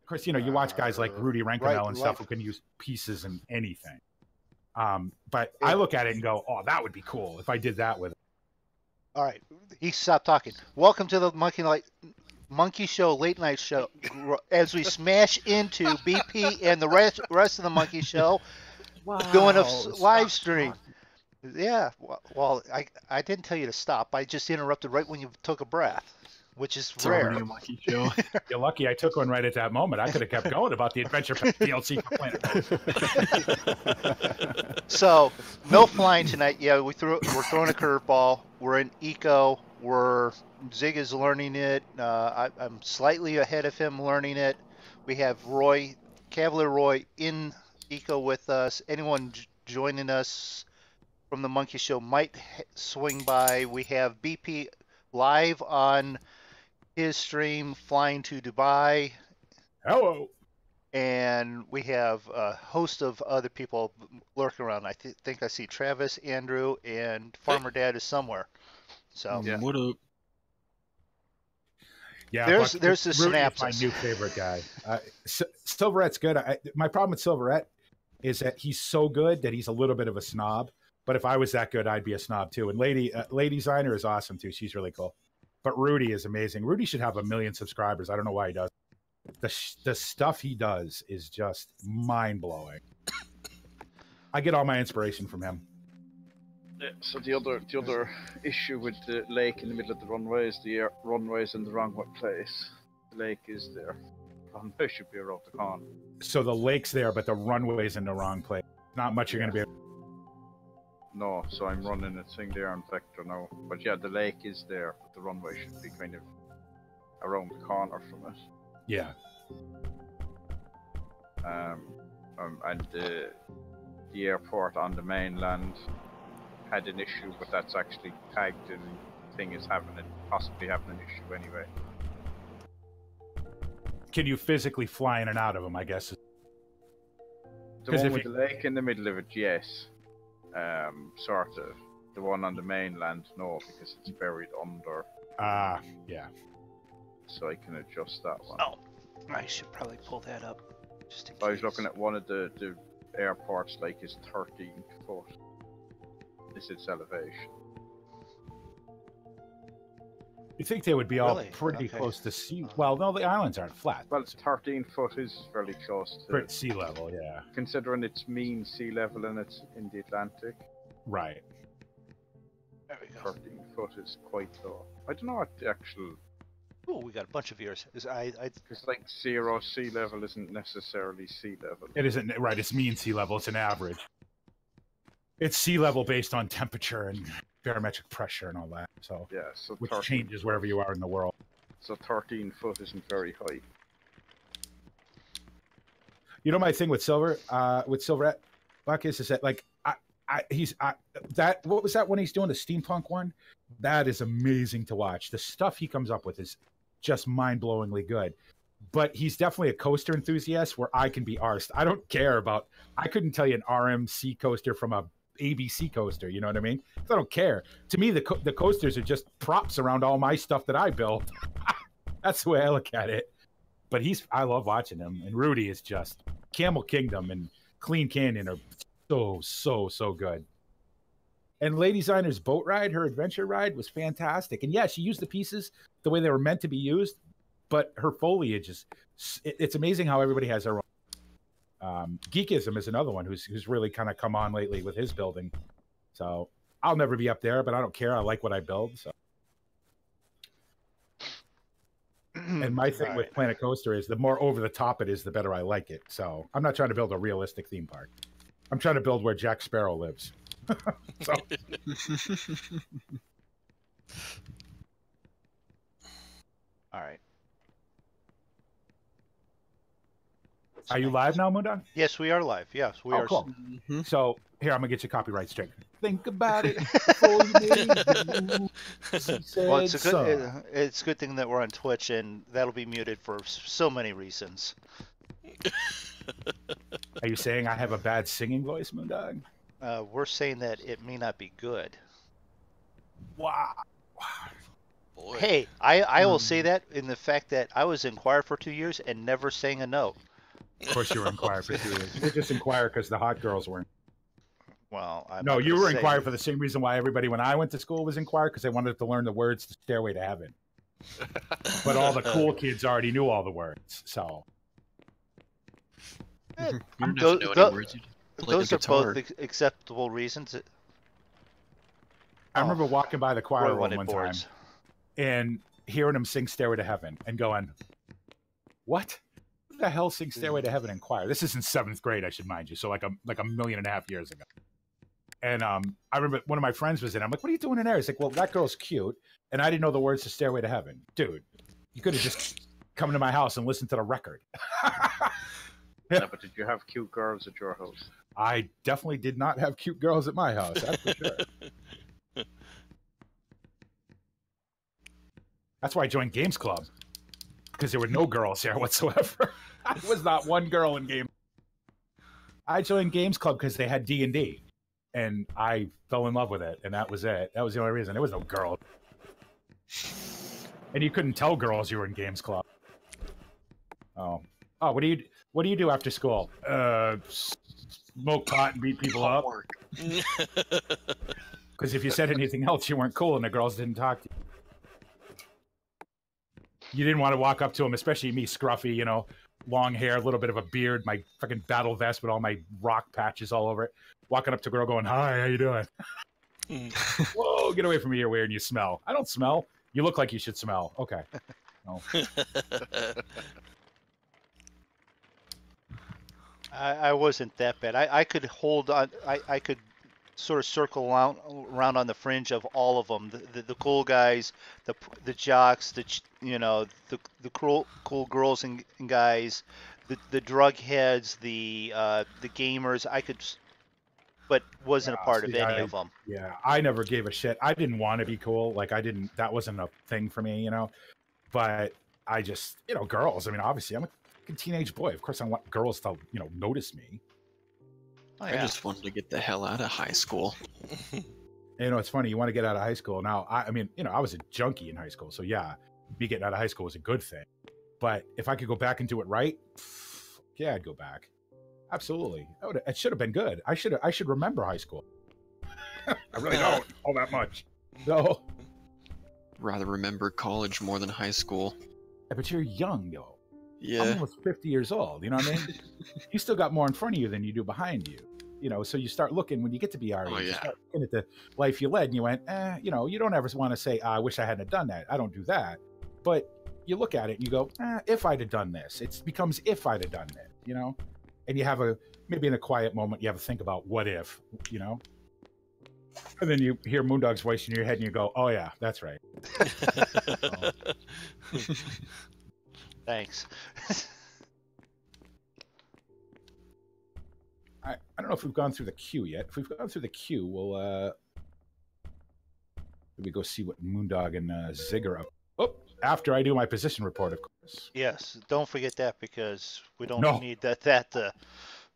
course, you know, you watch guys like Rudy Renkenel and stuff life. who can use pieces in anything. But I look at it and go, oh, that would be cool if I did that with it. All right, he stopped talking. Welcome to the Monkey Show late night show. As we smash into BP and the rest of the Monkey Show, doing a live stream. Yeah, well, I didn't tell you to stop. I just interrupted right when you took a breath, which is rare. A Monkey Show. You're lucky I took one right at that moment. I could have kept going about the Adventure Pack DLC for Planet Coaster. So no flying tonight. Yeah, we're throwing a curveball. We're in eco. Zig is learning it. I'm slightly ahead of him learning it. We have Cavalier Roy in eco with us. Anyone joining us from the Monkey Show might swing by. We have BP live on his stream, flying to Dubai. Hello. And we have a host of other people lurking around. I think I see Travis, Andrew, and Farmer Dad is somewhere. So Yeah. What up? Yeah, there's the Rudy is synapses. my new favorite guy. Silverette's good. My problem with Silverette is that he's so good that he's a little bit of a snob. But if I was that good, I'd be a snob too. And Lady Ziner is awesome too. She's really cool. But Rudy is amazing. Rudy should have 1 million subscribers. I don't know why he does. The stuff he does is just mind blowing. I get all my inspiration from him. Yeah, so the other issue with the lake in the middle of the runway is the runway's in the wrong place. The lake is there. The runway should be around the corner. So the lake's there, but the runway's in the wrong place. Not much you're going to be able. No, so I'm running a thing there on Vector now. But yeah, the lake is there, but the runway should be kind of around the corner from it. Yeah. And the airport on the mainland had an issue, but that's actually tagged and thing is possibly having an issue anyway. Can you physically fly in and out of them, I guess? The one with the lake in the middle of it, yes. Sort of. The one on the mainland, no, because it's buried under. Yeah. So I can adjust that one. Oh, I should probably pull that up. Just in case. I was looking at one of the airports, like is 13 foot. Is its elevation. You think they would be all Really? pretty Okay. close to sea? Well, no, the islands aren't flat. Well, 13 foot is fairly close to Sea level, yeah. considering its mean sea level and it's in the Atlantic. Right. There we go. 13 foot is quite low. I don't know what the actual. Oh, we got a bunch of viewers. It's like 0 sea level isn't necessarily sea level. It isn't, right, it's mean sea level, it's an average. It's sea level based on temperature and barometric pressure and all that, so Yeah, so which 13, changes wherever you are in the world. so 13 foot isn't very high. You know my thing with Silverette Buck is that like what was that one he's doing, the steampunk one? That is amazing to watch. The stuff he comes up with is just mind-blowingly good. But he's definitely a coaster enthusiast where I can be arsed. I don't care about, I couldn't tell you an RMC coaster from a ABC coaster, you know what I mean? I don't care. To me, the coasters are just props around all my stuff that I built. That's the way I look at it. But I love watching him. And Rudy is just, Camel Kingdom and Clean Canyon are so good. And Lady Ziner's boat ride, her adventure ride, was fantastic. And yeah, she used the pieces the way they were meant to be used, but her foliage is, it's amazing how everybody has their own. Geekism is another one who's really kind of come on lately with his building. So I'll never be up there, but I don't care. I like what I build. So. And my thing with Planet Coaster is the more over the top it is, the better I like it. So I'm not trying to build a realistic theme park. I'm trying to build where Jack Sparrow lives. So. All right. Are you live now, Moondog? Yes, we are live. Yes, we are. Cool. So here, I'm gonna get your copyright straight. Think about it before you leave. Well, it's a good thing that we're on Twitch, and that'll be muted for so many reasons. Are you saying I have a bad singing voice, Moondog? We're saying that it may not be good. Wow. Boy. Hey, I will say that in the fact that I was in choir for 2 years and never sang a note. Of course, you were in choir for 2 years. You were just in choir because the hot girls weren't. Well, I'm No, not you gonna were in say- choir for the same reason why everybody when I went to school was in choir, because they wanted to learn the words to Stairway to Heaven. But all the cool kids already knew all the words, so. You don't have Tho- to know tho- any words. You play Those the are both guitar. acceptable reasons. I remember walking by the choir Roy room wanted one boards. time and hearing them sing Stairway to Heaven and going, what? Who the hell sings Stairway to Heaven in choir? This is in 7th grade, I should mind you. So like a 1.5 million years ago. And I remember one of my friends was in. I'm like, what are you doing in there? He's like, well, that girl's cute. And I didn't know the words to Stairway to Heaven. Dude, you could have just come to my house and listened to the record. Yeah, but did you have cute girls at your house? I definitely did not have cute girls at my house. That's for sure. That's why I joined Games Club, because there were no girls there whatsoever. There was not one girl in Game. I joined Games Club because they had D&D, and I fell in love with it, and that was it. That was the only reason. There was no girl, and you couldn't tell girls you were in Games Club. Oh, what do you do after school? Smoke pot and beat people up. Homework. Because if you said anything else, you weren't cool, and the girls didn't talk to you. You didn't want to walk up to them, especially me, scruffy, you know, long hair, a little bit of a beard, my fucking battle vest with all my rock patches all over it. Walking up to a girl going, hi, how you doing? Whoa, get away from me, you're weird and you smell. I don't smell. You look like you should smell. Okay. No. I wasn't that bad. I could hold on. I could sort of circle around on the fringe of all of them. The cool guys, the jocks, the cool girls and guys, the drug heads, the gamers. I could, but wasn't a part of any of them. Yeah, I never gave a shit. I didn't want to be cool. Like that wasn't a thing for me, you know. But I just, girls. I mean, obviously, I'm a teenage boy. Of course, I want girls to, notice me. Oh, I yeah. just wanted to get the hell out of high school. It's funny. You want to get out of high school. Now, I mean, I was a junkie in high school. So, yeah, me getting out of high school was a good thing. But if I could go back and do it right, yeah, I'd go back. Absolutely. It should have been good. I should remember high school. I really don't all that much. So, Rather remember college more than high school. yeah, but you're young, yo. I'm Yeah. almost 50 years old. You know what I mean? You still got more in front of you than you do behind you. So you start looking when you get to be our age. Oh, You yeah. start looking at the life you led, and you went, you don't ever want to say, I wish I hadn't done that. I don't do that. But you look at it and you go, if I'd have done this. It becomes if I'd have done this, And you have maybe in a quiet moment, you have to think about what if, And then you hear Moondog's voice in your head and you go, oh, yeah, that's right. Thanks. I don't know if we've gone through the queue yet. If we've gone through the queue, we'll maybe go see what Moondog and Zig are up. Oh, after I do my position report, of course. Yes, don't forget that because we don't No. need that.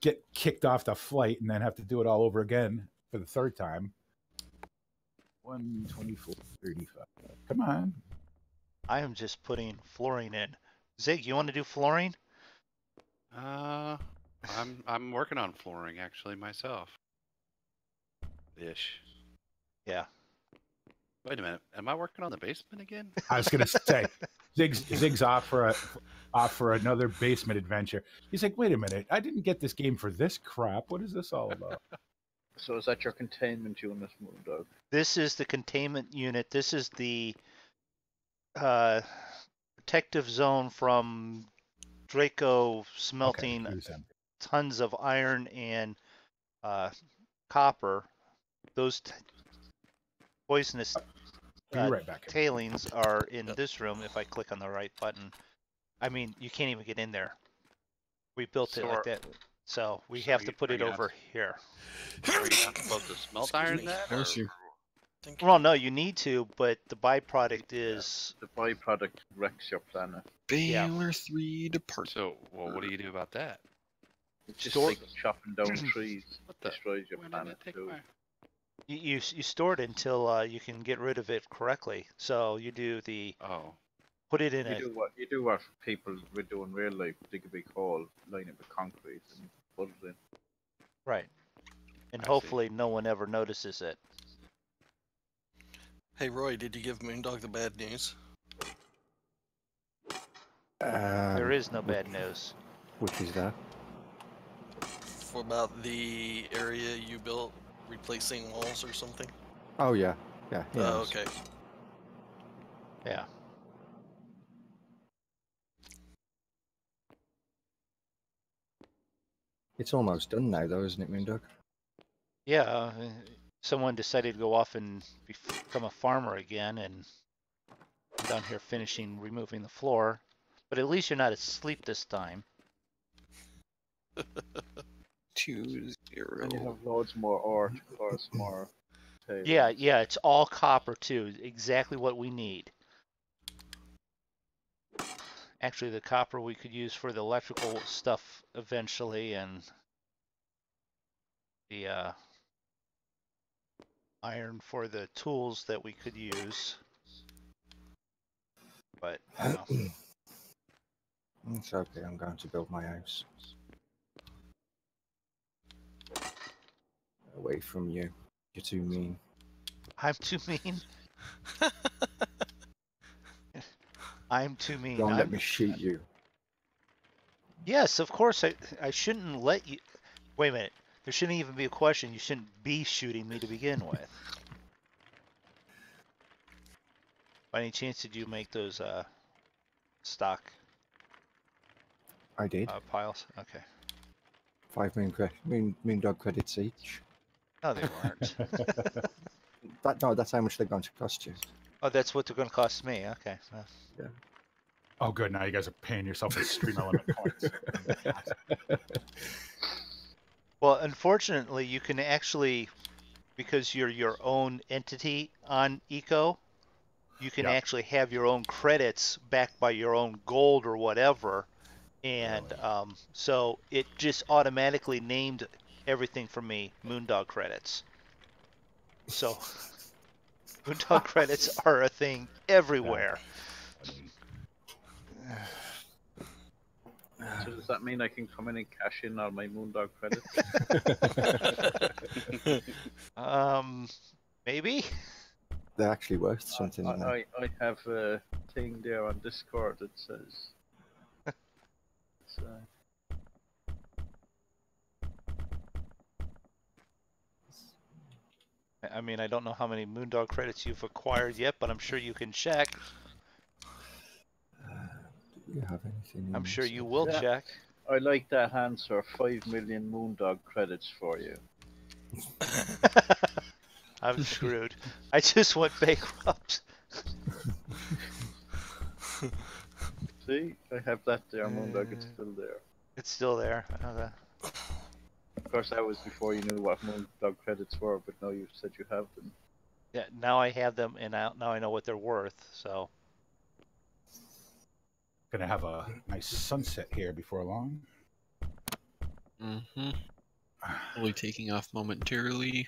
Get kicked off the flight and then have to do it all over again for the third time. 124.35. Come on. I am just putting fluorine in. Zig, you want to do fluorine? I'm working on flooring actually myself. Ish. Yeah. Wait a minute. Am I working on the basement again? I was gonna say, Zig's off for another basement adventure. He's like, wait a minute, I didn't get this game for this crap. What is this all about? So is that your containment unit, Moondog? This is the containment unit. This is the protective zone from Draco smelting Okay, use them. tons of iron and copper. Those poisonous Be right back. tailings are in this room. If I click on the right button, I mean, you can't even get in there. We built it So like are- that. So we so have are to you- put are it you over here. Are you not supposed to smelt Excuse iron me. that? Bless or- you. Well, no, you need to, but the byproduct is The byproduct wrecks your planet. Yeah. Baylor 3 depart. So, well, what do you do about that? It's just Store- like chopping down trees. What the? Destroys your Why didn't planet it take too. my- You store it until you can get rid of it correctly. So you do the Oh. put it in You do what people would do in real life. Dig a big hole, line it with concrete, and put it in. right, and I see. hopefully no one ever notices it. Hey Roy, did you give Moondog the bad news? There is no bad news. Which is that? For about the area you built, replacing walls or something? Oh yeah, yeah. He Oh, knows. okay. Yeah. It's almost done now, though, isn't it, Moondog? Yeah, someone decided to go off and become a farmer again, and I'm down here finishing removing the floor. But at least you're not asleep this time. 2-0. And you have loads more ore to cause more tables. Yeah, it's all copper too. Exactly what we need. Actually, the copper we could use for the electrical stuff eventually, and the iron for the tools that we could use. But It's okay. I'm going to build my house away from you. You're too mean. I'm too mean. I'm too mean. Don't let me shoot you. Yes, of course. I shouldn't let you. Wait a minute. There shouldn't even be a question. You shouldn't be shooting me to begin with. By any chance, did you make those stock I did. piles? Okay. 5 Moondog credits each. No, they weren't. That's how much they're going to cost you. Oh, that's what they're going to cost me. Okay. Oh, good. Now you guys are paying yourself in stream element points. Well, unfortunately, you can actually, because you're your own entity on Eco, you can Yep. actually have your own credits backed by your own gold or whatever. And so it just automatically named everything for me Moondog credits. So Moondog credits are a thing everywhere. So does that mean I can come in and cash in all my Moondog credits? Maybe? They're actually worth something. now. I have a thing there on Discord that says. It's, I mean, I don't know how many Moondog credits you've acquired yet, but I'm sure you can check. Do you have anything? I'm in sure this? you will Yeah. check. I like that answer. 5 million Moondog credits for you. I'm screwed. I just went bankrupt. See, I have that there, Moondog. It's still there. It's still there. Okay. Of course, that was before you knew what Moondog credits were, but now you said you have them. Yeah, now I have them, and now I know what they're worth. So Gonna have a nice sunset here before long. Mm-hmm. Only taking off momentarily.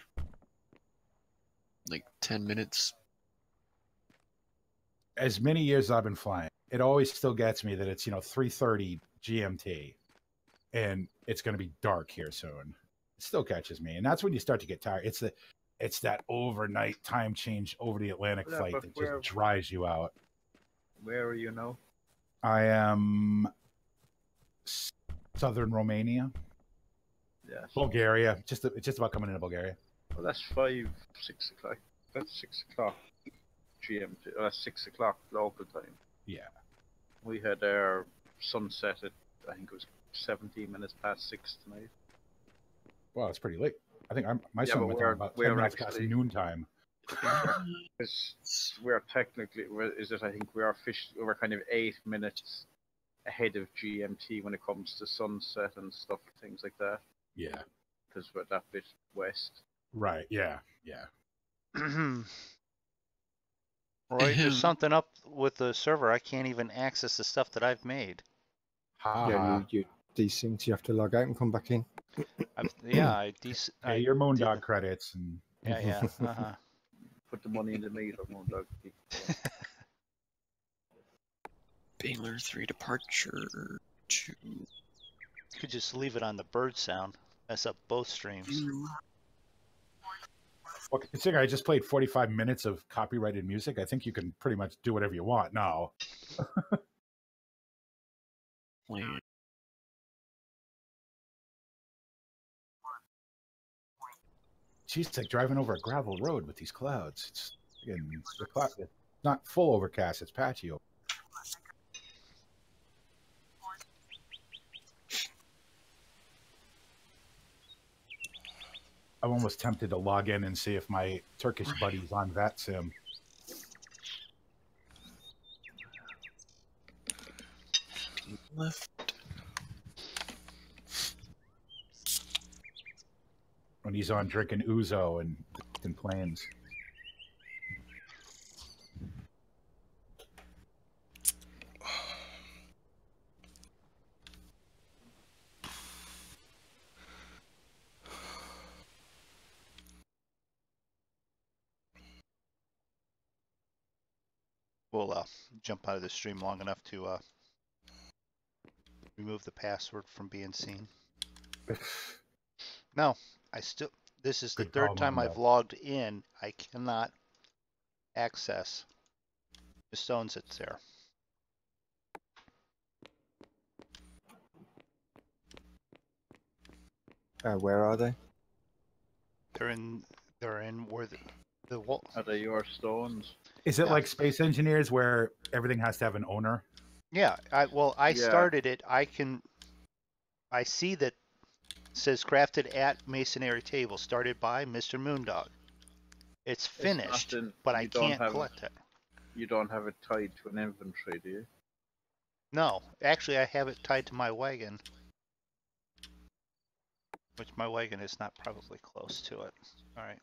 Like 10 minutes. As many years as I've been flying, it always still gets me that it's 3:30 GMT, and it's gonna be dark here soon. It still catches me, and that's when you start to get tired. It's that overnight time change over the Atlantic Yeah, flight but that where- just dries you out. Where are you now? I am southern Romania, Yes. Bulgaria. Just about coming into Bulgaria. Well, that's 6 o'clock. That's 6 o'clock GMT. That's 6 o'clock local time. Yeah. We had our sunset at, I think it was 17 minutes past 6 tonight. Well, it's pretty late. I think my Yeah, son but went we're- down about we're 10 minutes past actually- noontime. Because we're technically, I think we're kind of 8 minutes ahead of GMT when it comes to sunset and stuff, things like that. Yeah. Because we're that bit west. Right. Yeah. Yeah. Roy, there's something up with the server. I can't even access the stuff that I've made. Yeah, you desynced. You have to log out and come back in. I Pay your Moondog credits and Yeah. Uh-huh. Put the money in the meter, Moondog. Baylor 3 departure 2. You could just leave it on the bird sound. Mess up both streams. Well, considering I just played 45 minutes of copyrighted music, I think you can pretty much do whatever you want now. Plan. Geez, it's like driving over a gravel road with these clouds. It's not full overcast, it's patchy. I'm almost tempted to log in and see if my Turkish buddy's on VatSim. Left. When he's on drinking Ouzo and planes. We'll jump out of the stream long enough to remove the password from being seen. No, this is the Good third call, time Mondo. I've logged in. I cannot access the stones that's there. Where are they? They're in where the wall. Are they your stones? Is it Yeah. like Space Engineers where everything has to have an owner? Yeah, I Yeah. started it. I see that it says crafted at Masonry Table, started by Mr. Moondog. It's finished, nothing- but I you don't can't have- collect it. You don't have it tied to an inventory, do you? No, actually, I have it tied to my wagon, which my wagon is not probably close to it. All right,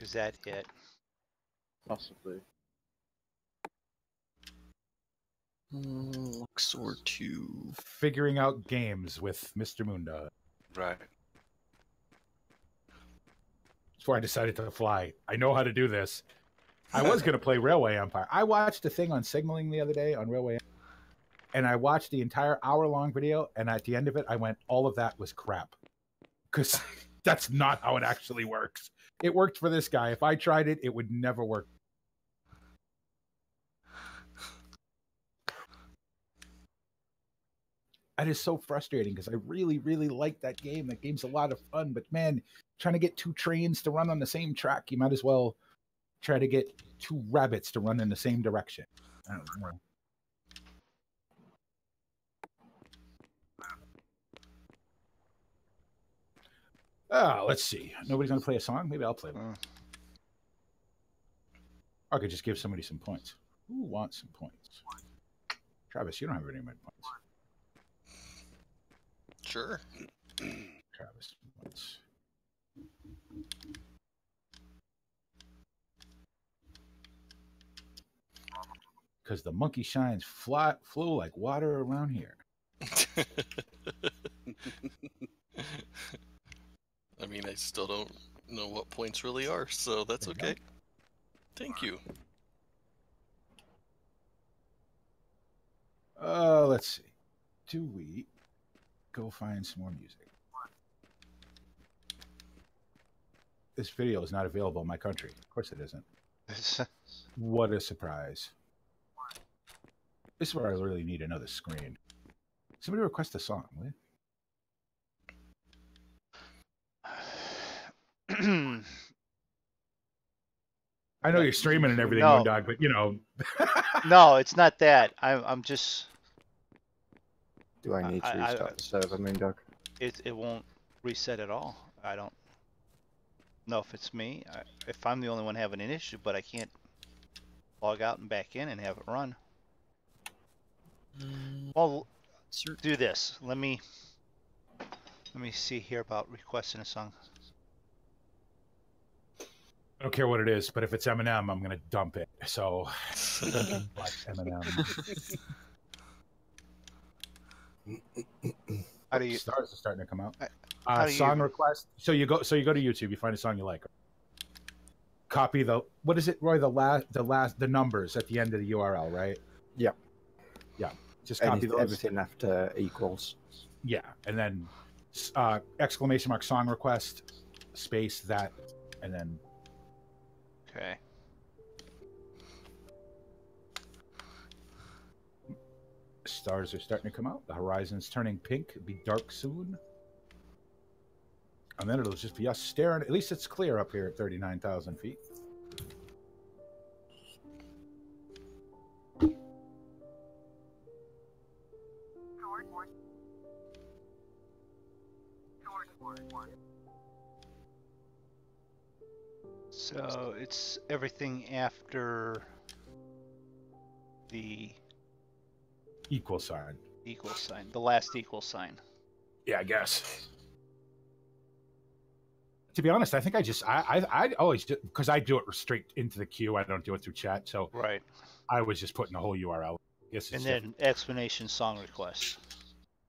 is that it? Possibly. Luxor 2. Figuring out games with Mr. Moondog. Right. That's where I decided to fly. I know how to do this. I was going to play Railway Empire. I watched a thing on signaling the other day on Railway Empire, and I watched the entire hour-long video, and at the end of it, I went, all of that was crap. Because that's not how it actually works. It worked for this guy. If I tried it, it would never work. That is so frustrating because I really, really like that game. That game's a lot of fun, but man, trying to get two trains to run on the same track, you might as well try to get two rabbits to run in the same direction. I don't know. Let's see. Nobody's gonna play a song? Maybe I'll play one. Or I could just give somebody some points. Who wants some points? Travis, you don't have any of my points. Sure. Travis, points. Because the monkey shines flow like water around here. I mean, I still don't know what points really are, so that's There you okay. Thank you. Let's see. Do we go find some more music? This video is not available in my country. Of course it isn't. What a surprise. This is where I really need another screen. Somebody request a song, will you? I know you're streaming and everything, No. Moondog, but you know. No, it's not that. I'm just Do I need to I- restart the server, Moondog? it won't reset at all. I don't know if it's me. If I'm the only one having an issue, but I can't log out and back in and have it run. Well, do this. Let me see here about requesting a song. I don't care what it is, but if it's Eminem, I'm gonna dump it. So, like Eminem. How do you? Stars are starting to come out. How do you- Song request. So you go to YouTube, you find a song you like. Copy what is it, Roy? The numbers at the end of the URL, right? Yep. Yeah. Just copy those. Everything after equals. Yeah, and then exclamation mark song request space that, and then Okay. stars are starting to come out. The horizon's turning pink. It'll be dark soon. And then it'll just be us staring. At least it's clear up here at 39,000 feet. So it's everything after the Equal sign. equal sign, the last equal sign. Yeah, I guess. To be honest, I think I always do, because I do it straight into the queue. I don't do it through chat, so Right. I was just putting the whole URL. Yes, And then explanation song request.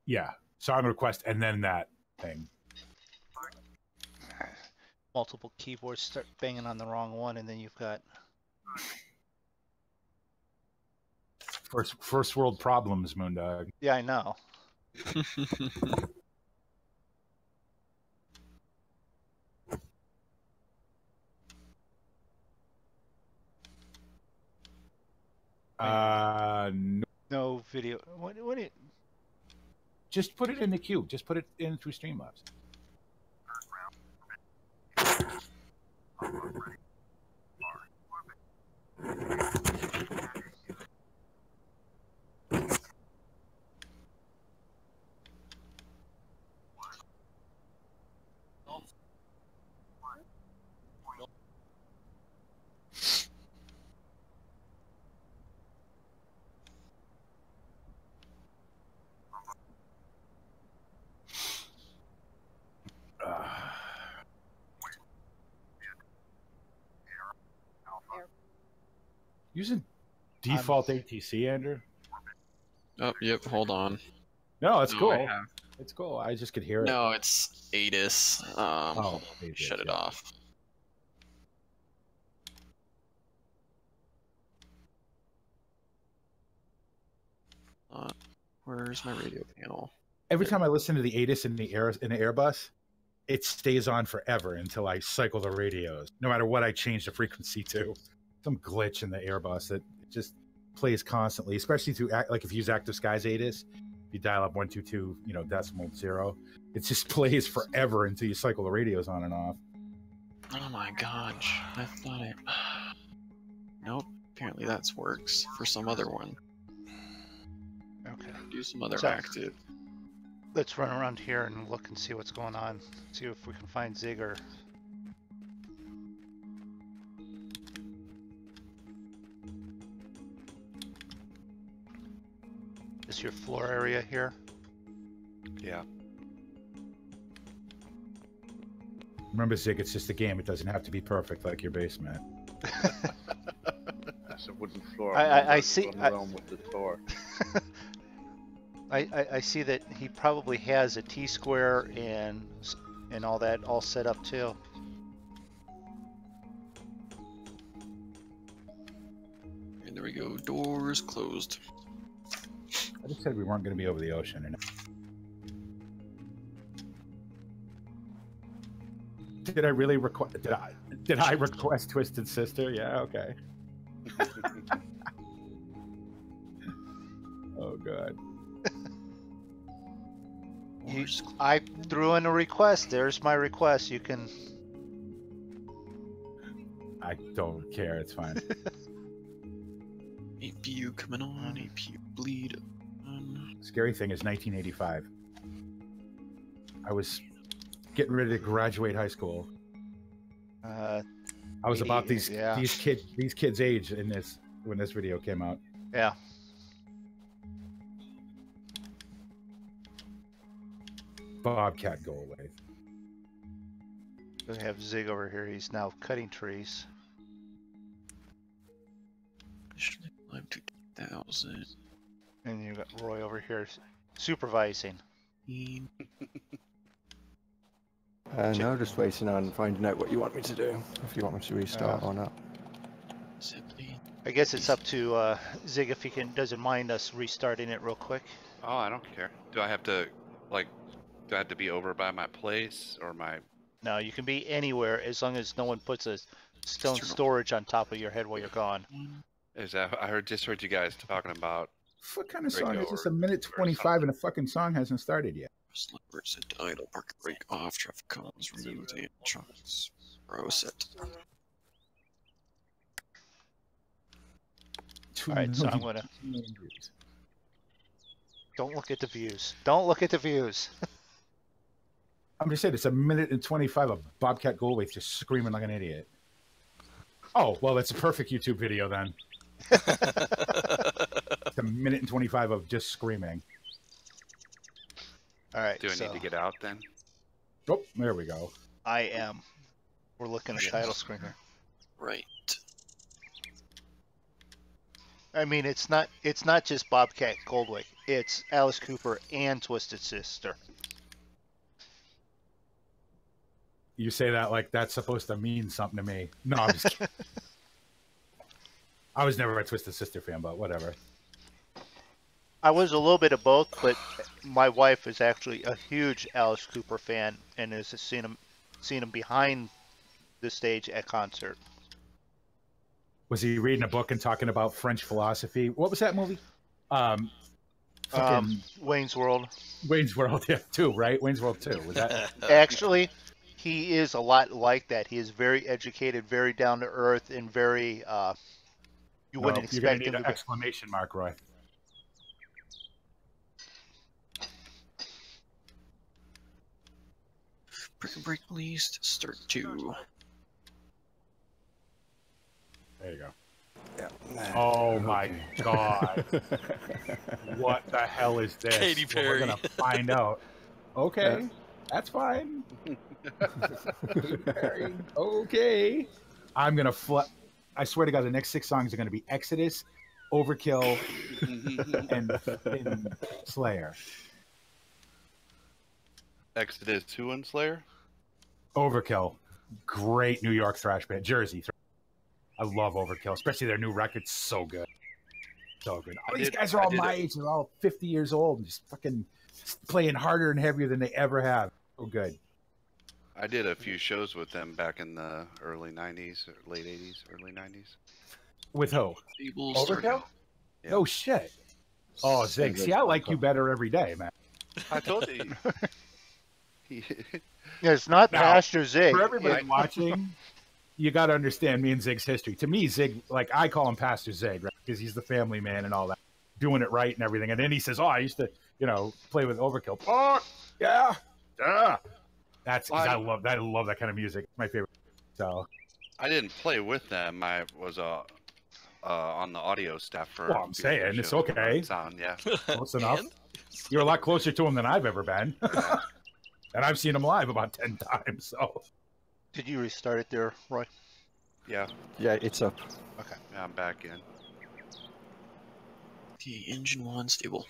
yeah, song request, and then that thing. Multiple keyboards start banging on the wrong one, and then you've got First world problems, Moondog. yeah, I know. No, No video. What do you? just put it in the queue. Just put it in through Streamlabs. Using default ATC, Andrew? Oh, yep. Hold on. No, it's No, cool. I have- It's cool. I just could hear it. No, it's ATIS. Oh, ATIS, Shut it yeah. off. Where's my radio panel? Every time I listen to the ATIS in the Airbus, it stays on forever until I cycle the radios. No matter what I change the frequency to, some glitch in the Airbus that it just plays constantly. Especially through like if you use Active Skies ATIS, you dial up 122, decimal 0. It just plays forever until you cycle the radios on and off. Oh my gosh. I thought it. Nope. Apparently that's works for some other one. Okay. Do some other So- active. Let's run around here and look and see what's going on. See if we can find Zigger. Is your floor area here? Yeah. Remember, Zig, it's just a game. It doesn't have to be perfect like your basement. That's a wooden floor. I I'm see- running I- around with the floor. I see that he probably has a T-square and all that all set up too. And there we go. Doors closed. I just said we weren't going to be over the ocean. And did I really request? Did I request Twisted Sister? Yeah. Okay. Oh God. Doors I threw in a request. There's my request. You can. I don't care. It's fine. APU coming on. APU bleed on. Scary thing is 1985. I was getting ready to graduate high school. I was about these Yeah. kids' age when this video came out. Yeah. Bobcat, go away. We have Zig over here. He's now cutting trees. Live 2000. And you got Roy over here supervising. No, just waiting on finding out what you want me to do. If you want me to restart or not. Simply. I guess it's up to Zig if he doesn't mind us restarting it real quick. Oh, I don't care. Do I have to, like, do I have to be over by my place or my? No, you can be anywhere as long as no one puts a stone External. storage on top of your head while you're gone. Is that? Just heard you guys talking about. What kind of Radio song is this? or- A minute or 25 something. and the fucking song hasn't started yet. Slippers at idle, park the brake off, traffic cones, remove the trucks. Roast it. All right, so I'm gonna. Don't look at the views. Don't look at the views. I'm just saying, it's a minute and 25 of Bobcat Goldthwait just screaming like an idiot. Oh, well, it's a perfect YouTube video then. It's a minute and 25 of just screaming. All right, Do I so need to get out then? Oh, there we go. I am. We're looking at the title screen here. Right. I mean, it's not just Bobcat Goldthwait. It's Alice Cooper and Twisted Sister. You say that like that's supposed to mean something to me. No, I'm just kidding. I was never a Twisted Sister fan, but whatever. I was a little bit of both, but my wife is actually a huge Alice Cooper fan and has seen him behind the stage at concert. Was he reading a book and talking about French philosophy? What was that movie? Fucking Wayne's World. Wayne's World, yeah, 2, right? Wayne's World 2. Was that? Actually, he is a lot like that. He is very educated, very down to earth, and very. You wouldn't You're gonna expect need him an to be. exclamation mark, Roy. Brick and break released. Start 2. There you go. Yeah. Oh my god. What the hell is this? Katy Well, we're Perry. gonna find out. Okay, that's fine. Katy Perry. Okay. I'm gonna I swear to God, the next 6 songs are gonna be Exodus, Overkill, and Slayer. Exodus 2 and Slayer. Overkill, great New York thrash band, Jersey. I love Overkill, especially their new record. So good, so good. All these guys are all my age. They're all 50 years old and just fucking playing harder and heavier than they ever have. So good. I did a few shows with them back in the early 90s, or late 80s, early 90s. With who? Stable Overkill? Yeah. No shit. Oh, Zig. See, I like you better every day, man. I told you. Yeah, it's not Now, Pastor Zig. For everybody watching, you got to understand me and Zig's history. To me, Zig, like I call him Pastor Zig, right? Because he's the family man and all that, doing it right and everything. And then he says, "Oh, I used to, play with Overkill." Oh, yeah, duh. That's 'cause I love that. I love that kind of music. It's my favorite. So I didn't play with them. I was on the audio staff for. Well, I'm saying, it's okay. Sound, yeah. close enough. You're a lot closer to him than I've ever been, and I've seen him live about 10 times. So Did you restart it there, Roy? Yeah, Yeah, it's up. yeah, I'm back in. Okay, engine 1 stable.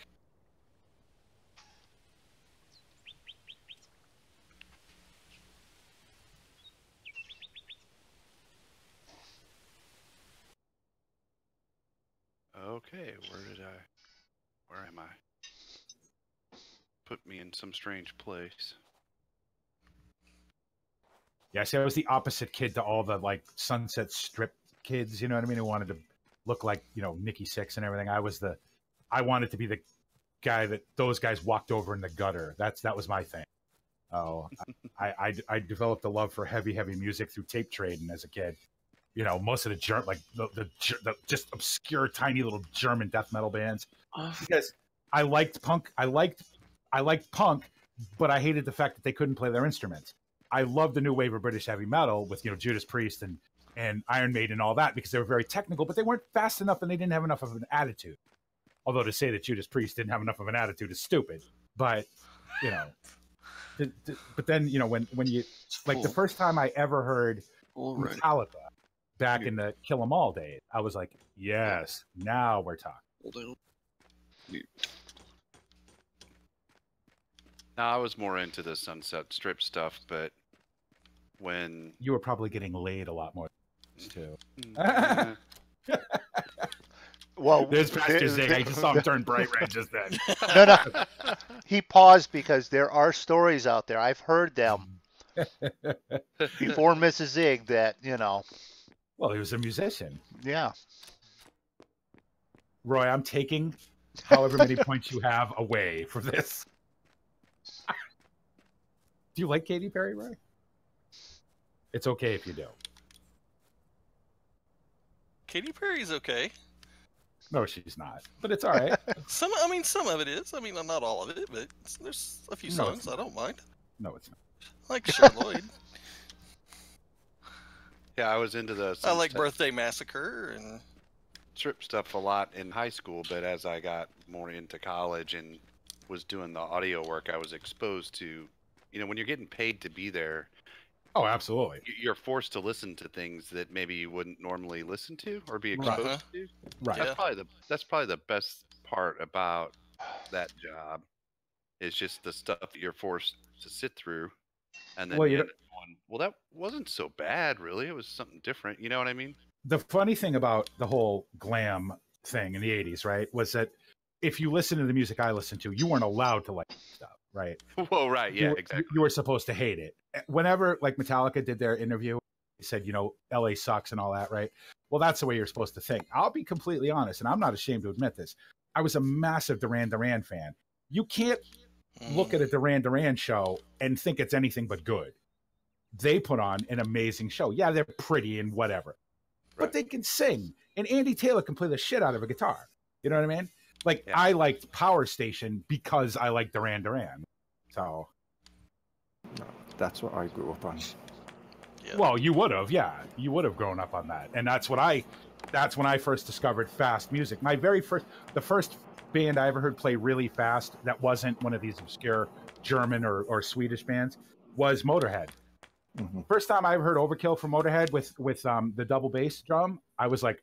Okay, where am I? Put me in some strange place. yeah, see, I was the opposite kid to all the like Sunset Strip kids. You know what I mean? Who wanted to look like Nikki Sixx and everything. I wanted to be the guy that those guys walked over in the gutter. That was my thing. Oh, I developed a love for heavy music through tape trading as a kid. Most of the just obscure, tiny little German death metal bands. Because I liked punk. I liked punk, but I hated the fact that they couldn't play their instruments. I loved the new wave of British heavy metal with Judas Priest and Iron Maiden and all that because they were very technical, but they weren't fast enough and they didn't have enough of an attitude. Although to say that Judas Priest didn't have enough of an attitude is stupid. But but then when you like the first time I ever heard Alright. Metallica back in the Kill 'Em All days, I was like, yes, now we're talking. Hold on. Mute. Now I was more into the Sunset Strip stuff, but when You were probably getting laid a lot more too. Well, There's Pastor Zig. I just saw him turn bright red just then. no. He paused because there are stories out there. I've heard them before Mrs. Zig that, Well, he was a musician. yeah. Roy, I'm taking however many points you have away from this. Do you like Katy Perry, Roy? It's okay if you don't. Katy Perry's okay. No, she's not. But it's all right. Some of it is. I mean, not all of it, but there's a few No, it's songs I don't mind. No, it's not. I like Cher Lloyd. Yeah, I was into the I like Birthday Massacre and strip stuff a lot in high school, but as I got more into college and was doing the audio work, I was exposed to, when you're getting paid to be there, Oh, absolutely. you're forced to listen to things that maybe you wouldn't normally listen to or be exposed to. Right. Yeah. That's probably the best part about that job is just the stuff that you're forced to sit through, and then Well, you you end up going, well, that wasn't so bad, really. It was something different. You know what I mean? The funny thing about the whole glam thing in the 80s, right, was that if you listen to the music I listened to, you weren't allowed to like stuff, right? Well, right, yeah, exactly. You were supposed to hate it. Whenever, like, Metallica did their interview, they said, LA sucks and all that, right? Well, that's the way you're supposed to think. I'll be completely honest, and I'm not ashamed to admit this. I was a massive Duran Duran fan. You can't look at a Duran Duran show and think it's anything but good. They put on an amazing show. Yeah, they're pretty and whatever, but they can sing. And Andy Taylor can play the shit out of a guitar. You know what I mean? Like, yeah. I liked Power Station because I liked Duran Duran. So that's what I grew up on. Yeah. Well, you would have, yeah. You would have grown up on that. And that's when I first discovered fast music. The first band I ever heard play really fast that wasn't one of these obscure German or Swedish bands was Motorhead. Mm-hmm. First time I ever heard Overkill from Motorhead with the double bass drum, I was like,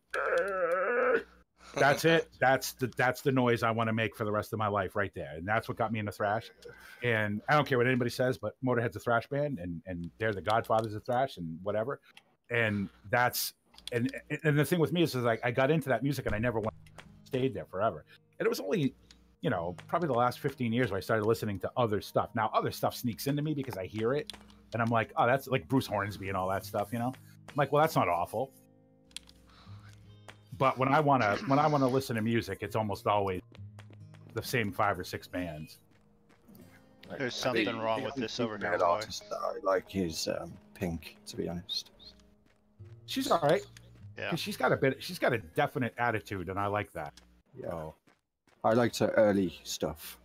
that's it. That's the noise I want to make for the rest of my life right there. And that's what got me into thrash. And I don't care what anybody says, but Motorhead's a thrash band and they're the godfathers of thrash and whatever. And and the thing with me is like I got into that music and I never stayed there forever. And it was only, probably the last 15 years where I started listening to other stuff. Now other stuff sneaks into me because I hear it and I'm like, oh, that's like Bruce Hornsby and all that stuff, I'm like, well, that's not awful. But when I want to listen to music, it's almost always the same 5 or 6 bands. There's something wrong with this over here. Artist that I like is Pink, to be honest. She's all right. Yeah. She's got a definite attitude, and I like that. Yeah. So. I liked her early stuff.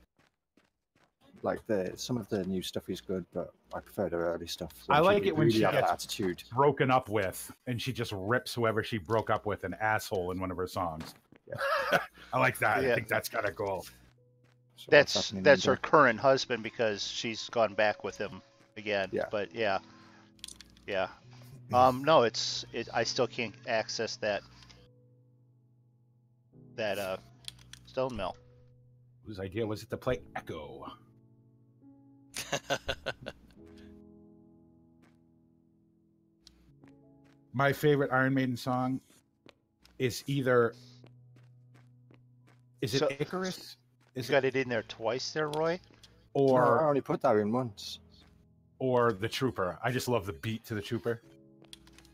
Like some of the new stuff is good, but I prefer the early stuff. I like it when she gets attitude broken up with, and she just rips whoever she broke up with an asshole in one of her songs. Yeah. I like that. Yeah. I think that's kind of cool. So that's her current husband because she's gone back with him again. Yeah. But yeah. No, I still can't access that stone mill. Whose idea was it to play Echo? My favorite Iron Maiden song is either it Icarus? You got it in there twice there, Roy? Or I only put that in once. Or The Trooper. I just love the beat to The Trooper.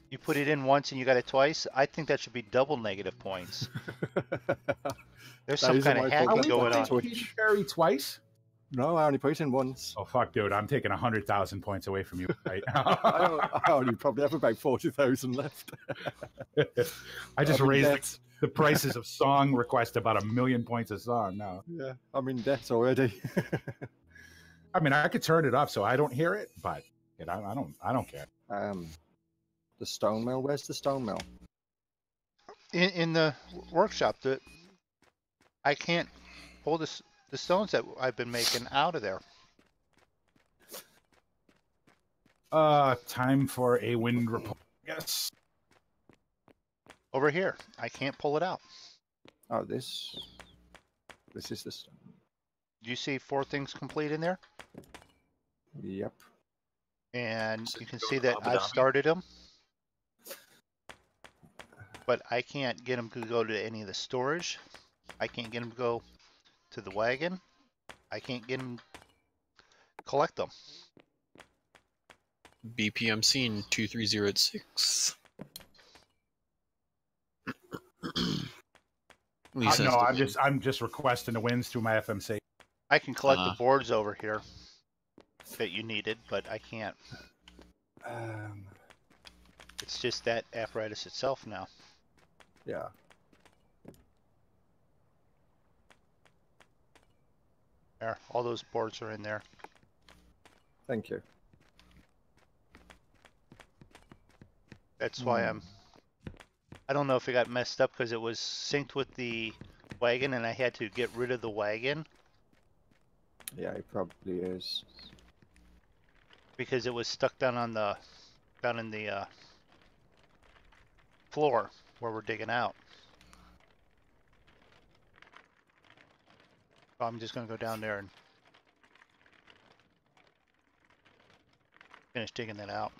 You put it in once and you got it twice? I think that should be double negative points. There's some kind of hacking going on. Katy Perry twice? No, I only put it in once. Oh, fuck, dude. I'm taking 100,000 points away from you right now. I only probably have about 40,000 left. I just raised the prices of song request about 1 million points a song now. Yeah, I'm in debt already. I mean, I could turn it up so I don't hear it, but I don't care. The stone mill. Where's the stone mill? In the workshop. I can't pull the stones that I've been making out of there. Time for a wind report, I guess. Over here. I can't pull it out. Oh, this is the stone. Do you see 4 things complete in there? Yep. And So you can go see to that Abu I've Dhabi? started them. But I can't get them to go to any of the storage. I can't get them to go to the wagon. I can't get them collect them. BPM scene 23086. Lisa, No, I'm just requesting the wins through my FMC. I can collect the boards over here that you needed, but I can't. It's just that apparatus itself now. Yeah. There, all those boards are in there. Thank you. That's why I don't know if it got messed up because it was synced with the wagon and I had to get rid of the wagon Yeah, it probably is. because it was stuck down in the floor where we're digging out. So I'm just gonna go down there and finish digging that out.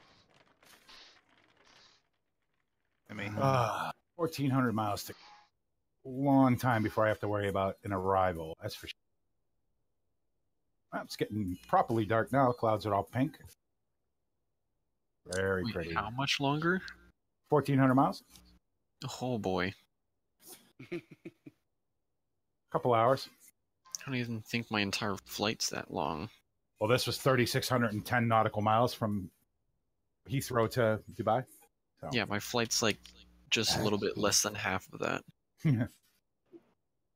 I mean, 1,400 miles to long time before I have to worry about an arrival. That's for sure. Well, it's getting properly dark now. Clouds are all pink. Very Wait, pretty. how much longer? 1,400 miles. Oh boy. Couple hours. I don't even think my entire flight's that long. Well, this was 3,610 nautical miles from Heathrow to Dubai. So. Yeah, my flight's like just a little bit less than half of that.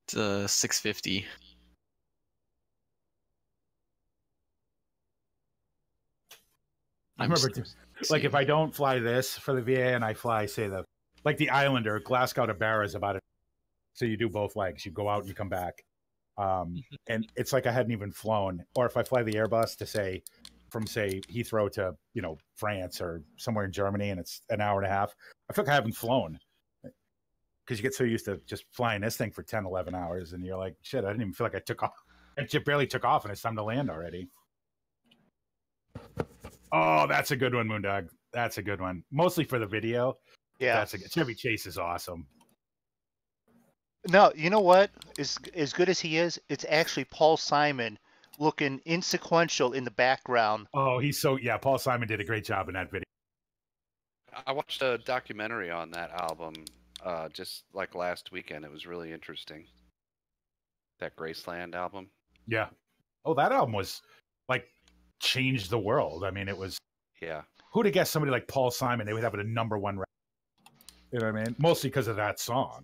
It's 650. I remember, like, if I don't fly this for the VA and I fly, say, like the Islander, Glasgow to Barra is about it. So you do both legs. You go out and you come back. And it's like I hadn't even flown. Or if I fly the Airbus to, say, from, say, Heathrow to, France or somewhere in Germany, and it's an hour and a half, I feel like I haven't flown. Because you get so used to just flying this thing for 10, 11 hours, and you're like, shit, I didn't even feel like I took off. I just barely took off, and it's time to land already. Oh, that's a good one, Moondog. That's a good one. Mostly for the video. yeah. That's a good. Chevy Chase is awesome. No, you know what? As good as he is, it's actually Paul Simon looking insequential in the background. Oh, Paul Simon did a great job in that video. I watched a documentary on that album just like last weekend. It was really interesting. That Graceland album. Yeah. Oh, that album was like changed the world. I mean, it was. Yeah. Who'd have guessed somebody like Paul Simon, they would have it a #1 record? You know what I mean? Mostly because of that song.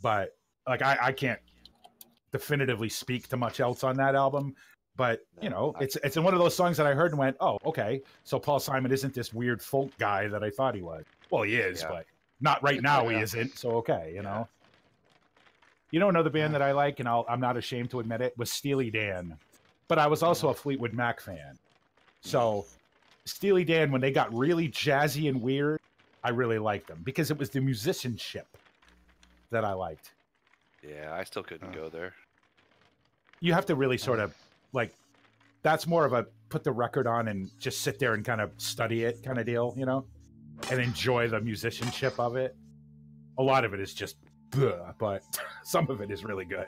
But like, I can't definitively speak to much else on that album. But it's one of those songs that I heard and went, oh, okay. So Paul Simon isn't this weird folk guy that I thought he was. Well, he is, but not right now. He isn't. So okay, you know. You know, another band that I like, and I'm not ashamed to admit it, was Steely Dan. But I was also a Fleetwood Mac fan. So Steely Dan, when they got really jazzy and weird, I really liked them because it was the musicianship that I liked. Yeah, I still couldn't go there. You have to really sort of like, that's more of a put the record on and just sit there and kind of study it kind of deal, and enjoy the musicianship of it. A lot of it is just, but some of it is really good.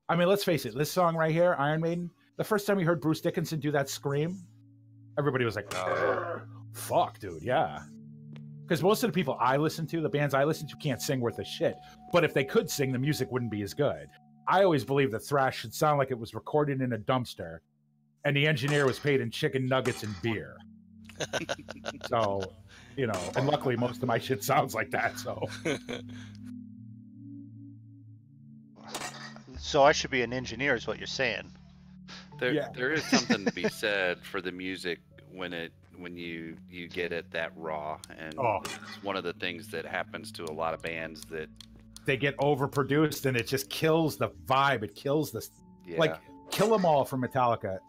I mean, let's face it, this song right here, Iron Maiden, the first time we heard Bruce Dickinson do that scream, everybody was like, fuck, dude, yeah. Because most of the people I listen to, the bands I listen to, can't sing worth a shit. But if they could sing, the music wouldn't be as good. I always believe that thrash should sound like it was recorded in a dumpster, and the engineer was paid in chicken nuggets and beer. So, and luckily most of my shit sounds like that, so. So I should be an engineer, is what you're saying. There is something to be said for the music when you get it that raw, and it's one of the things that happens to a lot of bands that they get overproduced, and it just kills the vibe. It kills the like Kill 'Em All from Metallica.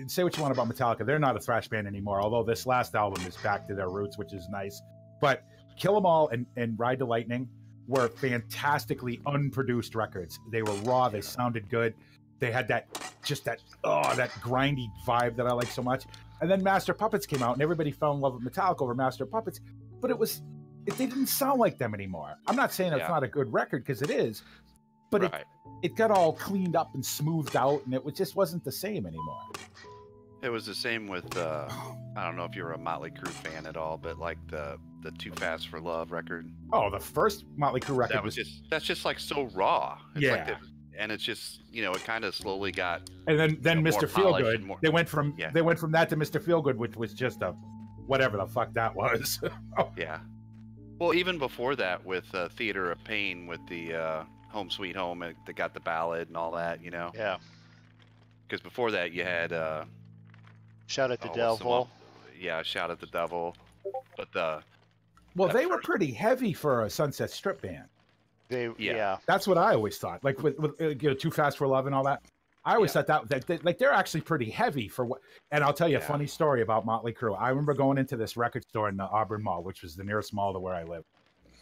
Say what you want about Metallica, they're not a thrash band anymore. Although this last album is back to their roots, which is nice. But Kill 'Em All and Ride to Lightning were fantastically unproduced records. They were raw. They sounded good. They had that that grindy vibe that I like so much. And then Master Puppets came out, and everybody fell in love with Metallica over Master Puppets. But they didn't sound like them anymore. I'm not saying it's not a good record, because it is, but it got all cleaned up and smoothed out, and it just wasn't the same anymore. It was the same with I don't know if you're a Motley Crue fan at all, but like the Too Fast for Love record. Oh, the first Motley Crue record that's just like so raw. It's yeah. Like and it's just, you know, it kind of slowly got. And then Mr. Feelgood. They went from that to Mr. Feelgood, which was just a whatever the fuck that was. Yeah. Well, even before that, with Theater of Pain, with the Home Sweet Home, they got the ballad and all that, you know. Yeah. Because before that, you had. Shout at the Devil. Shout at the Devil. But they were pretty heavy for a Sunset Strip band. Yeah. That's what I always thought. Like with Too Fast for Love and all that. I always thought that like they're actually pretty heavy for what. And I'll tell you a funny story about Motley Crue. I remember going into this record store in the Auburn Mall, which was the nearest mall to where I lived,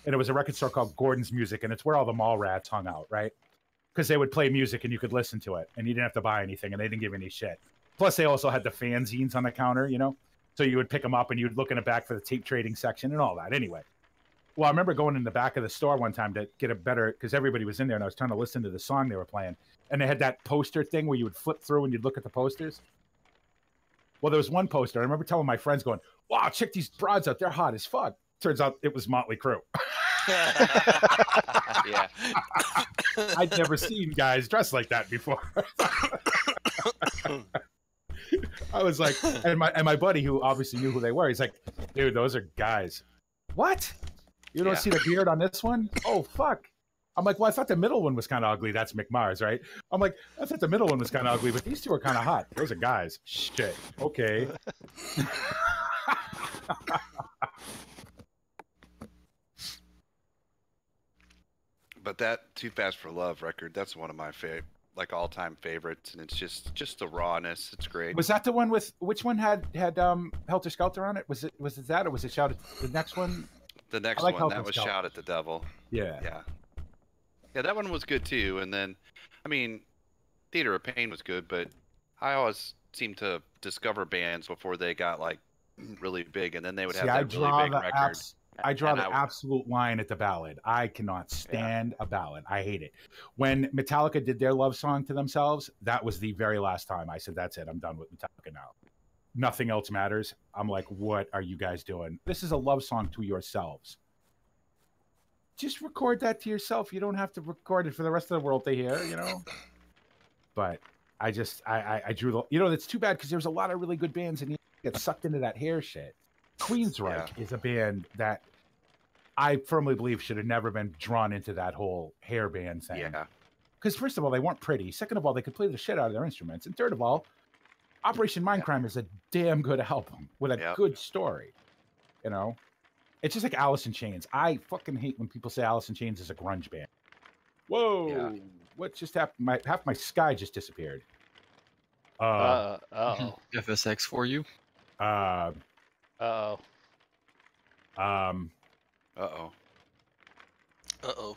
and it was a record store called Gordon's Music, and it's where all the mall rats hung out, right? Because they would play music and you could listen to it, and you didn't have to buy anything, and they didn't give any shit. Plus, they also had the fanzines on the counter, you know? So you would pick them up and you'd look in the back for the tape trading section and all that. Anyway, well, I remember going in the back of the store one time to get a better, because everybody was in there and I was trying to listen to the song they were playing. And they had that poster thing where you would flip through and you'd look at the posters. Well, there was one poster. I remember telling my friends going, wow, check these broads out. They're hot as fuck. Turns out it was Motley Crue. Yeah. I'd never seen guys dressed like that before. I was like, and my buddy, who obviously knew who they were, he's like, dude, those are guys. What? You don't see the beard on this one? Oh, fuck. I'm like, well, I thought the middle one was kind of ugly. That's Mick Mars, right? I'm like, I thought the middle one was kind of ugly, but these two are kind of hot. Those are guys. Shit. Okay. But that Too Fast for Love record, that's one of my all-time favorites, and it's just the rawness. It's great. Was that the one with which one had Helter Skelter on it? Was it that, or was it Shout at the next one? The next one that was Shout at the Devil. Yeah, that one was good too. And then, I mean, Theater of Pain was good, but I always seem to discover bands before they got like really big, and then they would have that really big record. I draw the absolute line at the ballad. I cannot stand a ballad. I hate it. When Metallica did their love song to themselves, that was the very last time I said, that's it. I'm done with Metallica now. Nothing else matters. I'm like, what are you guys doing? This is a love song to yourselves. Just record that to yourself. You don't have to record it for the rest of the world to hear, you know? But I drew the, it's too bad because there's a lot of really good bands and you get sucked into that hair shit. Queensryche is a band that I firmly believe should have never been drawn into that whole hair band thing. Yeah. Because first of all, they weren't pretty. Second of all, they could play the shit out of their instruments. And third of all, Operation Mindcrime is a damn good album with a good story. You know? It's just like Alice in Chains. I fucking hate when people say Alice in Chains is a grunge band. Whoa. Yeah. What just happened? Half my sky just disappeared. FSX for you? Uh-oh. Uh-oh. Uh-oh.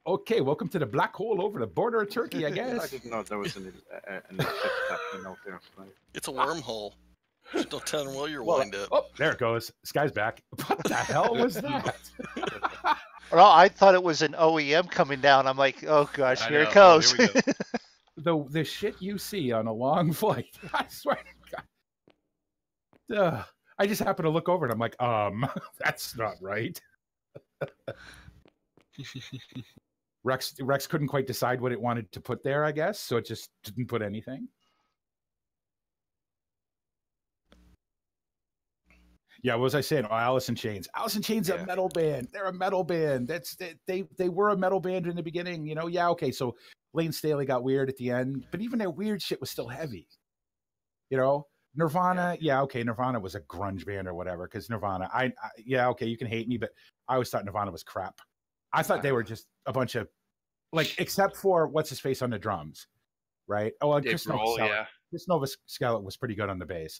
Okay, welcome to the black hole over the border of Turkey, I guess. I didn't know there was an happening out there. It's a wormhole. Just don't tell them while you're wind up. Oh, there it goes. Sky's back. What the hell was that? Well, I thought it was an OEM coming down. I'm like, oh gosh, here it goes. Here we go. The shit you see on a long flight. I swear to God. I just happened to look over and I'm like, that's not right. Rex couldn't quite decide what it wanted to put there, I guess, so it just didn't put anything. Yeah, what was I saying? Oh, Alice in Chains. Alice in Chains is a metal band. They're a metal band. They were a metal band in the beginning, you know? Yeah, okay, so Lane Staley got weird at the end, but even their weird shit was still heavy. You know? Nirvana, okay, Nirvana was a grunge band or whatever, because Nirvana, okay, you can hate me, but I always thought Nirvana was crap. I thought they were just a bunch of, like, except for what's-his-face on the drums, right? Oh, and Chris Novoselic was pretty good on the bass.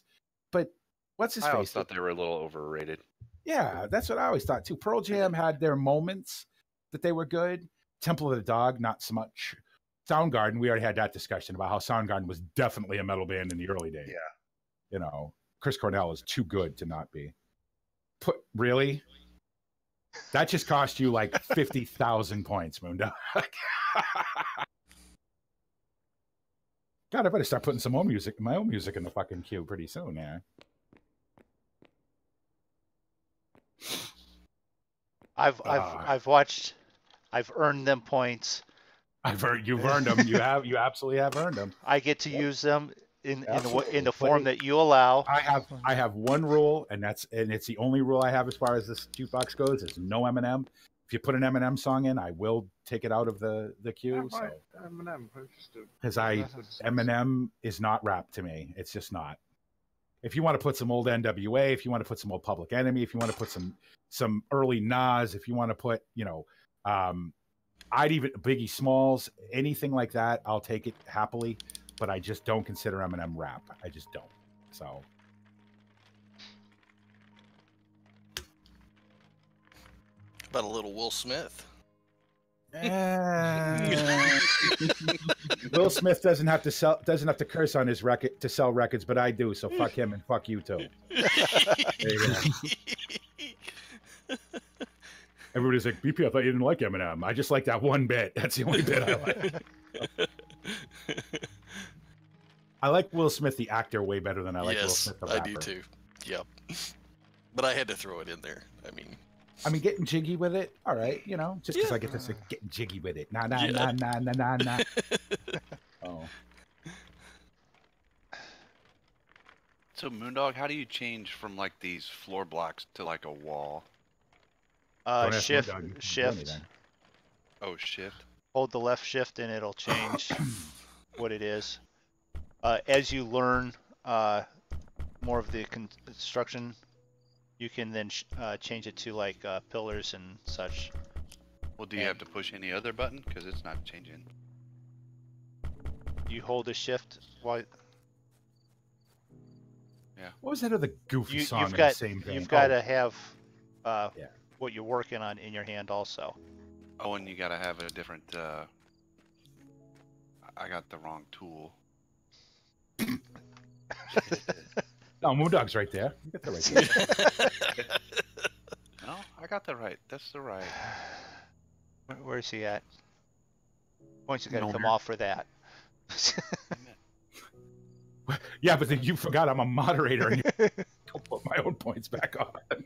But what's-his-face? I always thought they were a little overrated. Yeah, that's what I always thought, too. Pearl Jam had their moments that they were good, Temple of the Dog, not so much. Soundgarden, we already had that discussion about how Soundgarden was definitely a metal band in the early days. Yeah. You know, Chris Cornell is too good to not be. Really? That just cost you like 50,000 points, Moondog. God, I better start putting some more music, my own music in the fucking queue pretty soon, yeah. I've watched. I've earned them points. You've earned them. You absolutely have earned them. I get to use them in Absolutely. the form that you allow. I have one rule, and it's the only rule I have as far as this jukebox goes. Is no Eminem. If you put an Eminem song in, I will take it out of the queue. So. Because Eminem is not rap to me. It's just not. If you want to put some old NWA, if you want to put some old Public Enemy, if you want to put some early Nas, if you want to put, I'd even Biggie Smalls, anything like that, I'll take it happily. But I just don't consider Eminem rap. I just don't. So. About a little Will Smith. Will Smith doesn't have to curse on his record to sell records, but I do. So fuck him and fuck you too. There you go. Everybody's like, BP, I thought you didn't like Eminem. I just like that one bit. That's the only bit I like. I like Will Smith, the actor, way better than I like Will Smith, the rapper. I do too. Yep. But I had to throw it in there. I mean, getting jiggy with it, all right, just because I get to say getting jiggy with it. Nah. Oh. So, Moondog, how do you change from like these floor blocks to like a wall? Shift. Oh, shift. Hold the left shift and it'll change what it is. As you learn more of the construction, you can then change it to like pillars and such. Well, do you have to push any other button? Because it's not changing. You hold a shift while. Yeah. What was that other goofy song in got, the same vein? You've got to have what you're working on in your hand also. Oh, and you got to have a different. I got the wrong tool. No, Moondog's right there. You got the right there. No, I got the right. That's the right. Where's he at? Points are gonna come off for that. Yeah, but then you forgot I'm a moderator and you don't put my own points back on.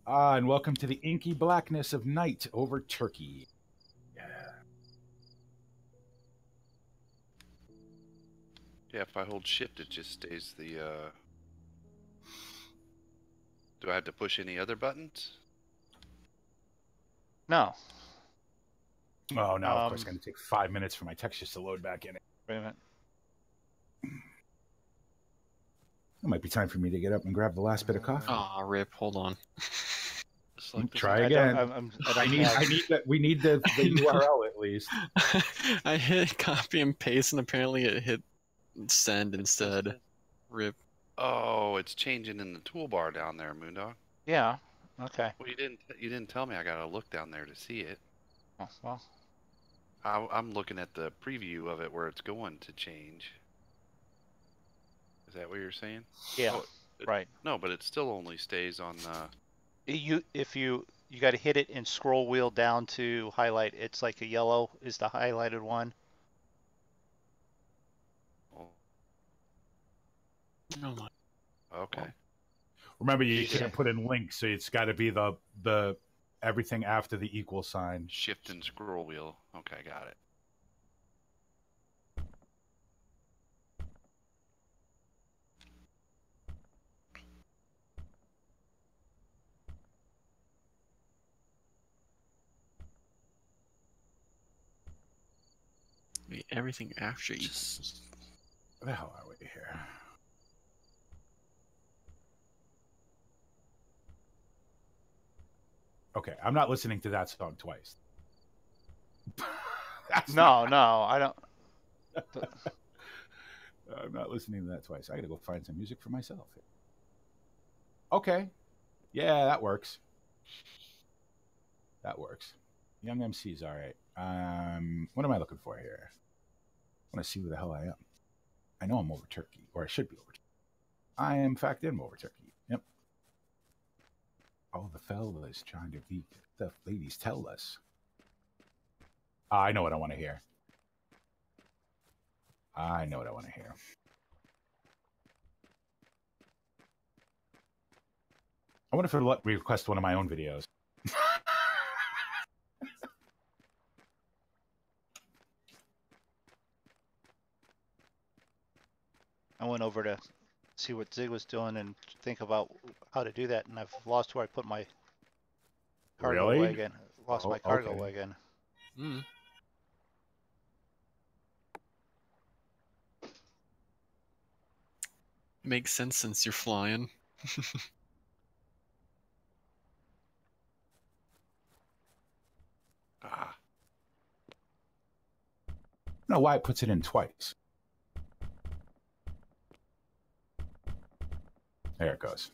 And welcome to the inky blackness of night over Turkey. Yeah, if I hold shift, it just stays the, Do I have to push any other buttons? No. Oh, no, of course, it's going to take 5 minutes for my textures to load back in. Wait a minute. It might be time for me to get up and grab the last bit of coffee. Ah, rip, hold on. Try again. We need the URL at least. I hit copy and paste, and apparently it hit send instead. Rip. Oh, it's changing in the toolbar down there, Moondog. Yeah. Okay. Well, you didn't tell me. I gotta look down there to see it. Oh, well. I'm looking at the preview of it where it's going to change. Is that what you're saying? Yeah. Oh, right. No, but it still only stays on the. You got to hit it and scroll wheel down to highlight. It's like a yellow is the highlighted one. Oh my. Okay. Well, remember, you can't put in links, so it's got to be the everything after the equal sign. Shift and scroll wheel. Okay, got it. Everything after equals. Where the hell are we here? Okay, I'm not listening to that song twice. No, I don't. I'm not listening to that twice. I gotta go find some music for myself. Okay. Yeah, that works. That works. Young MC's all right. What am I looking for here? I want to see who the hell I am. I know I'm over Turkey, or I should be over Turkey. I am, in fact, in over Turkey. Yep. Oh, the fellas trying to be the ladies tell us. I know what I want to hear. I know what I want to hear. I wonder if it'll let me request one of my own videos. I went over to see what Zig was doing and think about how to do that, and I've lost where I put my cargo Really? wagon. Lost my cargo okay. wagon. Mm. Makes sense since you're flying. Ah. I don't know why it puts it in twice. There it goes.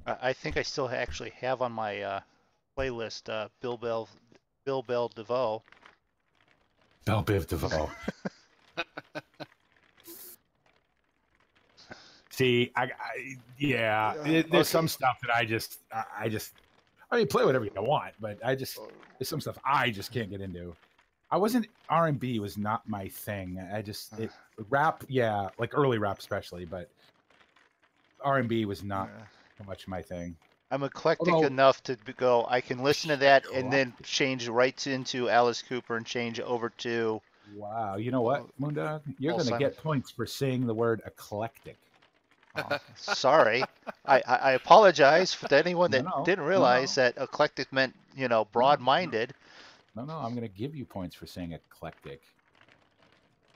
I think I still actually have on my playlist Bill Bell DeVoe. Bell Biv DeVoe. See, yeah, there's some stuff that I mean, play whatever you want, but there's some stuff I just can't get into. R&B was not my thing. Rap, yeah, like early rap especially, but R&B was not so much my thing. I'm eclectic enough to go, I can listen to that and then change right into Alice Cooper and change over to... Wow, you know what, Moondog? You're going to get points for saying the word eclectic. Oh, sorry. I apologize to anyone that didn't realize that eclectic meant, broad-minded. No, I'm going to give you points for saying eclectic.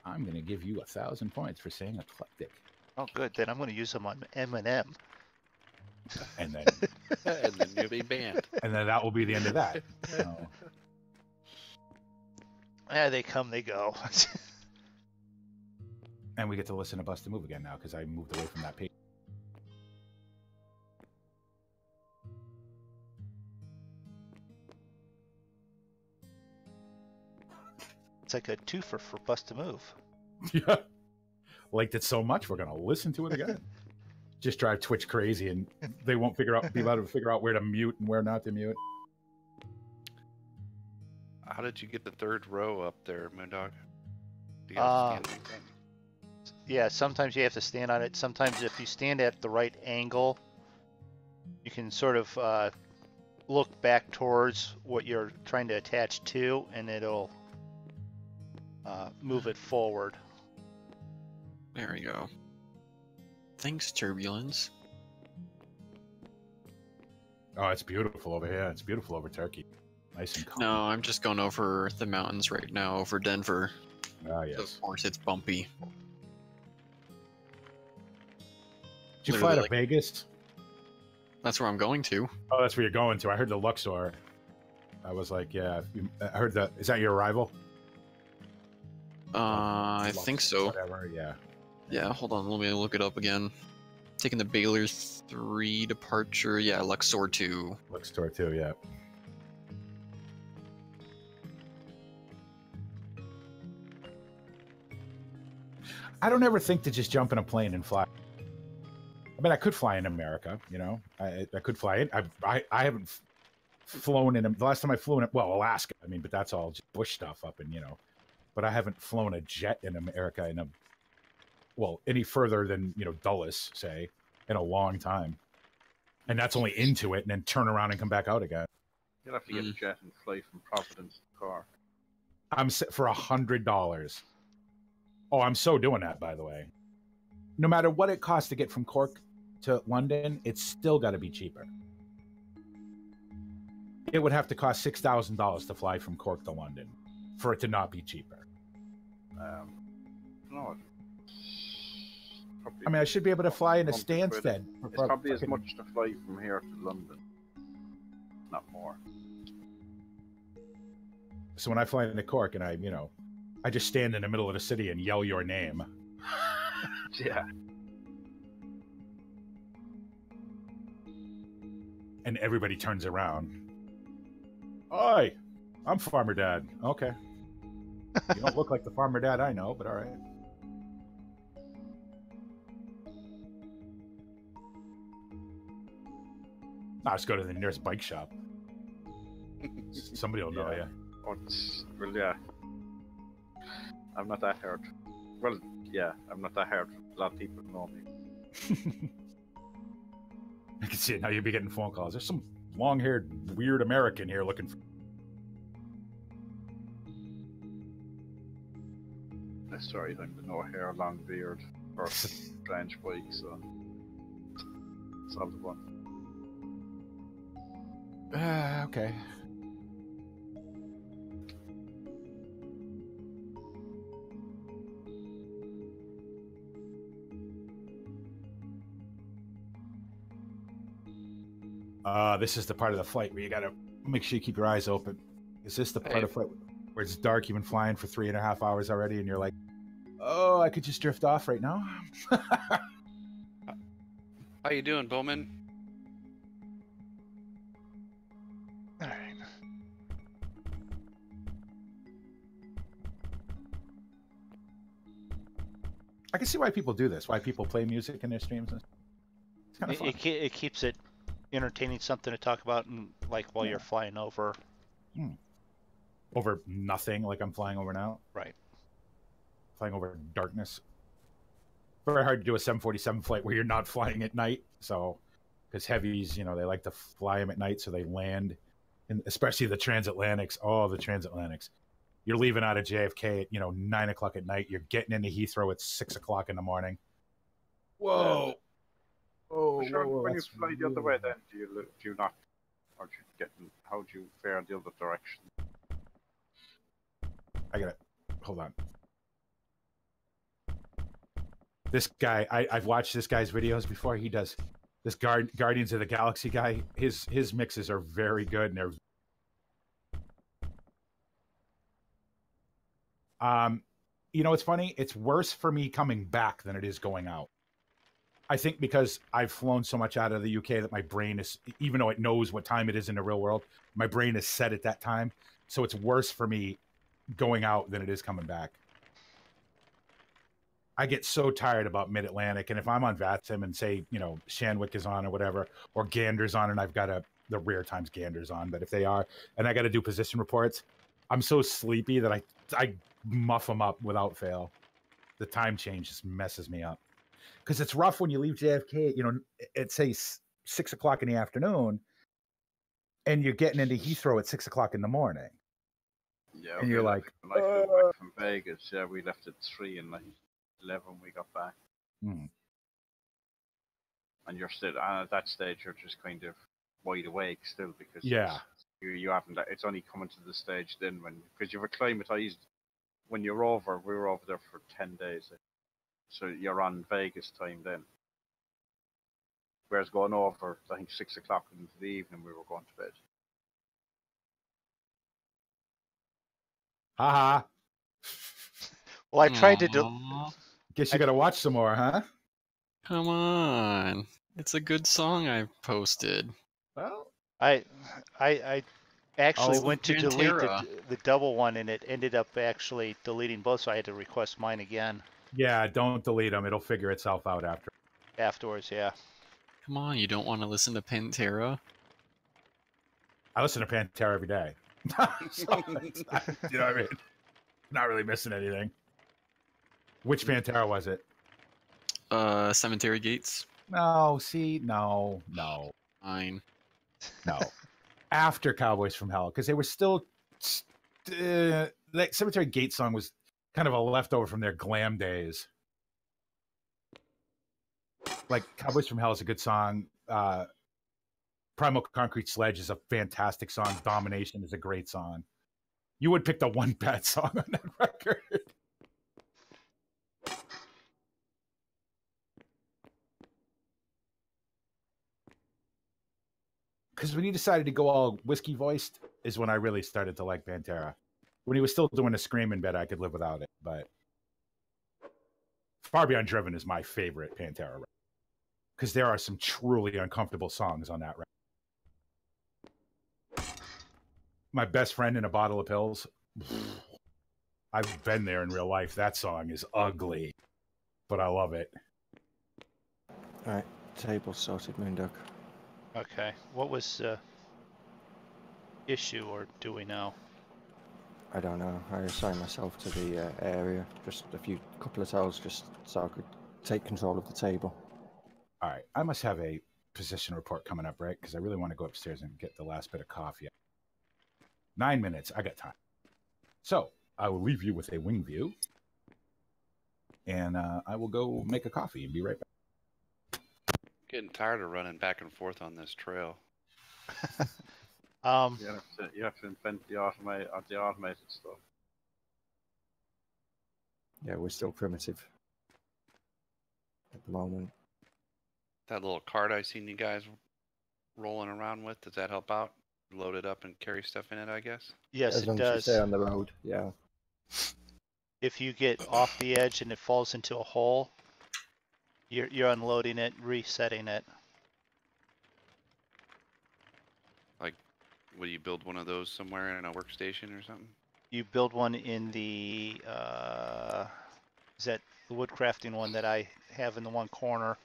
I'm going to give you 1,000 points for saying eclectic. Oh, good. Then I'm going to use them on Eminem. And then, And then you'll be banned. And then that will be the end of that. So. Yeah, they come, they go. And we get to listen to Bust a Move again now because I moved away from that page. It's like a twofer for Bust a Move. Yeah. Liked it so much, we're going to listen to it again. Just drive Twitch crazy and they won't be able to figure out where to mute and where not to mute. How did you get the third row up there, Moondog? Do you have to stand on it? Yeah, sometimes you have to stand on it. Sometimes if you stand at the right angle, you can sort of look back towards what you're trying to attach to, and it'll move it forward. There we go. Thanks, Turbulence. Oh, it's beautiful over here. It's beautiful over Turkey. Nice and calm. No, I'm just going over the mountains right now, over Denver. Ah, yes. Of course, it's bumpy. Did you fly to Literally, Vegas? That's where I'm going to. Oh, that's where you're going to. I heard the Luxor. I was like, yeah. I heard that. Is that your arrival? I Luxor, think so. Whatever, yeah. Yeah, hold on, let me look it up again. Taking the Baylor 3 departure. Yeah, Luxor 2. Luxor too, yeah. I don't ever think to just jump in a plane and fly. I mean, I could fly in America, I could fly in. I haven't flown in. The last time I flew in, well, Alaska. I mean, but that's all just bush stuff up in, But I haven't flown a jet in America any further than, Dulles, say, in a long time. And that's only into it and then turn around and come back out again. You'll have to get a jet and fly from Providence to Cork. I'm set for $100. Oh, I'm so doing that, by the way. No matter what it costs to get from Cork to London, it's still got to be cheaper. It would have to cost $6,000 to fly from Cork to London for it to not be cheaper. No, probably. I mean, I should be able to fly in a 100 quid. Stansted. It's probably as much to fly from here to London, not more. So when I fly into Cork and I just stand in the middle of the city and yell your name. Yeah. And everybody turns around. Hi, I'm Farmer Dad. Okay. You don't look like the Farmer Dad I know, but all right. I'll just go to the nearest bike shop. Somebody will know you. Well, yeah. I'm not that hard. Well, yeah, I'm not that hard. A lot of people know me. I can see it now. You'll be getting phone calls. There's some long-haired, weird American here looking for... Sorry, I'm the no hair, long beard, or strange bike, so it's all the one. Okay. This is the part of the flight where you gotta make sure you keep your eyes open. Is this the part of the flight where it's dark, you've been flying for 3.5 hours already, and you're like, oh, I could just drift off right now? How you doing, Bowman? All right. I can see why people do this, why people play music in their streams. It's kind of fun. It keeps it entertaining, something to talk about, and like while you're flying over. Over nothing, like I'm flying over now. Right. Flying over darkness. Very hard to do a 747 flight where you're not flying at night. So, because heavies, they like to fly them at night, so they land, and especially the transatlantics. Oh, the transatlantics. You're leaving out of JFK at 9 o'clock at night. You're getting into Heathrow at 6 o'clock in the morning. Whoa. When you fly the other way, then do you not, or do you get? How do you fare the other direction? I got it. Hold on. This guy, I've watched this guy's videos before. He does this Guardians of the Galaxy guy. His mixes are very good, and they're it's funny. It's worse for me coming back than it is going out. I think because I've flown so much out of the UK that my brain is, even though it knows what time it is in the real world, my brain is set at that time. So it's worse for me going out than it is coming back. I get so tired about Mid-Atlantic, and if I'm on VATSIM and say, Shanwick is on or whatever, or Gander's on, and I've got the rare times Gander's on, but if they are, and I got to do position reports, I'm so sleepy that I muff them up without fail. The time change just messes me up. Because it's rough when you leave JFK, at say 6 o'clock in the afternoon, and you're getting into Heathrow at 6 o'clock in the morning. Yeah, and you're like, back from Vegas. Yeah, we left at 3 and 11 we got back. And you're still, at that stage, you're just kind of wide awake still because you haven't. It's only coming to the stage then because you've acclimatized. When you're over, we were over there for 10 days. So you're on Vegas time then. Whereas going over, I think 6 o'clock into the evening, we were going to bed. Haha. Well, I tried to do. Guess you got to watch some more, huh? Come on, it's a good song I posted. Well, I actually went to delete Pantera. the double one, and it ended up actually deleting both, so I had to request mine again. Yeah, don't delete them. It'll figure itself out afterwards. Yeah. Come on, you don't want to listen to Pantera? I listen to Pantera every day. So you know what I mean? Not really missing anything. Which Pantera was it? Cemetery Gates. No, no. Fine. No. After Cowboys from Hell, because they were still that Cemetery Gates song was kind of a leftover from their glam days. Like Cowboys from Hell is a good song. Primal Concrete Sledge is a fantastic song. Domination is a great song. You would pick the one bad song on that record. because when he decided to go all whiskey voiced is when I really started to like Pantera. When he was still doing a screaming bit, I could live without it. But Far Beyond Driven is my favorite Pantera record, because there are some truly uncomfortable songs on that record. My Best Friend in a Bottle of Pills. I've been there in real life. That song is ugly, but I love it. All right, table sorted, Moondog. Okay. What was issue, or do we know? I don't know. I assigned myself to the area, just a couple of tiles, just so I could take control of the table. All right, I must have a position report coming up, right? Because I really want to go upstairs and get the last bit of coffee. 9 minutes, I got time. So I will leave you with a wing view, and I will go make a coffee and be right back. Getting tired of running back and forth on this trail. You have to invent the automated stuff. Yeah, we're still primitive at the moment. That little cart I seen you guys rolling around with, does that help out? Load it up and carry stuff in it, I guess? Yes, as long it as you does. stay on the road, yeah. If you get off the edge and it falls into a hole, you're unloading it, resetting it. Like, would you build one of those somewhere in a workstation or something? You build one in the is that the wood crafting one that I have in the one corner?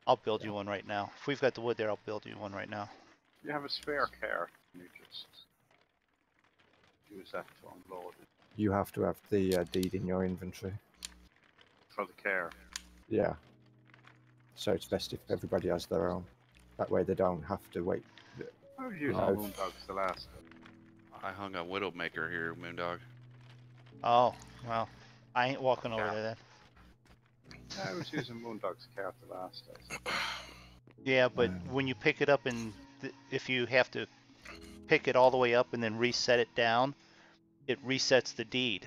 I'll build you one right now. If we've got the wood there, I'll build you one right now. You have a spare car. You just use that to unload it. You have to have the deed in your inventory. For the car. Yeah. So it's best if everybody has their own. That way they don't have to wait. I was using Moondogs the last time. I hung a Widowmaker here, Moondog. Oh, well, I ain't walking over there then. I was using Moondog's car the last time. Yeah, but when you pick it up and if you have to pick it all the way up and then reset it down, it resets the deed.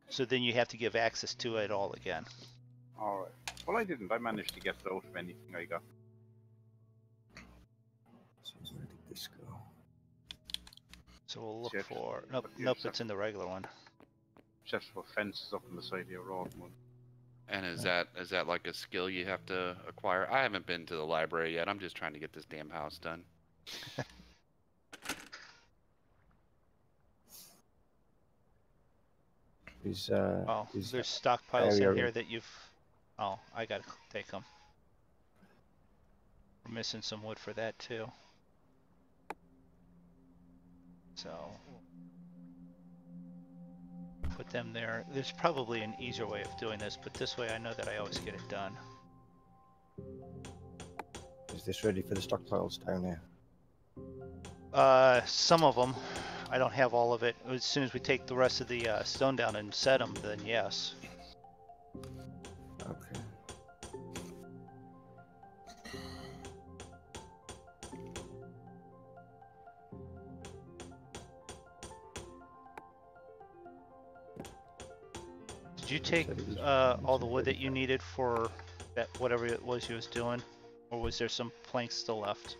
So then you have to give access to it all again. Alright. Well, I didn't. I managed to get it out of anything I got. So where did this go? So we'll look Chips. for... Nope, it's in the regular one. Just for fences up on the side of your road. And is that like a skill you have to acquire? I haven't been to the library yet. I'm just trying to get this damn house done. There's stockpiles in here that you've... Oh, I gotta take them. We're missing some wood for that too. So... put them there. There's probably an easier way of doing this, but this way I know that I always get it done. Is this ready for the stockpiles down here? Some of them. I don't have all of it. As soon as we take the rest of the stone down and set them, then yes. Okay. Did you take all the wood that you needed for that whatever it was you was doing, or was there some planks still left?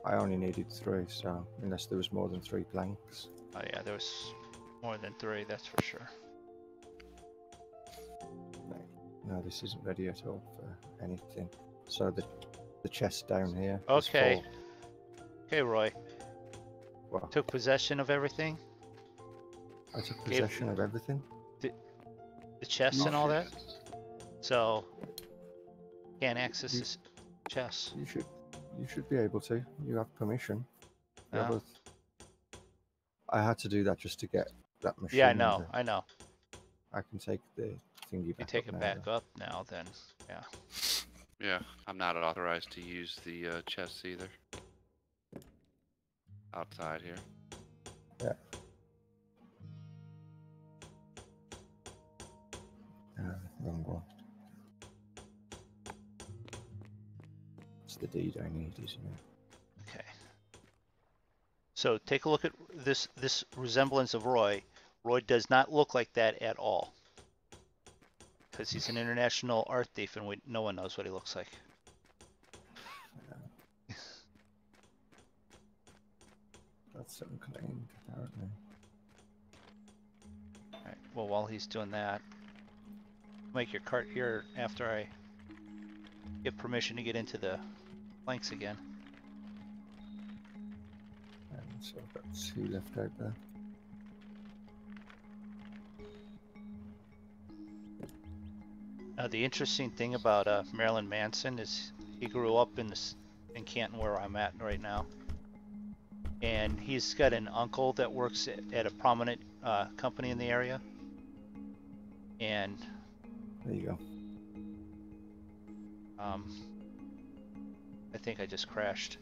I only needed 3, so unless there was more than 3 planks. Oh yeah, there was more than 3, that's for sure. No, this isn't ready at all for anything. So the chest down here. Okay. Okay, Roy. What? Took possession of everything? I took possession of everything? The chests and all that? So, can't access this chest. You should be able to. You have permission. Oh. I had to do that just to get that machine. Yeah, I know. I know. I can take the thingy back. You take it back up now, then. Yeah. Yeah, I'm not authorized to use the chests either. Outside here. Yeah. Wrong one. It's the deed I need, isn't it? Okay. So take a look at this resemblance of Roy. Roy does not look like that at all. Because he's an international art thief and no one knows what he looks like. That's unclaimed, apparently. Alright, well, while he's doing that, make your cart here after I get permission to get into the planks again. And so I've got 2 left out there. The interesting thing about Marilyn Manson is he grew up in Canton, where I'm at right now, and he's got an uncle that works at a prominent company in the area. And there you go. I think I just crashed.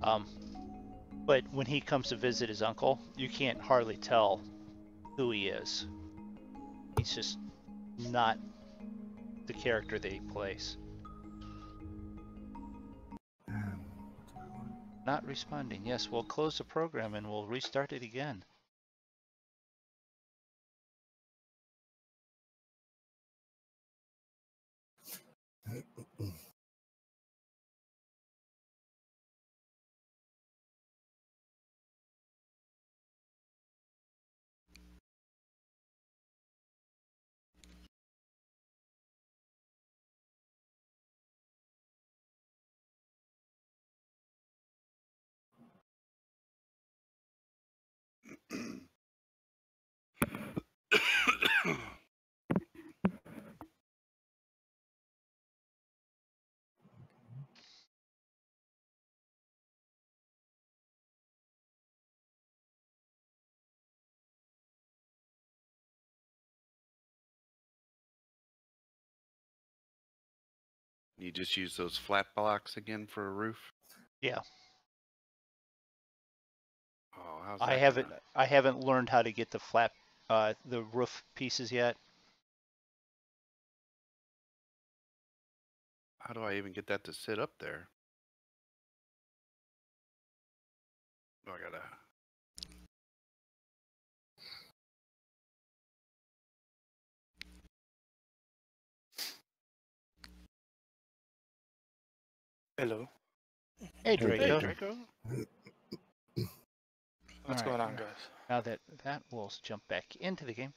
But when he comes to visit his uncle, you can't hardly tell who he is. He's just not the character that he plays. Not responding. Yes, we'll close the program and we'll restart it again. You just use those flat blocks again for a roof? Yeah. Oh, how's I haven't learned how to get the the roof pieces yet. How do I even get that to sit up there? Oh, I gotta. Hello. Hey, Draco. Hey, Draco. What's going on, guys? Now that we'll jump back into the game.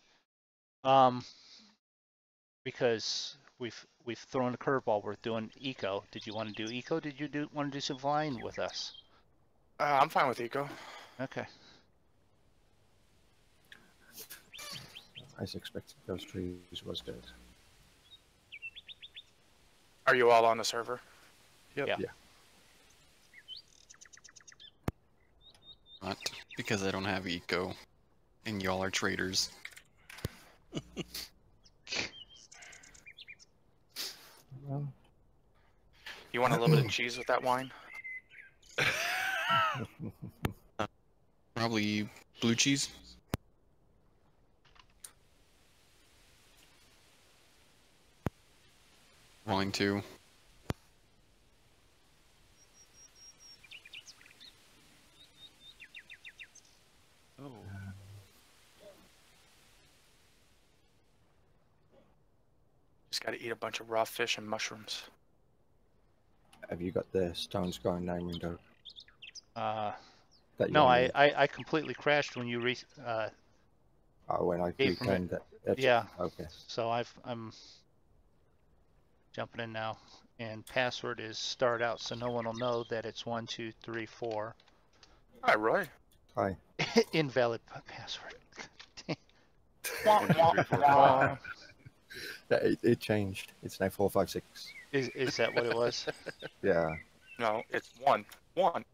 Because we've thrown a curveball. We're doing eco. Did you want to do eco? Did you want to do some flying with us? I'm fine with eco. Okay. I expected those trees was dead. Are you all on the server? Yep. Yeah. Not because I don't have eco, and y'all are traitors. Well, You want a little bit of cheese with that wine? Probably blue cheese. Wine too. Oh. Just gotta eat a bunch of raw fish and mushrooms. have you got the stones going now, Mundo? No, I completely crashed when you Oh, when I reclaimed that. Yeah. Okay. So I'm jumping in now, and password is start out, so no one will know that it's 1, 2, 3, 4. Hi, Roy. Hi. Invalid password. It changed. It's now 4, 5, 6. Is that what it was? Yeah. No, it's 1. 1.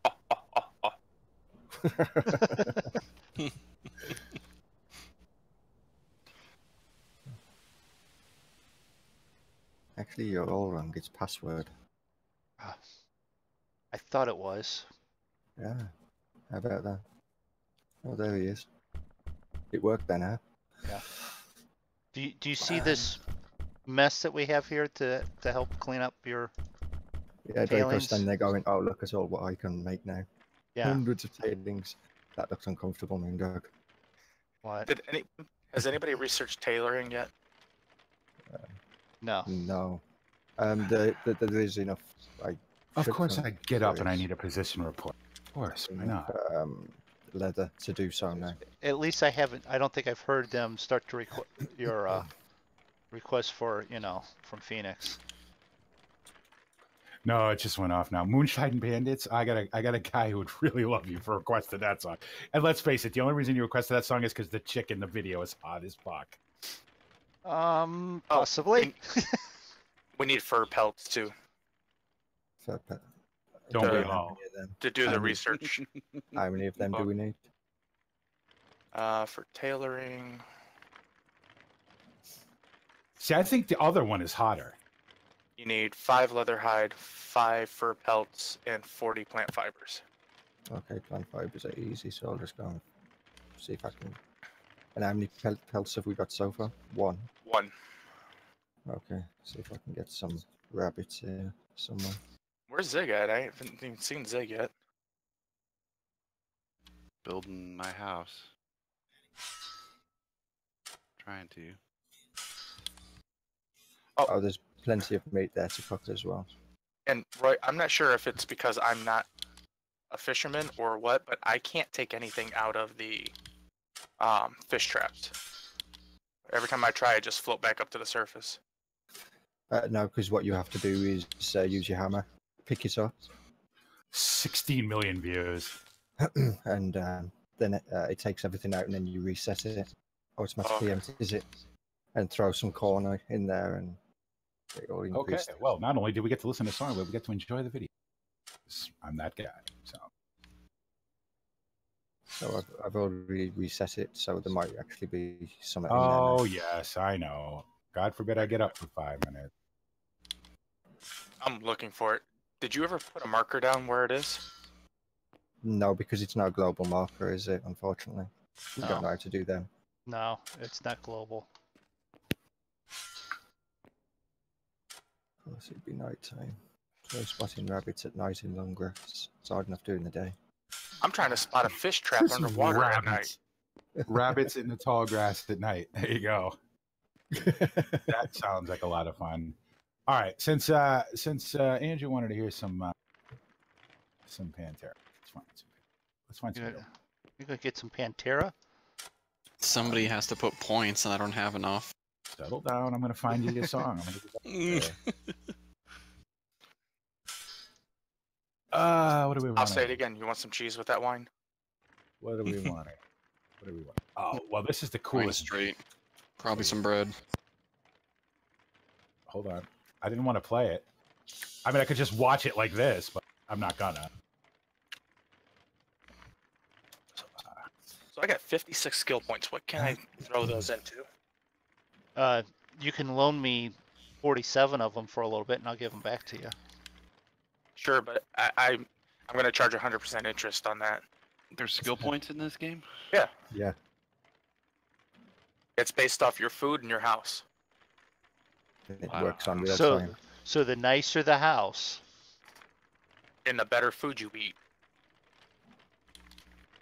Actually, you're all wrong. It's password. I thought it was. Yeah. How about that? Oh, there he is. It worked then, huh? Yeah. Do you see this mess that we have here to help clean up your Yeah, Draco's tailings? standing there going, oh, look at all what I can make now. Yeah. Hundreds of tailings. That looks uncomfortable, Moondog. What? Has anybody researched tailoring yet? No. No. There is enough Of course, I get up and I need a position report. Of course, why not? Leather to do so now. At least I haven't. I don't think I've heard them start to your request for from Phoenix. No, it just went off now. Moonshine Bandits. I got a guy who would really love you for requesting that song. And let's face it, the only reason you requested that song is because the chick in the video is hot as fuck. Possibly. We need fur pelts too. Fur pelt. Don't we all? To do the research. How many of them do we need? For tailoring. See, I think the other one is hotter. You need 5 leather hide, 5 fur pelts, and 40 plant fibers. Okay, plant fibers are easy, so I'll just go and see if I can. And how many pelts have we got so far? 1. 1. Okay, see if I can get some rabbits here somewhere. Where's Zig at? I haven't even seen Zig yet. Building my house. Trying to. Oh, there's plenty of meat there to cook as well. And Roy, I'm not sure if it's because I'm not a fisherman or what, but I can't take anything out of the fish traps. Every time I try, I just float back up to the surface. No, because what you have to do is use your hammer, pick it up. 16 million views. And then it takes everything out and then you reset it. Automatically empties it. And throw some corn in there and it all increased. Okay, well, not only did we get to listen to the song, but we get to enjoy the video. I'm that guy, so. So I've already reset it, so there might actually be something in Oh, there. yes, I know. God forbid I get up for 5 minutes. I'm looking for it. Did you ever put a marker down where it is? No, because it's not a global marker, is it? Unfortunately. We don't know how to do them. No, it's not global. Of course, it'd be night time. So spotting rabbits at night in long grass. It's hard enough during the day. I'm trying to spot a fish trap underwater at night. Rabbits in the tall grass at night. There you go. That sounds like a lot of fun. All right, since Andrew wanted to hear some Pantera, let's find some. You're gonna get some Pantera. Somebody has to put points, and I don't have enough. Settle down. I'm gonna find you a song. What do we want? I'll say it again. You want some cheese with that wine? What do we want? What do we want? Oh, well, this is the coolest. Straight. Probably some bread. Hold on. I didn't want to play it. I mean, I could just watch it like this, but I'm not gonna. So I got 56 skill points. What can I throw those into? You can loan me 47 of them for a little bit, and I'll give them back to you. Sure, but I'm going to charge 100% interest on that. There's skill points in this game? Yeah. Yeah. It's based off your food and your house. It works on real time. So the nicer the house, and the better food you eat.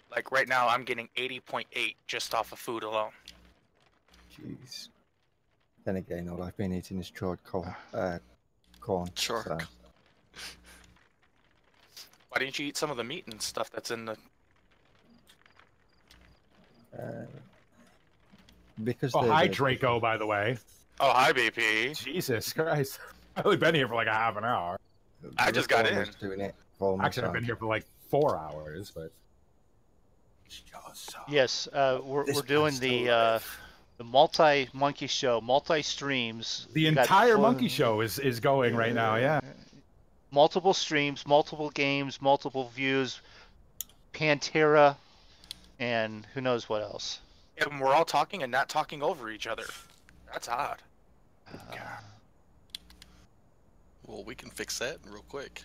Like right now, I'm getting 80.8 just off of food alone. Jeez. Then again, all I've been eating is charred corn. Sure. So. Why didn't you eat some of the meat and stuff that's in the... Because hi, Draco, by the way. Oh, hi, BP. Jesus Christ. I've only been here for like a half an hour. I just got in. Doing it Actually, I've been here for like 4 hours, but... Yes, we're doing the multi-monkey show, multi-streams. The entire monkey show is going right now, yeah. Multiple streams, multiple games, multiple views, Pantera, and who knows what else. And we're all talking and not talking over each other. That's odd. Well, we can fix that real quick.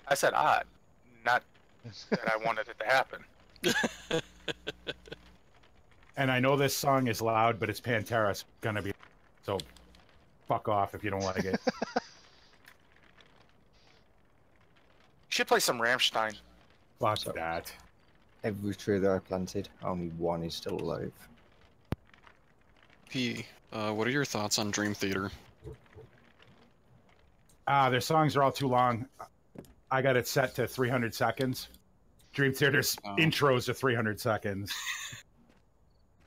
I said odd, not that I wanted it to happen. And I know this song is loud, but it's Pantera. It's gonna be so. Fuck off if you don't like it. Should play some Rammstein. Fuck that. Every tree that I planted, only one is still alive. P, what are your thoughts on Dream Theater? Their songs are all too long. I got it set to 300 seconds. Dream Theater's intros are 300 seconds.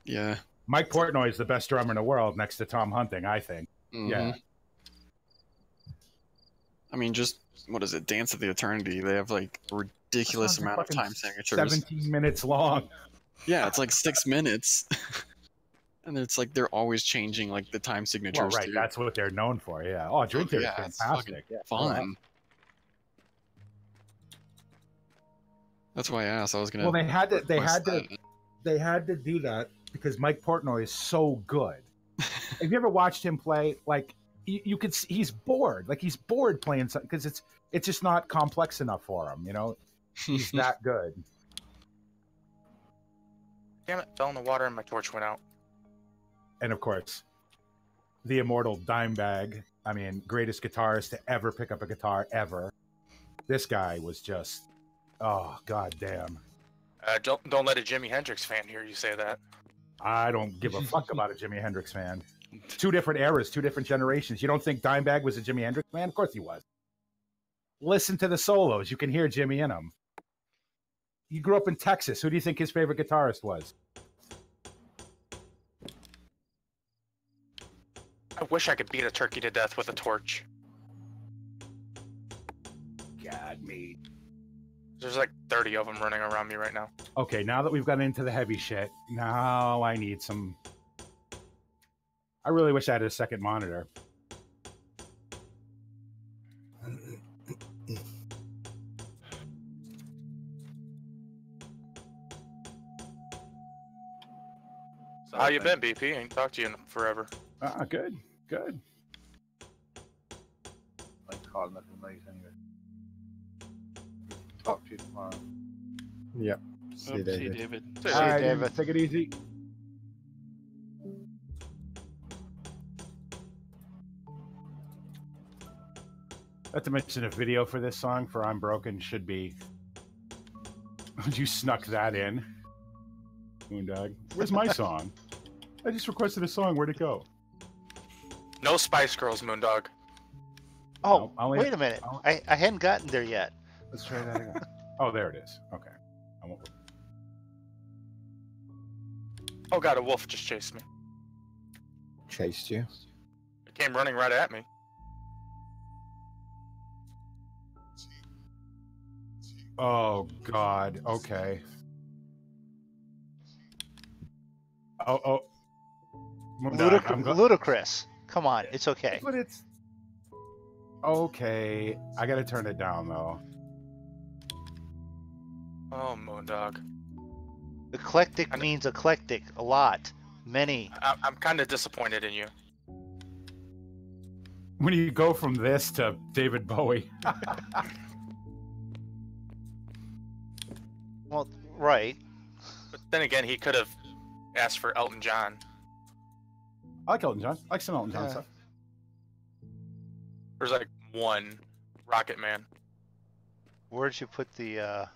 Yeah. Mike Portnoy is the best drummer in the world next to Tom Hunting, I think. Mm-hmm. Yeah. I mean, just, what is it, Dance of the Eternity? They have, like, a ridiculous amount of time signatures. 17 minutes long. Yeah, it's like 6 minutes. And it's like they're always changing, like, the time signatures. Well, right, too. that's what they're known for, yeah. Oh, Dream Theater's fantastic. It's fun. That's why I asked. I was gonna. Well, they had to do that because Mike Portnoy is so good. Have you ever watched him play? Like, you could see he's bored. Like, he's bored playing something because it's just not complex enough for him. You know, he's that good. Damn it! Fell in the water and my torch went out. And of course, the immortal Dimebag. I mean, greatest guitarist to ever pick up a guitar ever. This guy was just, oh god damn. Don't let a Jimi Hendrix fan hear you say that. I don't give a fuck about a Jimi Hendrix fan. 2 different eras, 2 different generations. You don't think Dimebag was a Jimi Hendrix fan? Of course he was. Listen to the solos. You can hear Jimmy in them. He grew up in Texas. Who do you think his favorite guitarist was? I wish I could beat a turkey to death with a torch. God, me. There's like 30 of them running around me right now. Okay, now that we've gotten into the heavy shit, now I need some... I really wish I had a second monitor. How you been, BP? I ain't talked to you in forever. Good, good. I'm calling it tonight anyway. Talk to you tomorrow. Yep. See you, David. All right, David. Take it easy. Not to mention a video for this song for I'm Broken should be... You snuck that in. Moondog. Where's my song? I just requested a song. Where'd it go? No Spice Girls, Moondog. Oh, wait a minute. I hadn't gotten there yet. Let's try that again. Oh, there it is. Okay. I won't... Oh god, a wolf just chased me. Chased you? It came running right at me. Oh, God. Okay. Oh. Ludicrous. Come on, it's okay. But it's... Okay. I gotta turn it down, though. Oh, Moondog. Eclectic means eclectic. A lot. Many. I'm kind of disappointed in you. When you go from this to David Bowie. Well, right. But then again, he could have asked for Elton John. I like Elton John. I like some Elton John stuff. There's like one Rocket Man. Where'd you put the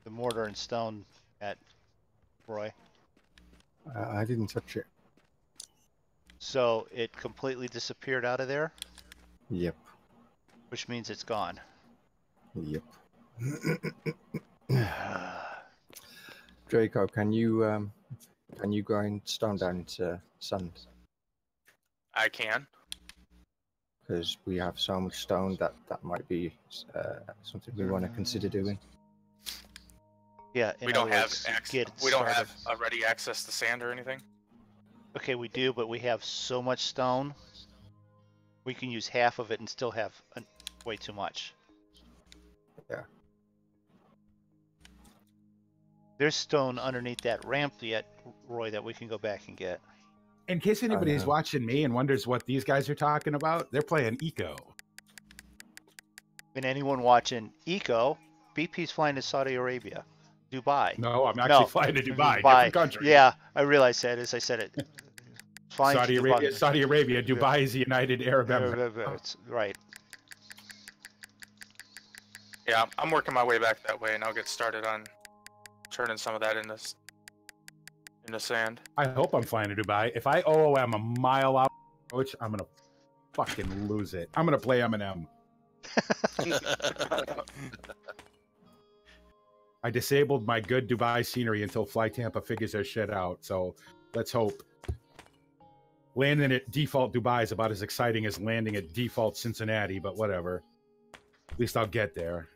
mortar and stone at, Roy? I didn't touch it. So it completely disappeared out of there? Yep. Which means it's gone. Yep. Draco, can you grind stone down to sand? I can. Because we have so much stone that might be something we want to consider doing. Yeah, we don't have a ready access to sand or anything. Okay, we do, but we have so much stone. We can use half of it and still have way too much. Yeah. There's stone underneath that ramp yet, Roy, that we can go back and get. In case anybody's watching me and wonders what these guys are talking about, they're playing Eco. And anyone watching Eco, BP's flying to Saudi Arabia. Dubai. No, I'm actually flying to Dubai. Different country. Yeah, I realized that as I said it. Saudi Arabia. Dubai is the United Arab Emirates. Right. Yeah, I'm working my way back that way, and I'll get started on turning some of that into sand. I hope I'm flying to Dubai. If I OOM a mile out, which I'm gonna fucking lose it. I'm gonna play Eminem. I disabled my good Dubai scenery until Fly Tampa figures their shit out. So let's hope. Landing at default Dubai is about as exciting as landing at default Cincinnati, but whatever. At least I'll get there.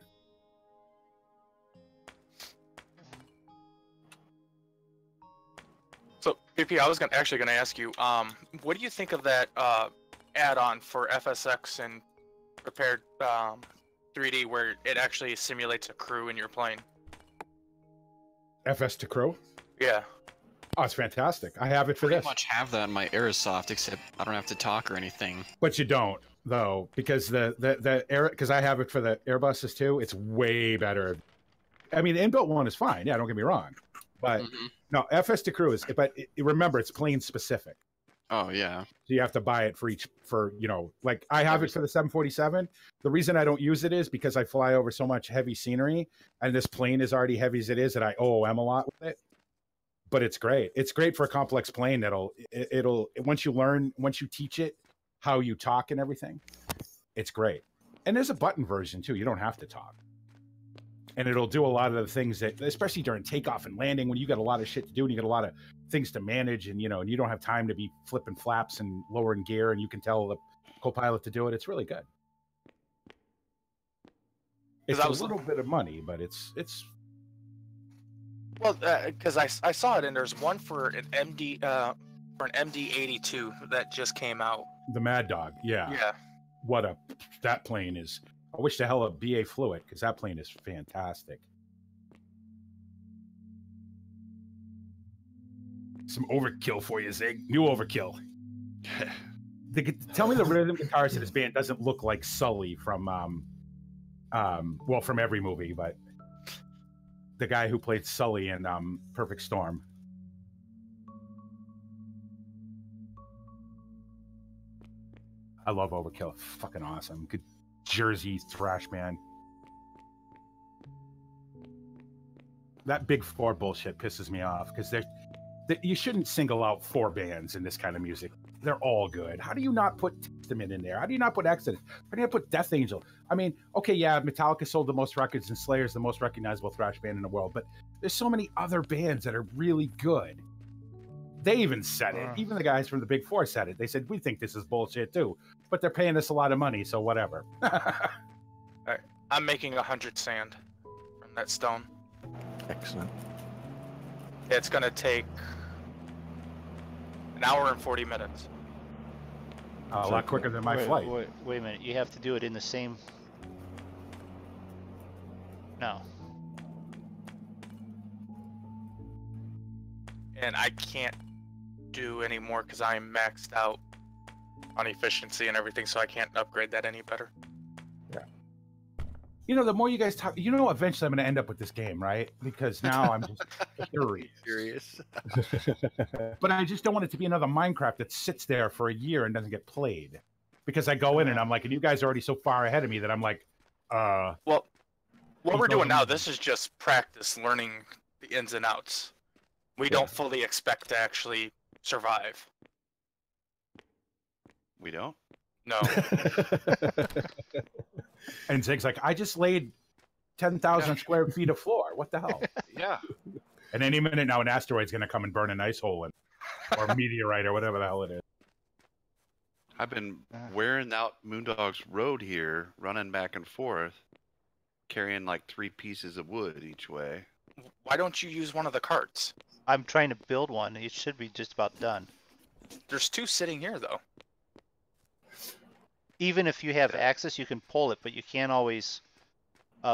So, PP, I was actually going to ask you, what do you think of that add-on for FSX and Prepared 3D where it actually simulates a crew in your plane? FS to crew? Yeah. Oh, it's fantastic. I have it for this. I pretty much have that in my Aerosoft, except I don't have to talk or anything. But you don't, though, because because I have it for the Airbuses too. It's way better. I mean, the inbuilt one is fine. Yeah, don't get me wrong. But no, FS to crew is. But remember, it's plane specific. Oh yeah. So you have to buy it for each. Like I have it for the 747. The reason I don't use it is because I fly over so much heavy scenery, and this plane is already heavy as it is, and I OOM a lot with it. But it's great. It's great for a complex plane. It'll once you teach it how you talk and everything, it's great. And there's a button version too. You don't have to talk. And it'll do a lot of the things that, especially during takeoff and landing, when you got a lot of shit to do and you got a lot of things to manage, and and you don't have time to be flipping flaps and lowering gear, and you can tell the co-pilot to do it. It's really good. It's a little bit of money, but it's. Well, because I saw it, and there's one for an MD-82 that just came out. The Mad Dog, yeah. Yeah. That plane is. I wish the hell of BA flew it, because that plane is fantastic. Some overkill for you, Zig. New overkill. Tell me the rhythm guitarist in this band doesn't look like Sully from, from every movie, but the guy who played Sully in Perfect Storm. I love Overkill. Fucking awesome. Good Jersey thrash man. That Big Four bullshit pisses me off because you shouldn't single out 4 bands in this kind of music. They're all good. How do you not put Testament in there? How do you not put Exodus? How do you not put Death Angel? I mean, okay, yeah, Metallica sold the most records and Slayer's the most recognizable thrash band in the world, but there's so many other bands that are really good. They even said it. Even the guys from the Big Four said it. They said, we think this is bullshit too, but they're paying us a lot of money, so whatever. All right. I'm making 100 sand from that stone. Excellent. It's going to take an hour and 40 minutes. A lot quicker than my flight. Wait a minute. You have to do it in the same... No. And I can't do any more because I'm maxed out on efficiency and everything, so I can't upgrade that any better. Yeah. The more you guys talk, eventually I'm going to end up with this game, right? Because now I'm just curious. But I just don't want it to be another Minecraft that sits there for a year and doesn't get played. Because I go in and I'm like, and you guys are already so far ahead of me that I'm like, Well, what we're doing now, this is just practice learning the ins and outs. We don't fully expect to actually survive. We don't? No. And Zig's like, I just laid 10,000 square feet of floor. What the hell? Yeah. And any minute now, an asteroid's going to come and burn an ice hole or a meteorite or whatever the hell it is. I've been wearing out Moondog's road here, running back and forth, carrying like 3 pieces of wood each way. Why don't you use one of the carts? I'm trying to build one. It should be just about done. There's 2 sitting here, though. Even if you have access, you can pull it, but you can't always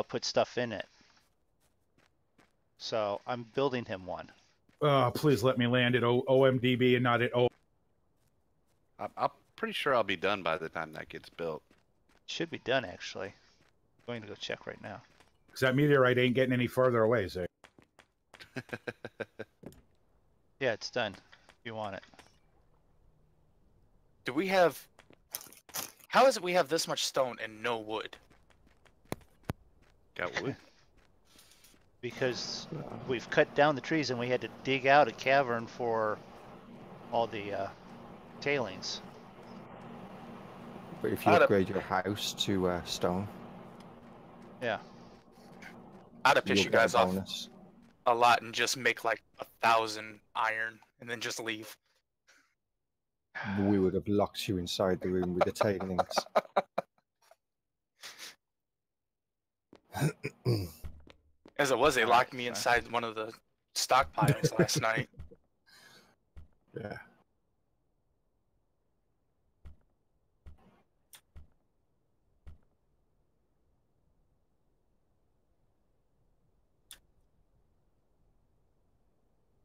put stuff in it. So I'm building him one. Please let me land at OMDB and not at O. I'm pretty sure I'll be done by the time that gets built. Should be done, actually. I'm going to go check right now. Because that meteorite ain't getting any further away, Zig. Yeah, it's done. If you want it. Do we have... How is it we have this much stone and no wood? Got wood? Because we've cut down the trees and we had to dig out a cavern for all the tailings. But if you upgrade your house to stone, yeah, I'd have pissed you guys off bonus. a lot and just make like 1,000 iron and then just leave. We would have locked you inside the room with the tailings. As it was, they locked me inside one of the stockpiles last night. Yeah.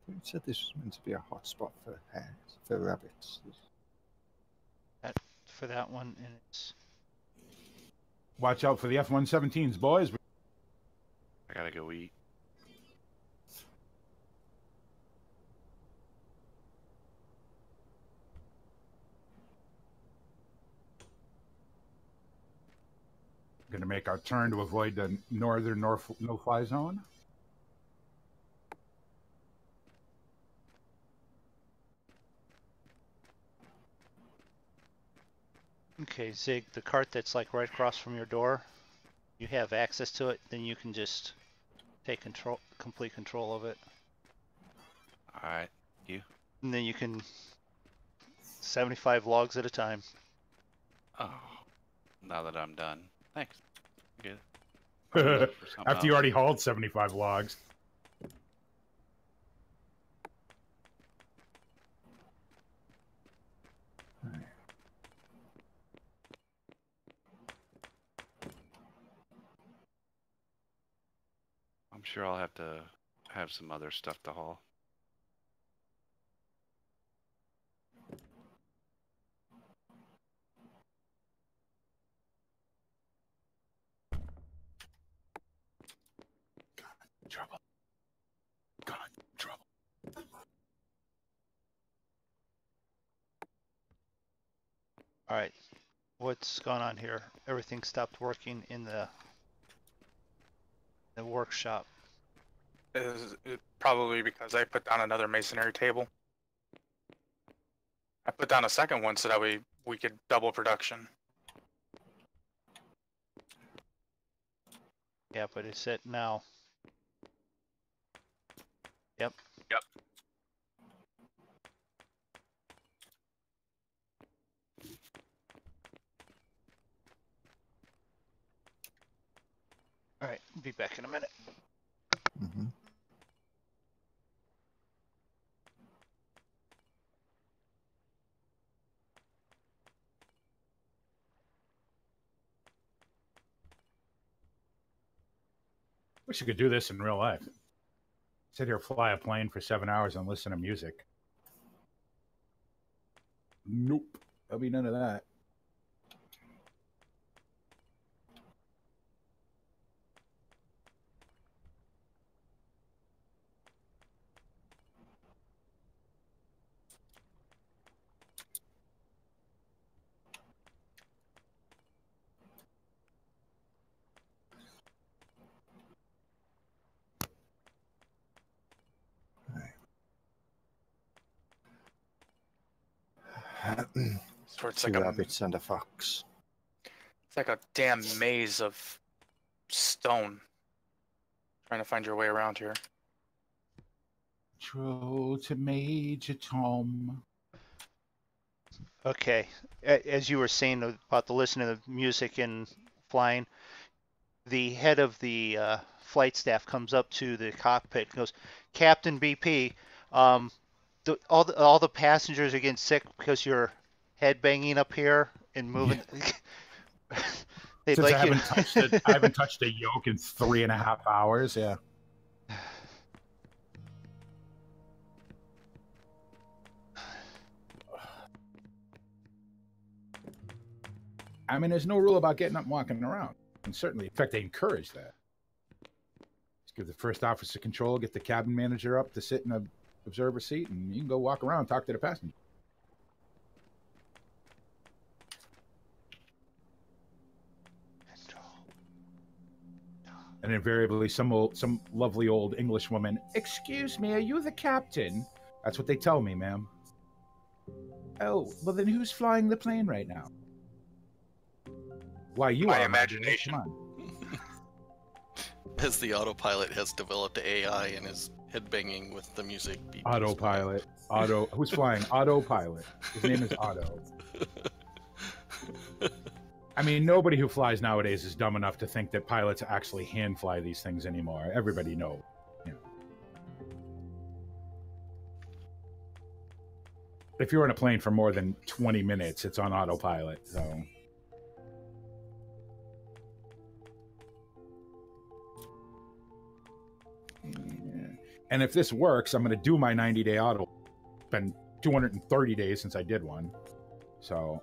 You said this was meant to be a hot spot for hares, for rabbits. For that one, and it's. Watch out for the F-117s, boys. I gotta go eat. Going to make our turn to avoid the northern no-fly zone. Okay, Zig, the cart that's like right across from your door, you have access to it, then you can just take complete control of it. Alright, you. And then you can 75 logs at a time. Oh, now that I'm done. Thanks. Good. After you already hauled 75 logs. I'm sure I'll have to have some other stuff to haul. Trouble. God, trouble. All right, what's going on here? Everything stopped working in the workshop. Probably because I put down another masonry table. I put down a second one so that we could double production. Yeah, but it's set now. Yep. Yep. All right, be back in a minute. Mm-hmm. Wish you could do this in real life. Sit here, fly a plane for 7 hours and listen to music. Nope. There'll be none of that. So it's Two like rabbits and a fox. It's like a damn maze of stone. Trying to find your way around here. Intro to Major Tom. Okay, as you were saying about the listening to the music and flying, the head of the flight staff comes up to the cockpit and goes, "Captain BP, all the passengers are getting sick because you're head banging up here and moving." Yeah. Since like I haven't touched a yoke in 3.5 hours. Yeah. I mean, there's no rule about getting up and walking around. And certainly, in fact, they encourage that. Just give the first officer control, get the cabin manager up to sit in a observer seat, and you can go walk around and talk to the passenger. And invariably, some lovely old English woman, "Excuse me, are you the captain?" That's what they tell me, ma'am. "Oh, well then who's flying the plane right now?" Why you my are imagination. Come on. As the autopilot has developed AI and is headbanging with the music. Autopilot. Who's flying? Autopilot. His name is Otto. I mean, nobody who flies nowadays is dumb enough to think that pilots actually hand fly these things anymore. Everybody knows. You know. If you're in a plane for more than 20 minutes, it's on autopilot. So. And if this works, I'm going to do my 90-day auto. It's been 230 days since I did one. So.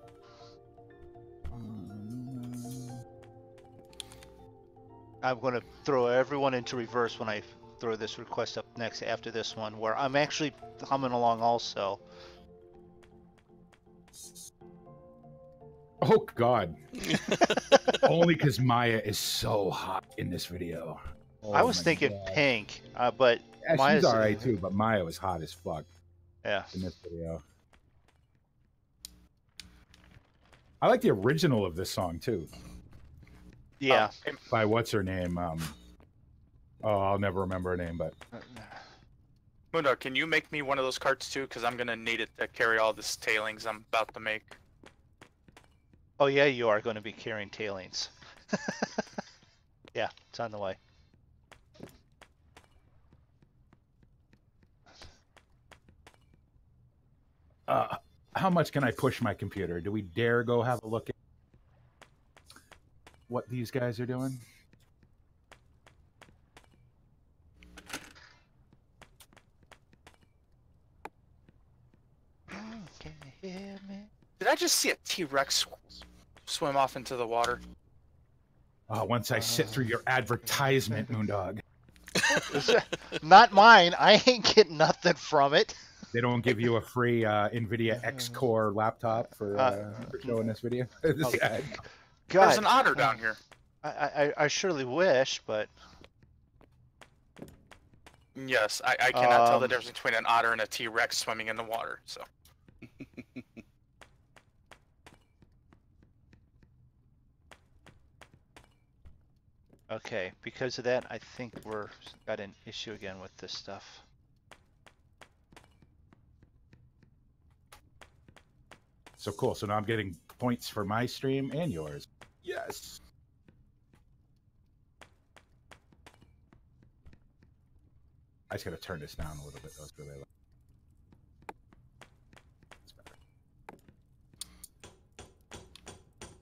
I'm going to throw everyone into reverse when I throw this request up next after this one, where I'm actually humming along also. Oh, God. Only because Maya is so hot in this video. Oh, I was thinking God. Pink, but yeah, Maya's she's alright too, but Maya was hot as fuck. Yeah. In this video. I like the original of this song too. Yeah. By what's her name? I'll never remember her name, but. Mundo, can you make me one of those carts too? Because I'm gonna need it to carry all this tailings I'm about to make. Oh yeah, you are going to be carrying tailings. Yeah, it's on the way. How much can I push my computer? Do we dare go have a look at what these guys are doing? Can you hear me? Did I just see a T-Rex swim off into the water? Once I sit through your advertisement, Moondog. Not mine. I ain't getting nothing from it. They don't give you a free NVIDIA X-Core laptop for showing this video? This ad. God. There's an otter down here. I surely wish, but... Yes, I cannot tell the difference between an otter and a T-Rex swimming in the water, so... Okay, because of that, I think we're got an issue again with this stuff. So cool. So now I'm getting points for my stream and yours. Yes. I just got to turn this down a little bit. That was really loud.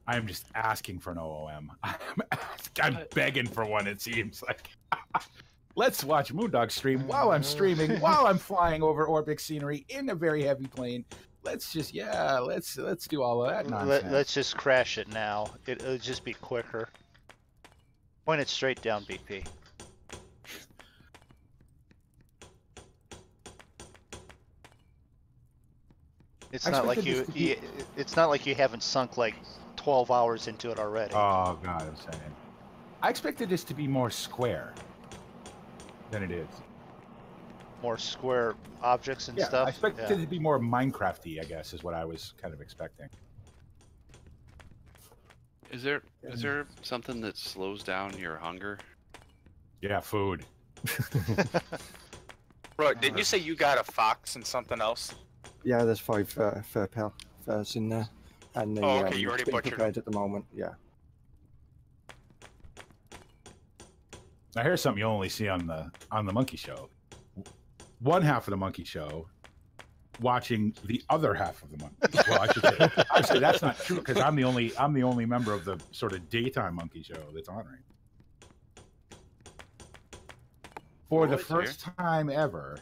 I'm just asking for an OOM. I'm begging for one, it seems like. Let's watch Moondog stream while I'm streaming, while I'm flying over Orbic scenery in a very heavy plane. Let's just, let's do all of that nonsense. Let's just crash it now. It'll just be quicker. Point it straight down, BP. It's not like it's not like you haven't sunk like 12 hours into it already. Oh God, I'm saying. I expected this to be more square than it is. More square objects and stuff? I expected it to be more Minecraft-y, I guess, is what I was kind of expecting. Is there something that slows down your hunger? Yeah, food. Bro, didn't you say you got a fox and something else? Yeah, there's 5 fur pals in there. And the, okay, you already being butchered prepared at the moment, yeah. Now here's something you only see on the Monkey Show. One half of the Monkey Show watching the other half of the Monkey. Well, I should say, actually that's not true because I'm the only member of the sort of daytime Monkey Show that's on right. For the first time ever,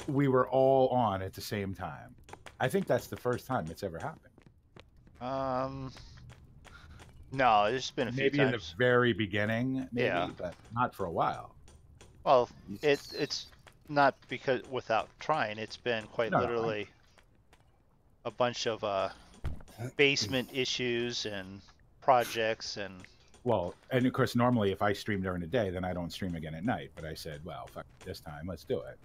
we were all on at the same time. I think that's the first time it's ever happened. No, there's been a few maybe times. In the very beginning, maybe, but not for a while. Well, it's not because without trying. It's been quite literally a bunch of basement issues and projects and. Well, and of course, normally if I stream during the day, then I don't stream again at night. But I said, well, fuck this time, let's do it.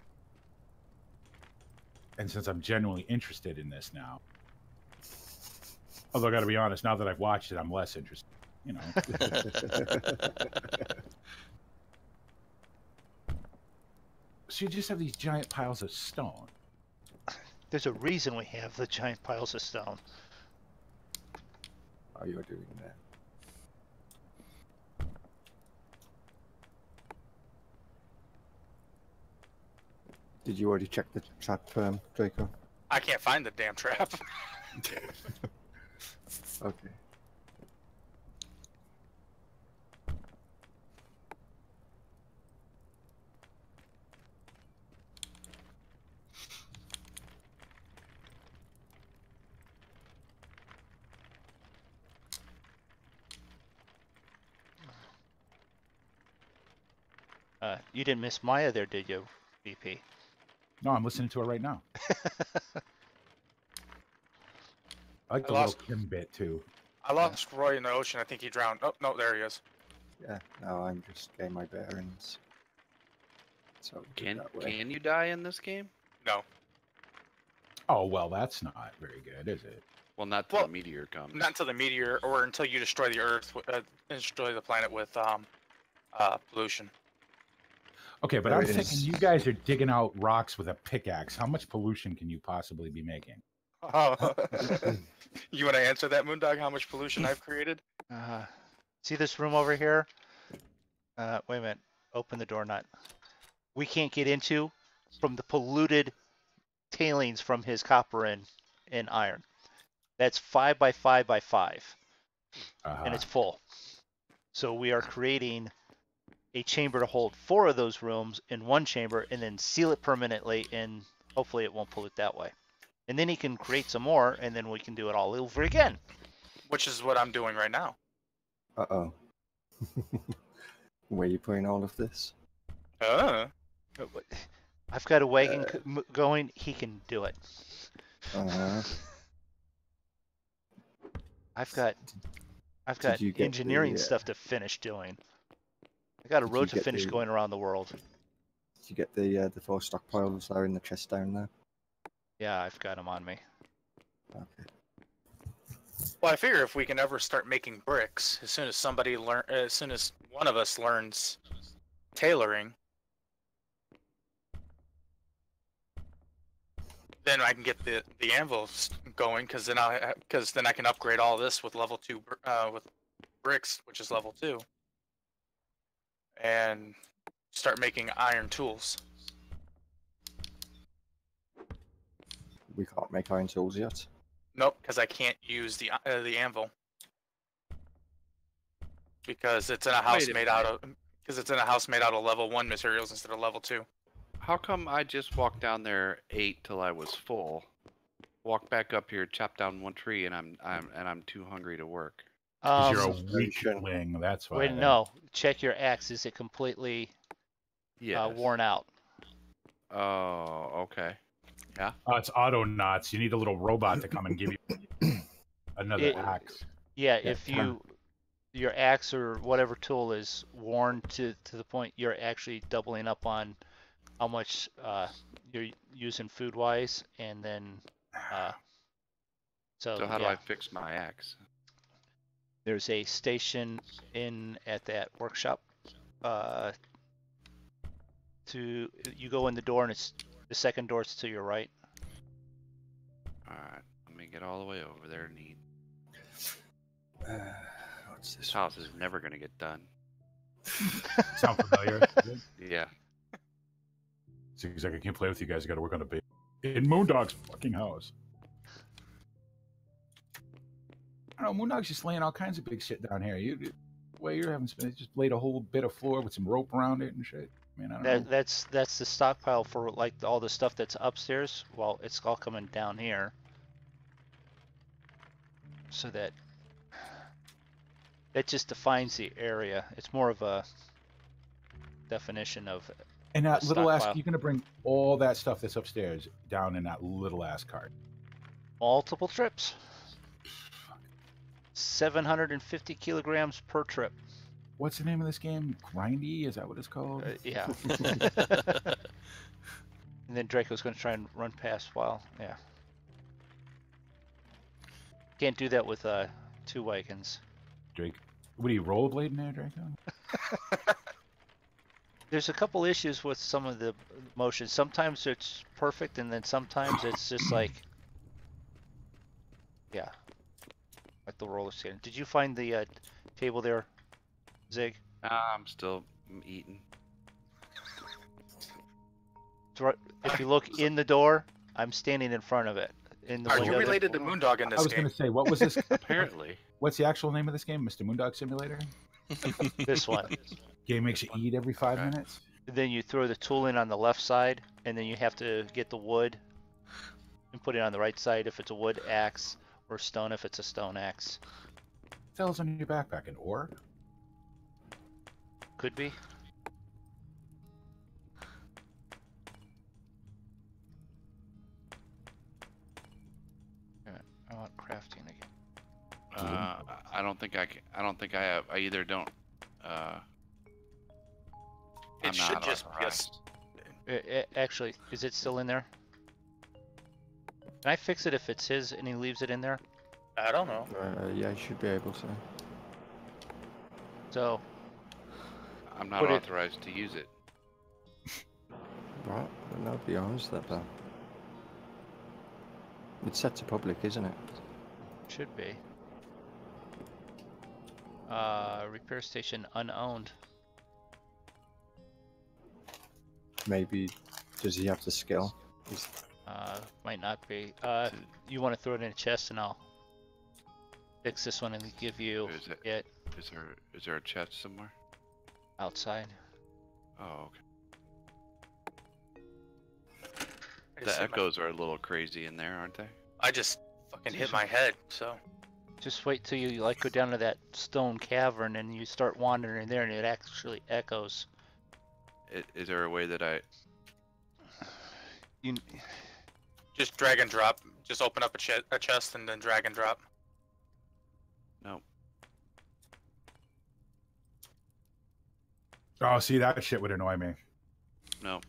And since I'm genuinely interested in this now, Although I got to be honest, now that I've watched it, I'm less interested. You know. So you just have these giant piles of stone. There's a reason we have the giant piles of stone. Oh, you're doing that. Did you already check the trap, Draco? I can't find the damn trap. Okay. You didn't miss Maya there, did you, BP? No, I'm listening to it right now. I like the I little lost- Kim bit too. I lost Roy in the ocean. I think he drowned. Oh, no, there he is. Yeah, no, I'm just getting my bearings. So we'll do it that way. Can you die in this game? No. Oh well, that's not very good, is it? Well, not till the meteor comes. Not until the meteor, or until you destroy the Earth, destroy the planet with pollution. Okay, but There I'm it thinking is. you guys are digging out rocks with a pickaxe. How much pollution can you possibly be making? Oh. You want to answer that, Moondog? How much pollution I've created? See this room over here? Wait a minute. Open the door nut. We can't get into from the polluted tailings from his copper and iron. That's 5 by 5 by 5, and it's full. So we are creating a chamber to hold 4 of those rooms in one chamber, and then seal it permanently, and hopefully it won't pollute that way. And then he can create some more, and then we can do it all over again. Which is what I'm doing right now. Uh-oh. Where are you putting all of this? I've got a wagon going. He can do it. Uh-huh. I've got Did you get engineering the, stuff to finish doing. I got a Did road you to get finish the- going around the world. Did you get the 4 stockpiles there in the chest down there? Yeah, I've got them on me. Okay. Well, I figure if we can ever start making bricks, as soon as one of us learns tailoring, then I can get the anvils going. Because then I can upgrade all this with level 2 with bricks, which is level 2, and start making iron tools. We can't make iron tools yet. Nope, because I can't use the anvil. Because it's in a house Wait a made out of level 1 materials instead of level 2. How come I just walked down there, ate till I was full, walked back up here, chopped down one tree, and I'm too hungry to work? Because you're a weakling, that's why. Wait, no. Check your axe. Is it completely Yes. worn out? Oh, okay. Yeah. Oh, it's auto knots. You need a little robot to come and give you another axe. Yeah, if your axe or whatever tool is worn to the point you're actually doubling up on how much you're using food wise, and then So how do I fix my axe? There's a station at that workshop. You go in the door, and it's the second door is to your right. Alright, let me get all the way over there and eat. What's This house is never gonna get done. Sound familiar? Yeah. Seems like I can't play with you guys. I got to work on a bit in Moondog's fucking house. I don't know. Moondog's just laying all kinds of big shit down here. The way you're having spent, just laid a whole bit of floor with some rope around it and shit. I mean, I don't know. That's the stockpile for like all the stuff that's upstairs. Well, it's all coming down here, so that just defines the area. It's more of a definition of. And that little ass, stockpile. you're gonna bring all that stuff that's upstairs down in that little ass cart. Multiple trips. 750 kilograms per trip. What's the name of this game? Grindy? Is that what it's called? Yeah. And then Draco's going to try and run past while. Yeah. Can't do that with 2 Wykins. Drake, what are you rollerblading there, Draco? There's a couple issues with some of the motion. Sometimes it's perfect, and then sometimes it's just like, yeah, like the roller skating. Did you find the table there, Zig? I'm still eating. If you look in the door, I'm standing in front of it. In the Are window you related to Moondog in this I was game? going to say, what was this? Apparently. What's the actual name of this game? Mr. Moondog Simulator? This one. Game makes you eat every 5 minutes? Then you throw the tool in on the left side, and then you have to get the wood and put it on the right side if it's a wood axe, or stone if it's a stone axe. What the hell's on your backpack? An ore? Could be. I want crafting again. I don't think I can. I don't think I have. I either don't. It should just be Actually, is it still in there? Can I fix it if it's his and he leaves it in there? I don't know. Yeah, you should be able to. So. I'm not authorized to use it. Right, nobody owns that though. It's set to public, isn't it? Should be. Repair station unowned. Maybe, does he have the skill? Might not be. You want to throw it in a chest and I'll fix this one and give you it. Is there a chest somewhere? Outside. Oh, okay. The echoes are a little crazy in there, aren't they? I just fucking hit my head, so. Just wait till you like go down to that stone cavern and you start wandering in there and it actually echoes. Is there a way that I... You... Just drag and drop. Just open up a chest and then drag and drop. No. Oh, see, that shit would annoy me. No.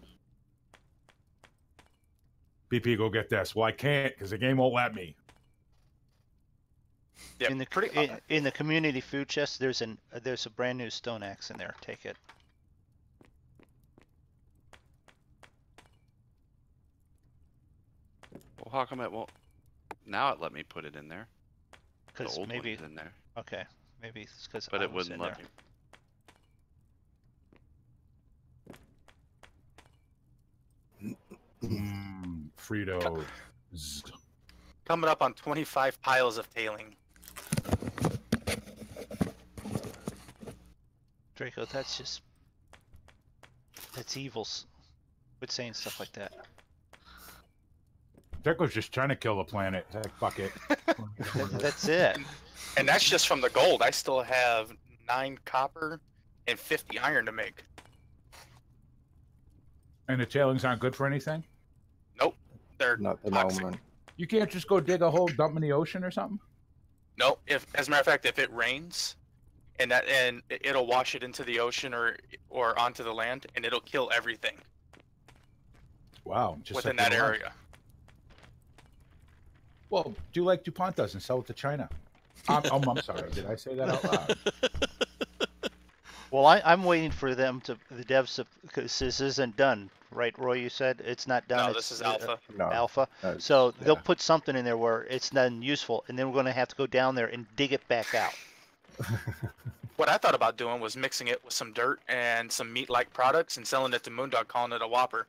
BP, go get this. Well, I can't because the game won't let me. Yeah, in the community food chest, there's a brand new stone axe in there. Take it. Well, how come it won't? Now it let me put it in there. Because maybe in there. Okay, maybe it's because. But it wouldn't let me. Frito. Coming up on 25 piles of tailing. Draco, that's evils. Quit saying stuff like that. Draco's just trying to kill the planet. Like, fuck it. That's it. And that's just from the gold. I still have 9 copper and 50 iron to make. And the tailings aren't good for anything? Nope. They're not at the toxic. moment. You can't just go dig a hole, dump in the ocean or something? Nope. As a matter of fact, if it rains, and it'll wash it into the ocean or onto the land, and it'll kill everything. Wow. Just within like that area. Well, do like DuPont does and sell it to China. I'm sorry. Did I say that out loud? Well, I'm waiting for them the devs to, because this isn't done, right, Roy? You said it's not done. No, this is alpha. Alpha. So they'll put something in there where it's then useful, and then we're going to have to go down there and dig it back out. What I thought about doing was mixing it with some dirt and some meat-like products and selling it to Moondog, calling it a Whopper.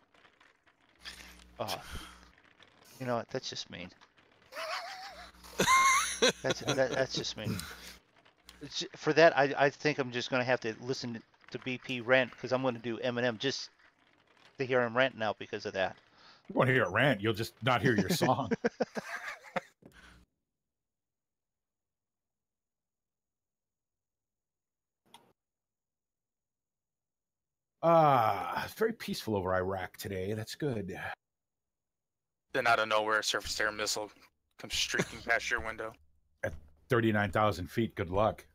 Oh, you know what? That's just mean. That's just mean. For that, I think I'm just going to have to listen to BP rant because I'm going to do Eminem just to hear him rant now because of that. You won't hear it rant. You'll just not hear your song. It's very peaceful over Iraq today. That's good. Then out of nowhere, a surface air missile comes streaking past your window. At 39,000 feet, good luck.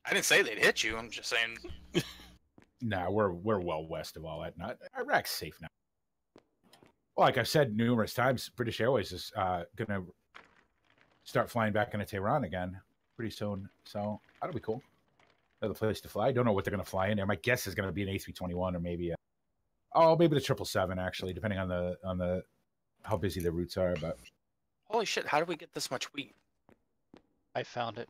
I didn't say they'd hit you. I'm just saying. Nah, we're well west of all that. Not Iraq's safe now. Well, like I've said numerous times, British Airways is going to start flying back into Tehran again pretty soon. So that'll be cool. Another place to fly. I don't know what they're going to fly in there. My guess is going to be an A321 or maybe maybe the 777 actually, depending on the how busy the routes are. But holy shit! How did we get this much wheat? I found it.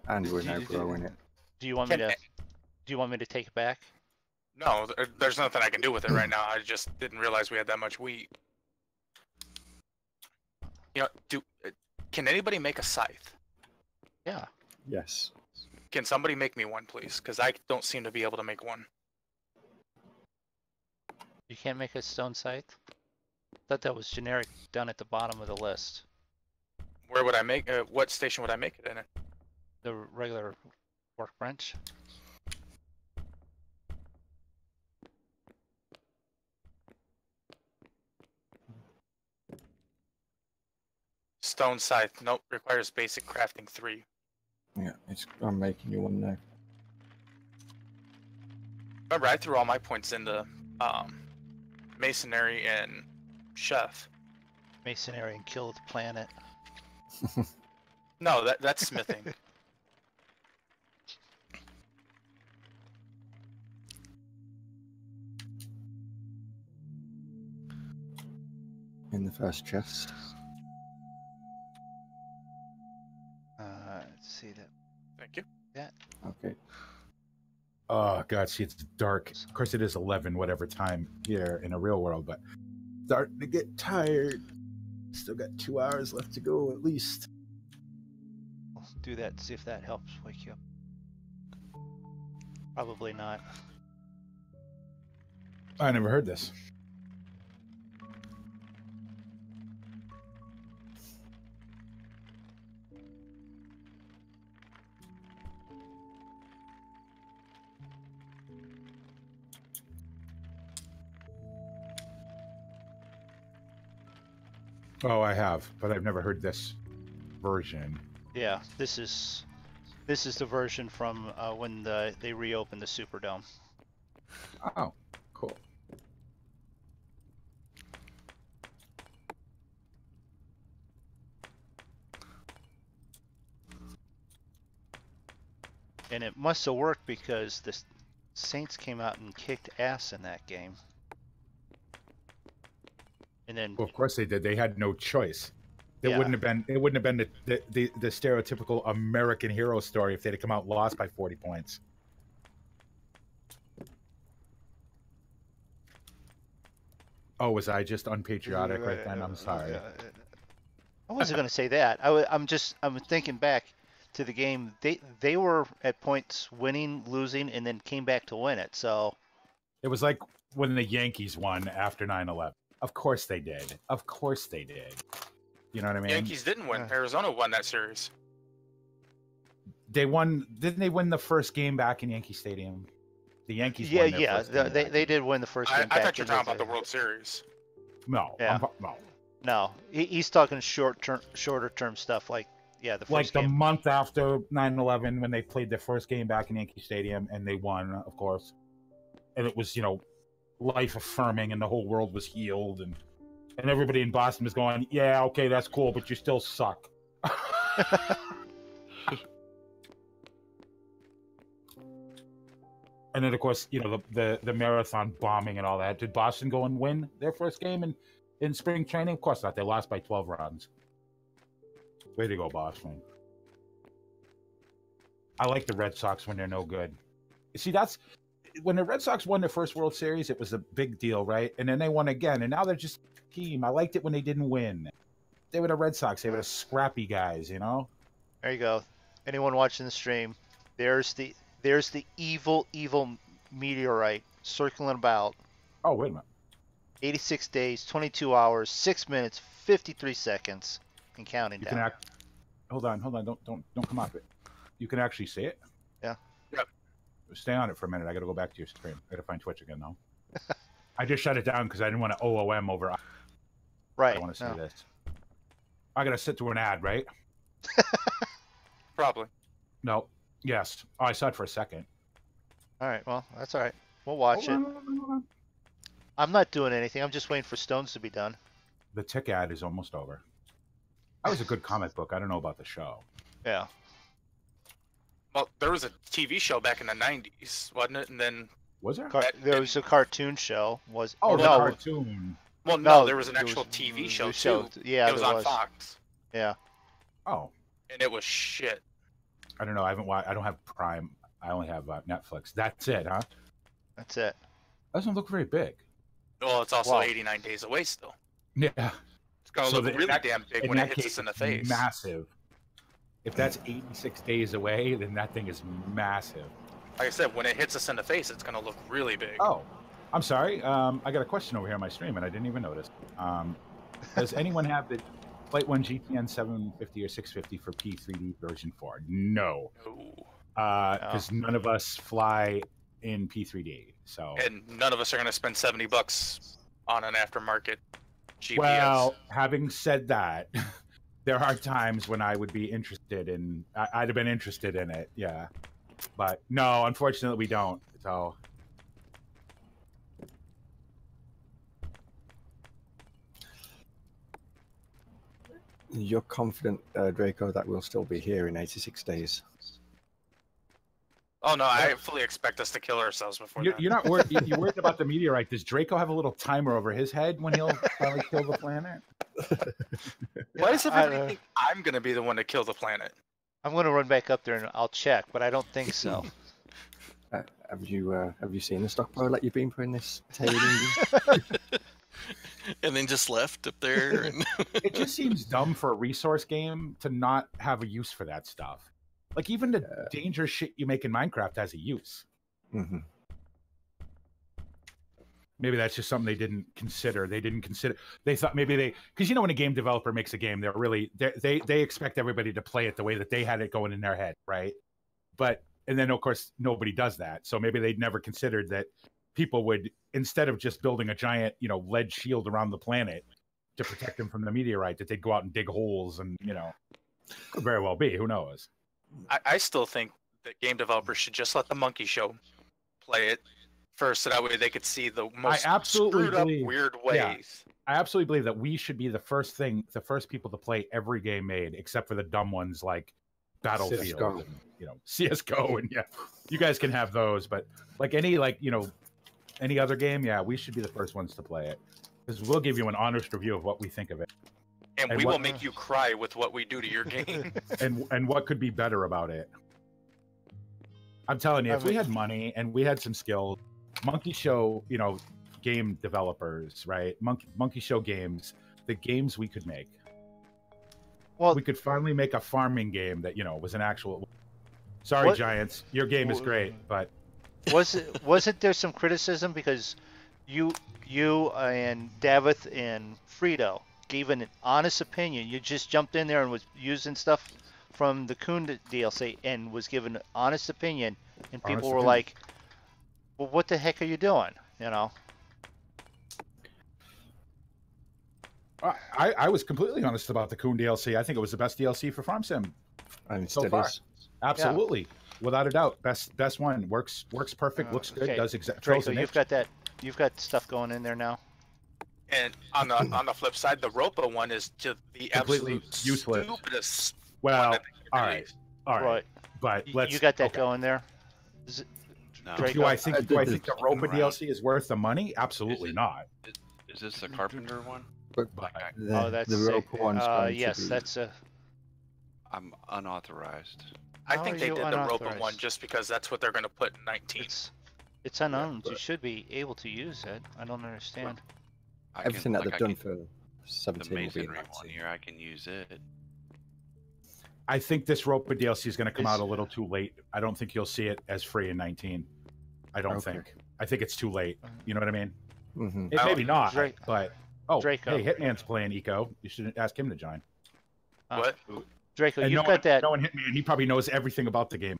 And we're now growing it. Do you want me to take it back? No, there's nothing I can do with it right now. I just didn't realize we had that much wheat. You know, can anybody make a scythe? Yeah. Yes. Can somebody make me one, please? Because I don't seem to be able to make one. You can't make a stone scythe? I thought that was generic down at the bottom of the list. Where would I make? What station would I make it in? The regular workbench. Stone scythe. Nope. Requires basic crafting 3. Yeah, I'm making you one now. Remember, I threw all my points into masonry and chef. Masonry and kill the planet. No, that's smithing. In the first chest. Let's see that. Thank you. Yeah. Okay. Oh god, see, it's dark. Of course, it is 11 whatever time here in a real world, but starting to get tired. Still got 2 hours left to go at least. I'll do that. See if that helps wake you up. Probably not. I never heard this. Oh, I have, but I've never heard this version. Yeah, this is the version from when they reopened the Superdome. Oh, cool. And it must have worked because the Saints came out and kicked ass in that game. And then, well, of course they did. They had no choice. It wouldn't have been. It wouldn't have been the stereotypical American hero story if they'd have come out and lost by 40 points. Oh, was I just unpatriotic right then? I'm sorry. I wasn't going to say that. I'm thinking back to the game. They were at points winning, losing, and then came back to win it. So it was like when the Yankees won after 9/11. Of course they did. Of course they did. You know what I mean? Yankees didn't win. Arizona won that series. They won. Didn't they win the first game back in Yankee Stadium? The Yankees. Yeah, they did win the first game. I thought you were talking about the World Series. No. Yeah. No. He's talking shorter term stuff like the first like the game. month after 9/11 when they played their first game back in Yankee Stadium and they won, of course. And it was, life affirming and the whole world was healed and everybody in Boston was going, yeah, okay, that's cool, but you still suck. And then, of course, the marathon bombing and all that. Did Boston go and win their first game in spring training? Of course not. They lost by 12 runs. Way to go, Boston. I like the Red Sox when they're no good. See, that's when the Red Sox won their first World Series, it was a big deal, right? And then they won again, and now they're just a team. I liked it when they didn't win. They were the Red Sox. They were the scrappy guys, There you go. Anyone watching the stream, there's the evil meteorite circling about. Oh, wait a minute. 86 days, 22 hours, 6 minutes, 53 seconds, and counting down. Hold on. Don't come off it. You can actually see it? Yeah. Yep. Stay on it for a minute. I got to go back to your stream. I got to find Twitch again, though. I just shut it down because I didn't want to OOM over. Right. I want to see this. I got to sit through an ad, right? Probably. No. Yes. Oh, I saw it for a second. All right. Well, that's all right. We'll watch it. I'm not doing anything. I'm just waiting for Stones to be done. The Tick ad is almost over. That was a good comic book. I don't know about the show. Yeah. Well, there was a TV show back in the 90s, wasn't it? And then was there? There was a cartoon show. Oh, no, cartoon. Well, no, there was an actual TV show too. Yeah, it was on Fox. Yeah. Oh. And it was shit. I don't know. I haven't watched. I don't have Prime. I only have Netflix. That's it, huh? That's it. Doesn't look very big. Well, it's also 89 days away still. Yeah. It's gonna look really damn big when it hits us in the face. Massive. If that's 86 days away, then that thing is massive. Like I said, when it hits us in the face, it's gonna look really big. Oh, I'm sorry. I got a question over here on my stream, and I didn't even notice. Does anyone have the Flight 1 GTN 750 or 650 for P3D version 4? No. Because none of us fly in P3D. So. And none of us are gonna spend $70 on an aftermarket GPS. Well, having said that, there are times when I would be interested in. I'd have been interested in it, yeah. But no, unfortunately, we don't. So. You're confident, Draco, that we'll still be here in 86 days? Oh no, I fully expect us to kill ourselves before that. You're not worried. You're worried about the meteorite. Does Draco have a little timer over his head when he'll finally kill the planet? Why does everybody think I'm gonna be the one to kill the planet? I'm gonna run back up there and I'll check, but I don't think so. Have you seen the stockpile that you've been putting this tail And then just left up there. And... It just seems dumb for a resource game to not have a use for that stuff. Like, even the dangerous shit you make in Minecraft has a use. Mm-hmm. Maybe that's just something they didn't consider. They thought maybe because when a game developer makes a game, they expect everybody to play it the way that they had it going in their head, right? And then of course nobody does that. So maybe they'd never considered that people would, instead of just building a giant, lead shield around the planet to protect them from the meteorite, that they'd go out and dig holes and, could very well be. Who knows? I still think that game developers should just let the Monkey Show play it first, so that way they could see the most screwed up, weird ways. Yeah, I absolutely believe that we should be the first people to play every game made, except for the dumb ones like Battlefield, CS:GO. And, CS:GO, and you guys can have those, but any other game, we should be the first ones to play it, because we'll give you an honest review of what we think of it. And we will make you cry with what we do to your game. and what could be better about it. I'm telling you, if we had money and we had some skills, Monkey Show, game developers, right? Monkey Show games, the games we could make. Well, we could finally make a farming game that, was an actual... Sorry, Giants, your game is great, but... Wasn't there some criticism because you and Davith and Frito gave an honest opinion? You just jumped in there and was using stuff from the Coon DLC and was given an honest opinion, and people were like, well, what the heck are you doing? I was completely honest about the Coon DLC. I think it was the best DLC for Farm Sim so far. Absolutely. Yeah. Without a doubt. Best one. Works perfect, looks good, does exactly. Draco, you've got stuff going in there now. And on the flip side, the Ropa one is just the completely absolute useless. Stupidest. Well, all right. But you got that going there. Do I think the Ropa DLC is worth the money? Absolutely not. Is this a Carpenter one? That's the Ropa one's yes, that's a. I'm unauthorized. I think they did the Ropa one just because that's what they're going to put in 19. It's unowned. You should be able to use it. I don't understand. Everything that they've done for 17 the Masonry one here, I can use it. I think this Ropa DLC is going to come out a little too late. I don't think you'll see it as free in 19. I don't think. I think it's too late. You know what I mean? Mm-hmm. It maybe not, but Draco. Hey, Hitman's playing Eco. You should ask him to join. What? Draco, you've got that. No one Hitman. He probably knows everything about the game.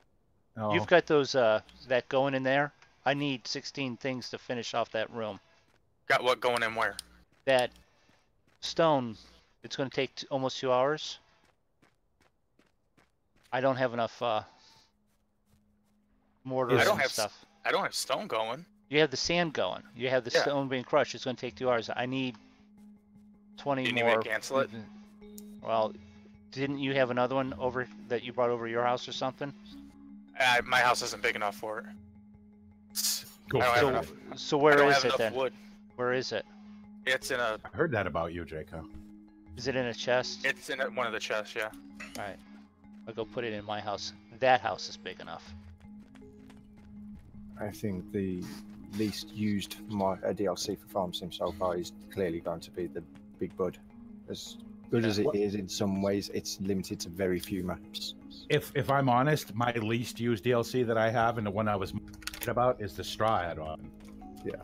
Oh. You've got those that going in there. I need 16 things to finish off that room. Got what going in where? That stone. It's going to take almost 2 hours. I don't have enough mortars and stuff. I don't have stone going. You have the sand going. You have the stone being crushed. It's going to take 2 hours. I need 20 Didn't more. you cancel it? Well, didn't you have another one over that you brought over your house or something? My house isn't big enough for it. Cool. I don't have enough. So where I don't is have it enough then? wood. Where is it? It's in a. I heard that about you, Draco. Is it in a chest? It's in one of the chests. Yeah. All right. I'll go put it in my house. That house is big enough. I think the least used DLC for Farm Sim so far is clearly going to be the Big Bud. As good as it is in some ways, it's limited to very few maps. If I'm honest, my least used DLC that I have, and the one I was about, is the Straw add-on. Yeah.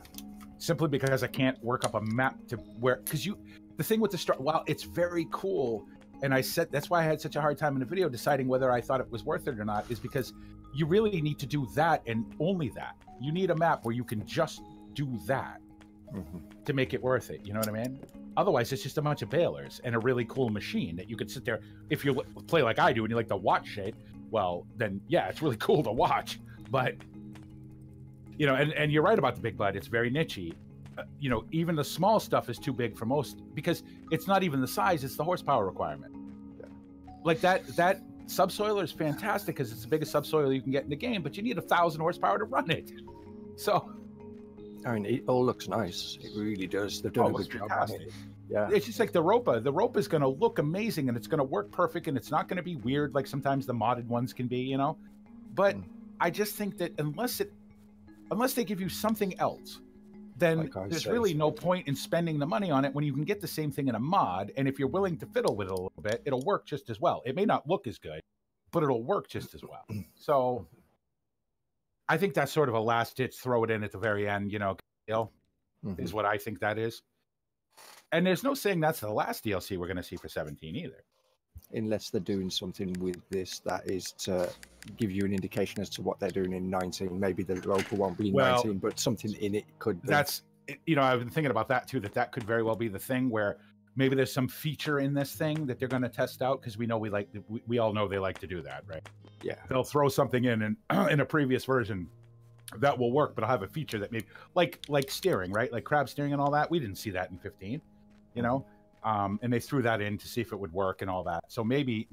Simply because I can't work up a map to where, the thing with the Straw, while it's very cool, and I said that's why I had such a hard time in the video deciding whether I thought it was worth it or not, is because you really need to do that and only that. You need a map where you can just do that to make it worth it. You know what I mean? Otherwise, it's just a bunch of balers and a really cool machine that you could sit there. If you play like I do and you like to watch shit, well, then yeah, it's really cool to watch. But, you know, and you're right about the Big Bud. It's very nichey. You know, even the small stuff is too big for most, because it's not even the size, it's the horsepower requirement. Like that subsoiler is fantastic because it's the biggest subsoiler you can get in the game, but you need 1,000 horsepower to run it. So, I mean, it all looks nice. It really does. They've done a good job on it. Yeah. It's just like the Ropa. The Ropa is going to look amazing and it's going to work perfect and it's not going to be weird like sometimes the modded ones can be, you know? But I just think that unless they give you something else, then there's really no point in spending the money on it when you can get the same thing in a mod. And if you're willing to fiddle with it a little bit, it'll work just as well. It may not look as good, but it'll work just as well. So I think that's sort of a last ditch, throw it in at the very end, you know, is what I think that is. And there's no saying that's the last DLC we're going to see for 17 either. Unless they're doing something with this that is to give you an indication as to what they're doing in 19. Maybe the Ropa won't be in 19, but something in it could be. That's, you know, I've been thinking about that too, that could very well be the thing where maybe there's some feature in this thing that they're going to test out, because we know we all know they like to do that, right? Yeah. They'll throw something in a previous version that will work, but I'll have a feature that maybe like steering, right? Like crab steering and all that. We didn't see that in 15, you know? And they threw that in to see if it would work and all that. So maybe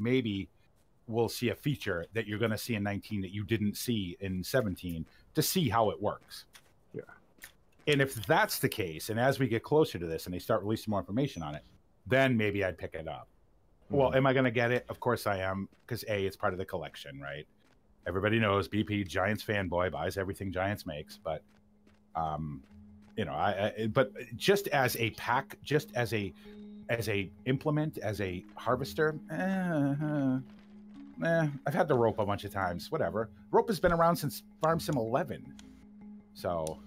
we'll see a feature that you're going to see in 19 that you didn't see in 17 to see how it works. Yeah. And if that's the case, and as we get closer to this and they start releasing more information on it, then maybe I'd pick it up. Well, am I going to get it? Of course I am, because A, it's part of the collection, right? Everybody knows BP, Giants fanboy, buys everything Giants makes, but you know, but just as a pack, just as a implement, as a harvester, I've had the rope a bunch of times. Whatever. Rope has been around since Farm Sim 11, so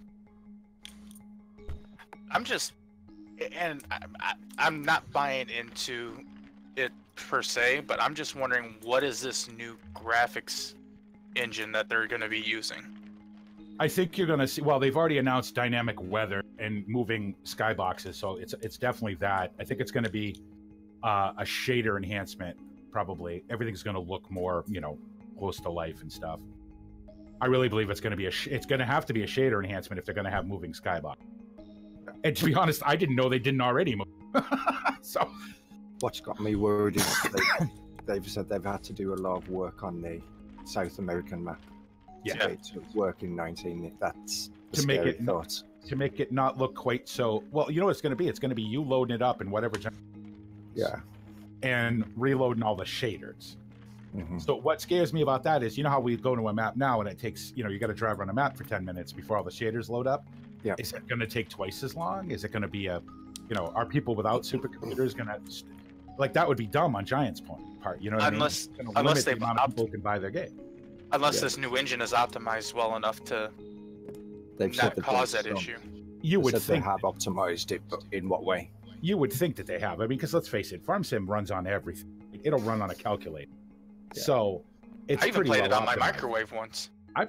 I'm not buying into it per se, but I'm just wondering, what is this new graphics engine that they're going to be using? I think you're going to see, well, they've already announced dynamic weather and moving skyboxes, so it's definitely that. I think it's going to be a shader enhancement, probably. Everything's going to look more, you know, close to life and stuff. I really believe it's going to be it's going to have to be a shader enhancement if they're going to have moving skybox. And to be honest, I didn't know they didn't already move. So what's got me worried is they've said they've had to do a lot of work on the South American map. Yeah, to work in 19. That's to make it not look quite so well. You know what it's going to be? It's going to be you loading it up in whatever. Yeah, and reloading all the shaders. So what scares me about that is, you know how we go to a map now and it takes, you know, you got to drive around a map for 10 minutes before all the shaders load up. Yeah, is it going to take twice as long? Is it going to be a, you know, are people without supercomputers going to, like, that would be dumb on Giants' part. You know what unless, I mean? Unless the amount of people can buy their game. Unless this new engine is optimized well enough to not cause that issue. You would think they have optimized it, but in what way? You would think that they have. I mean, because let's face it, Farm Sim runs on everything. It'll run on a calculator. Yeah. So it's I even pretty played well it on my optimized. microwave once. I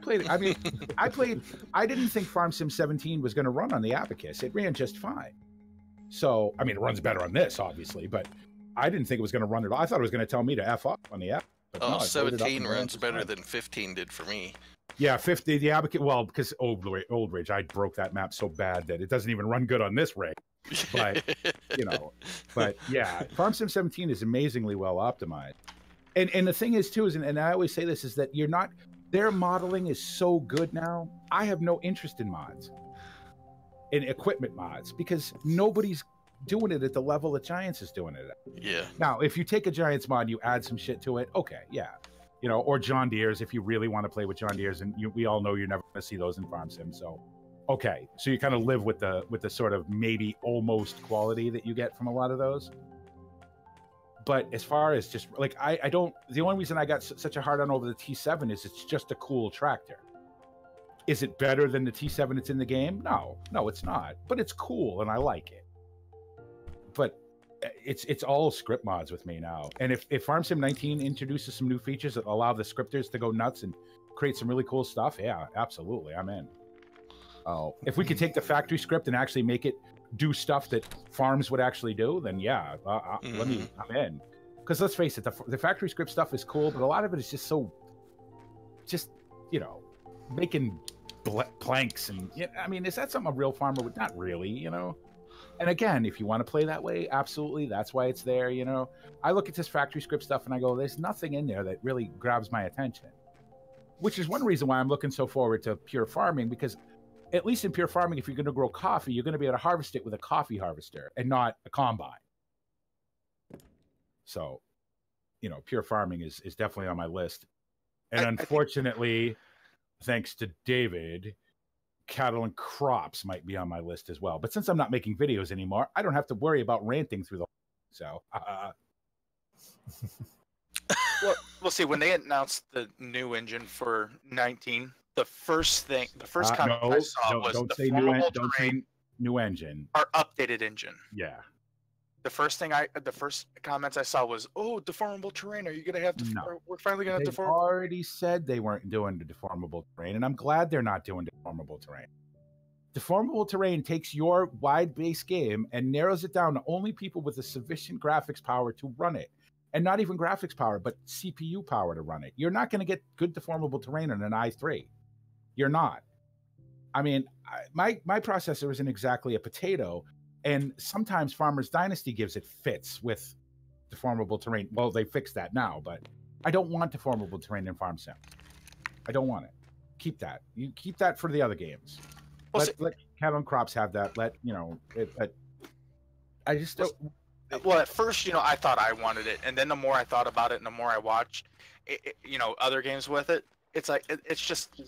didn't think Farm Sim 17 was going to run on the Abacus. It ran just fine. So, I mean, it runs better on this, obviously, but I didn't think it was going to run at all. I thought it was going to tell me to F off on the app. Oh, 17 runs better than 15 did for me. Yeah, 50, the Abacus, well, because Old Ridge, I broke that map so bad that it doesn't even run good on this rig. But but yeah, Farm Sim 17 is amazingly well optimized. And the thing is too is, and I always say this, is that their modeling is so good now. I have no interest in mods, in equipment mods, because nobody's doing it at the level that Giants is doing it at. Yeah. Now, if you take a Giants mod, you add some shit to it. Okay, yeah, or John Deere's if you really want to play with John Deere's, and we all know you're never going to see those in Farm Sim. So, okay, so you kind of live with the sort of maybe almost quality that you get from a lot of those. But as far as just like I don't, the only reason I got such a hard on over the T7 is it's just a cool tractor. Is it better than the T7 that's in the game? No, it's not. But it's cool and I like it. But it's all script mods with me now. And if Farm Sim 19 introduces some new features that allow the scripters to go nuts and create some really cool stuff, yeah, absolutely, I'm in. Oh, if we could take the factory script and actually make it do stuff that farms would actually do, then yeah, I'm in. Because let's face it, the factory script stuff is cool, but a lot of it is just so, making planks and I mean, is that something a real farmer would? Not really, And again, if you want to play that way, absolutely, that's why it's there. I look at this factory script stuff and I go, there's nothing in there that really grabs my attention, which is one reason why I'm looking so forward to pure farming, because at least in pure farming, if you're going to grow coffee, you're going to be able to harvest it with a coffee harvester and not a combine. So, pure farming is definitely on my list. And unfortunately, thanks to David, cattle and crops might be on my list as well. But since I'm not making videos anymore, I don't have to worry about ranting through the whole thing. So, we'll see. When they announced the new engine for 19, the first comment I saw was don't the say deformable terrain, new engine. Our updated engine. Yeah. The first comments I saw was, "Oh, deformable terrain. Are you gonna have to? No. We're finally gonna They've deform." already said they weren't doing the deformable terrain, and I'm glad they're not doing deformable terrain. Deformable terrain takes your wide base game and narrows it down to only people with the sufficient graphics power to run it. And not even graphics power, but CPU power to run it. You're not going to get good deformable terrain on an i3. You're not. I mean, my processor isn't exactly a potato, and sometimes Farmer's Dynasty gives it fits with deformable terrain. Well, they fixed that now, but I don't want deformable terrain in Farm Sim. I don't want it. Keep that. You keep that for the other games. Let cattle and crops have that. I just don't. Well, at first, I thought I wanted it, and then the more I thought about it, and the more I watched, other games with it, it's like it's just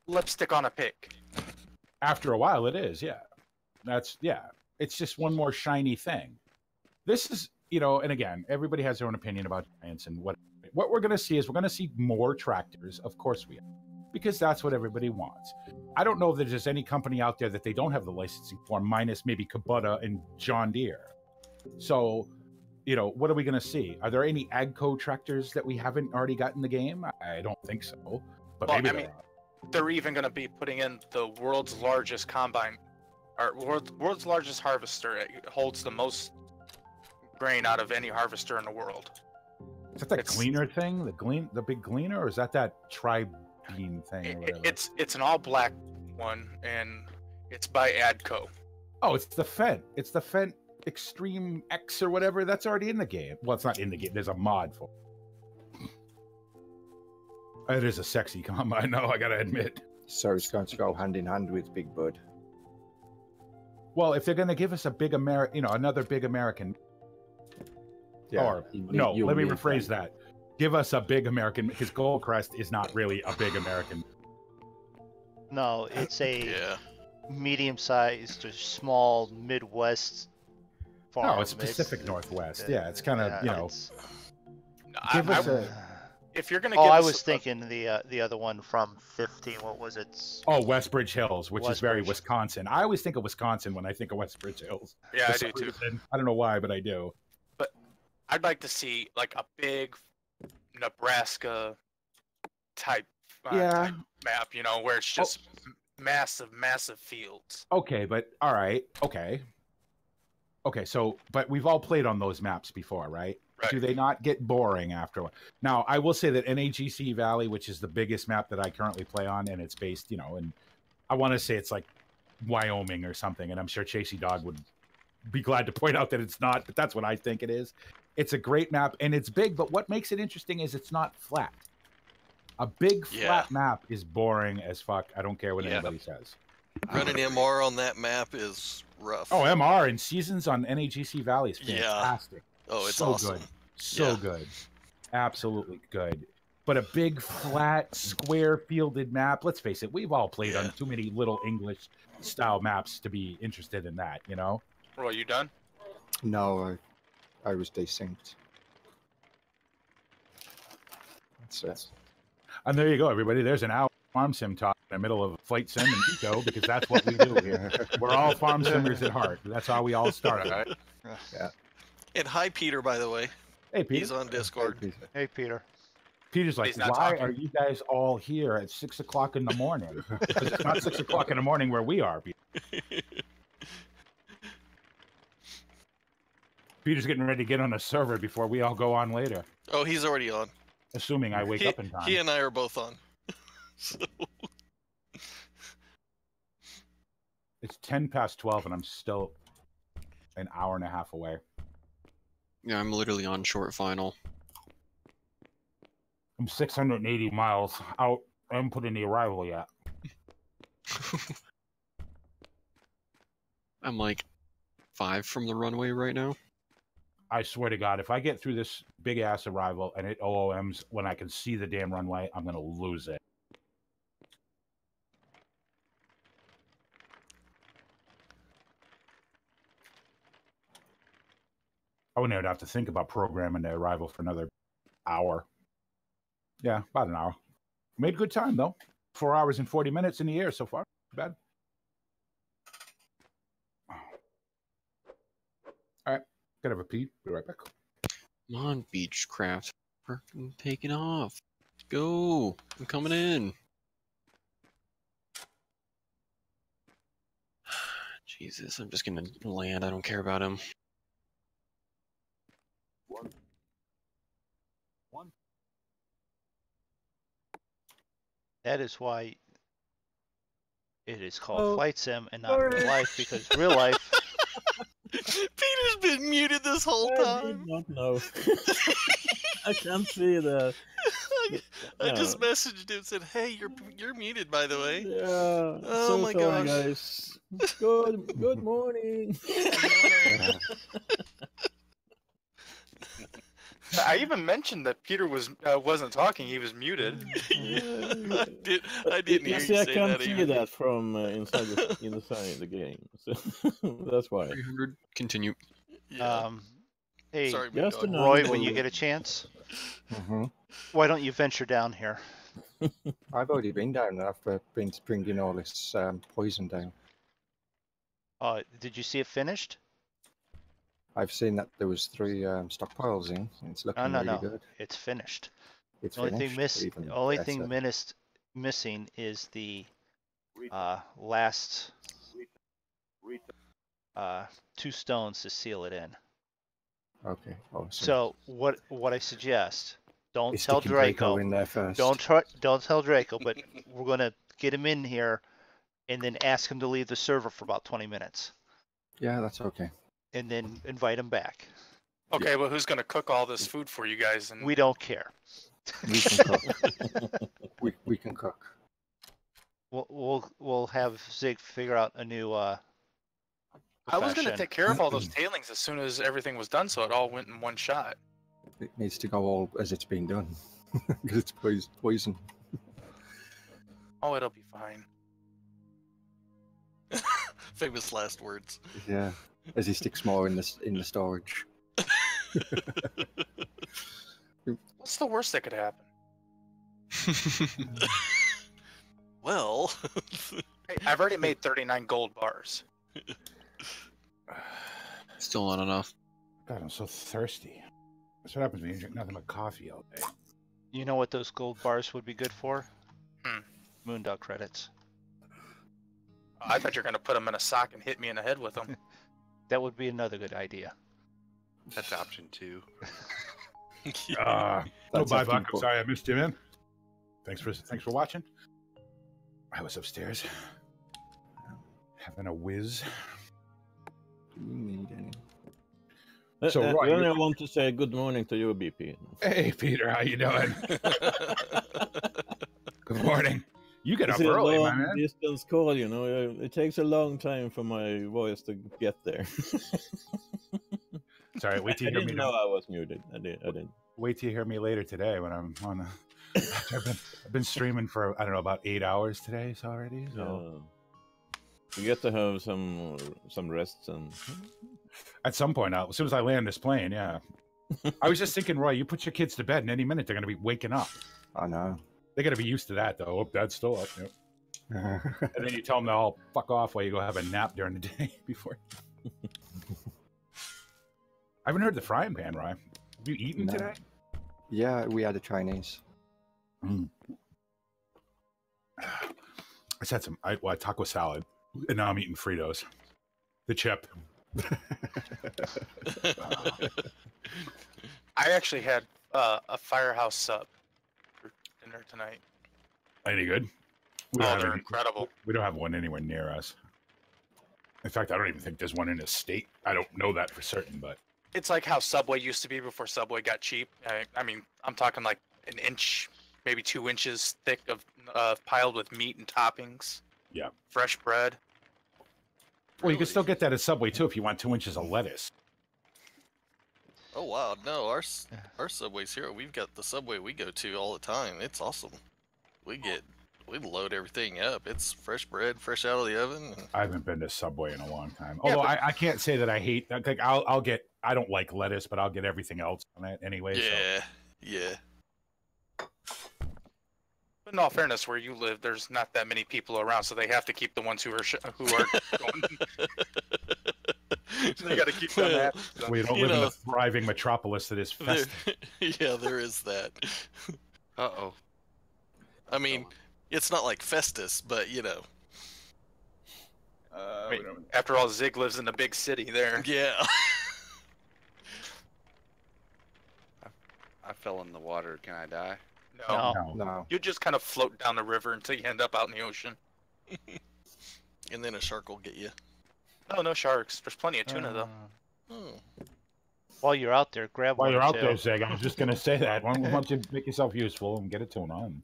lipstick on a pig. After a while, it is, yeah. It's just one more shiny thing. This is, and again, everybody has their own opinion about Giants, and what we're going to see is we're going to see more tractors. Of course we are, because that's what everybody wants. I don't know that there's any company out there that they don't have the licensing for, minus maybe Kubota and John Deere. So, what are we going to see? Are there any AGCO tractors that we haven't already got in the game? I don't think so. But maybe they're even going to be putting in the world's largest combine, or world's largest harvester. It holds the most grain out of any harvester in the world. Is that gleaner thing? The big gleaner, or is that tri-beam thing? Or whatever? It's an all-black one, and it's by AGCO. Oh, it's the Fendt. It's the Fendt Extreme X or whatever. That's already in the game. Well, it's not in the game. There's a mod for it. It is a sexy combine, no, I gotta admit. So it's going to go hand in hand with Big Bud. Well, if they're going to give us a big another big American. Yeah. Or no, let me rephrase that. Give us a big American, because Goldcrest is not really a big American. No, it's a medium-sized or small Midwest farm. No, it's Pacific Northwest. Yeah, it's kind of give us if you're gonna. I was thinking the other one from 15. What was it? Oh, Westbridge Hills, which is very Wisconsin. I always think of Wisconsin when I think of Westbridge Hills. Yeah, I do too. I don't know why, but I do. But I'd like to see like a big Nebraska type map, where it's just massive fields. Okay, but all right, okay. So, but we've all played on those maps before, right? Do they not get boring after a while? Now, I will say that NAGC Valley, which is the biggest map that I currently play on, and it's based, and I want to say it's like Wyoming or something, and I'm sure Chasey Dog would be glad to point out that it's not, but that's what I think it is. It's a great map, and it's big, but what makes it interesting is it's not flat. A big flat map is boring as fuck. I don't care what anybody says. Running MR on that map is rough. Oh, MR and Seasons on NAGC Valley is fantastic. Oh, it's so awesome. Good. So good. Absolutely good. But a big, flat, square fielded map, let's face it, we've all played on too many little English style maps to be interested in that, you know? Roy, you done? No, I was desynced. That's it. And there you go, everybody. There's an hour farm sim talk in the middle of Flight Sim and Eco, because that's what we do here. We're all farm simmers at heart. That's how we all started. Right? Yeah. And hi, Peter, by the way. Hey, Peter. He's on Discord. Hey, Peter. Peter's like, why are you guys all here at 6 o'clock in the morning? Because it's not 6 o'clock in the morning where we are, Peter. Peter's getting ready to get on a server before we all go on later. Oh, he's already on. Assuming I wake up in time. He and I are both on. So... It's 10 past 12 and I'm still an hour and a half away. Yeah, I'm literally on short final. I'm 680 miles out. I haven't put in the arrival yet. I'm like 5 from the runway right now. I swear to God, if I get through this big ass arrival and it OOMs when I can see the damn runway, I'm gonna lose it. I wouldn't even have to think about programming the arrival for another hour. Yeah, about an hour. Made good time though. 4 hours and 40 minutes in the air so far. Not bad. All right, gotta have a pee. Be right back. Come on, Beechcraft. Freaking taking off. Let's go. I'm coming in. Jesus, I'm just gonna land. I don't care about him. One. That is why it is called Flight Sim and not real life, because real life. Peter's been muted this whole time. I don't know. I can't see the. I just messaged him and said, "Hey, you're muted, by the way." Yeah. Oh so my sorry, gosh. guys. Good morning. I even mentioned that Peter wasn't talking; he was muted. I didn't hear you say I can't that see either. that from inside the game, so that's why. 300. Continue. Yeah. Hey, Sorry, Just Moondog. a Roy, when you get a chance, Mm-hmm. why don't you venture down here? I've already been down there. I've been bringing all this poison down. Did you see it finished? I've seen that there was 3 stockpiles in. It's looking really good. It's finished. It's The only finished. thing even only better. thing missing is the last 2 stones to seal it in. Okay. Awesome. So what I suggest, don't Is tell sticking Draco. in there first. Don't tell Draco, but we're gonna get him in here, and then ask him to leave the server for about 20 minutes, Yeah, that's okay. and then invite him back. Okay, well, who's gonna cook all this food for you guys? And We don't care. We can cook. we can cook. We'll have Zig figure out a new. I was gonna profession. take care of all those tailings as soon as everything was done, so it all went in one shot. It needs to go all as it's been done because it's poison. Oh, it'll be fine. Famous last words. Yeah, as he sticks more in the storage. What's the worst that could happen? Well, Hey, I've already made 39 gold bars. Still not enough. God, I'm so thirsty. That's what happens when you drink nothing but coffee all day. You know what those gold bars would be good for? Hmm. Moondog credits. I thought you were gonna put them in a sock and hit me in the head with them. That would be another good idea. That's option 2. Oh, That's bye, after Buck. you I'm put- sorry I missed you, man. Thanks for watching. I was upstairs having a whiz. you need any? So, Roy, I want to say good morning to you, BP. Hey, Peter, how you doing? Good morning. You get up It's early, a my long man. distance call, you know. It takes a long time for my voice to get there. Sorry, wait till you hear me. I was muted. I did. Wait till you hear me later today when I'm on. I've been streaming for I don't know about 8 hours today already. So you get to have some rests and. At some point, as soon as I land this plane, yeah. I was just thinking, Roy, you put your kids to bed, and any minute they're going to be waking up. I know. They got to be used to that, though. Oh, Dad's still up. Yep. And then you tell them to all fuck off while you go have a nap during the day before. I haven't heard the frying pan, Roy. Have you eaten today? Yeah, we had a Chinese. I just had some taco salad, and now I'm eating Fritos. The chip. I actually had a Firehouse sub for dinner tonight. Any good? They're incredible. We don't have one anywhere near us. In fact, I don't even think there's one in the state. I don't know that for certain, but It's like how Subway used to be before Subway got cheap. I mean, I'm talking like an inch, maybe 2 inches thick of piled with meat and toppings. Yeah. Fresh bread. Well, you can still get that at Subway too if you want 2 inches of lettuce. Oh wow, no, our Subway's here. We've got the Subway we go to all the time. It's awesome. We load everything up. It's fresh bread, fresh out of the oven. I haven't been to Subway in a long time. Although I can't say that I hate. Like I'll get. I don't like lettuce, but I'll get everything else on it anyway. Yeah, yeah. But in all fairness, where you live, there's not that many people around, so they have to keep the ones who are going. So they got to keep them happy. So. We don't live in the thriving metropolis that is festive. Yeah, there is that. Uh-oh. I mean, it's not like Festus, but you know. I mean, after all, Zig lives in a big city there. Yeah. I fell in the water. Can I die? No. You just kind of float down the river until you end up out in the ocean. And then a shark will get you. No sharks. There's plenty of tuna, though. While you're out there, grab While one. you're out there, Zig, I was just going to say that. Why don't you make yourself useful and get a tuna? And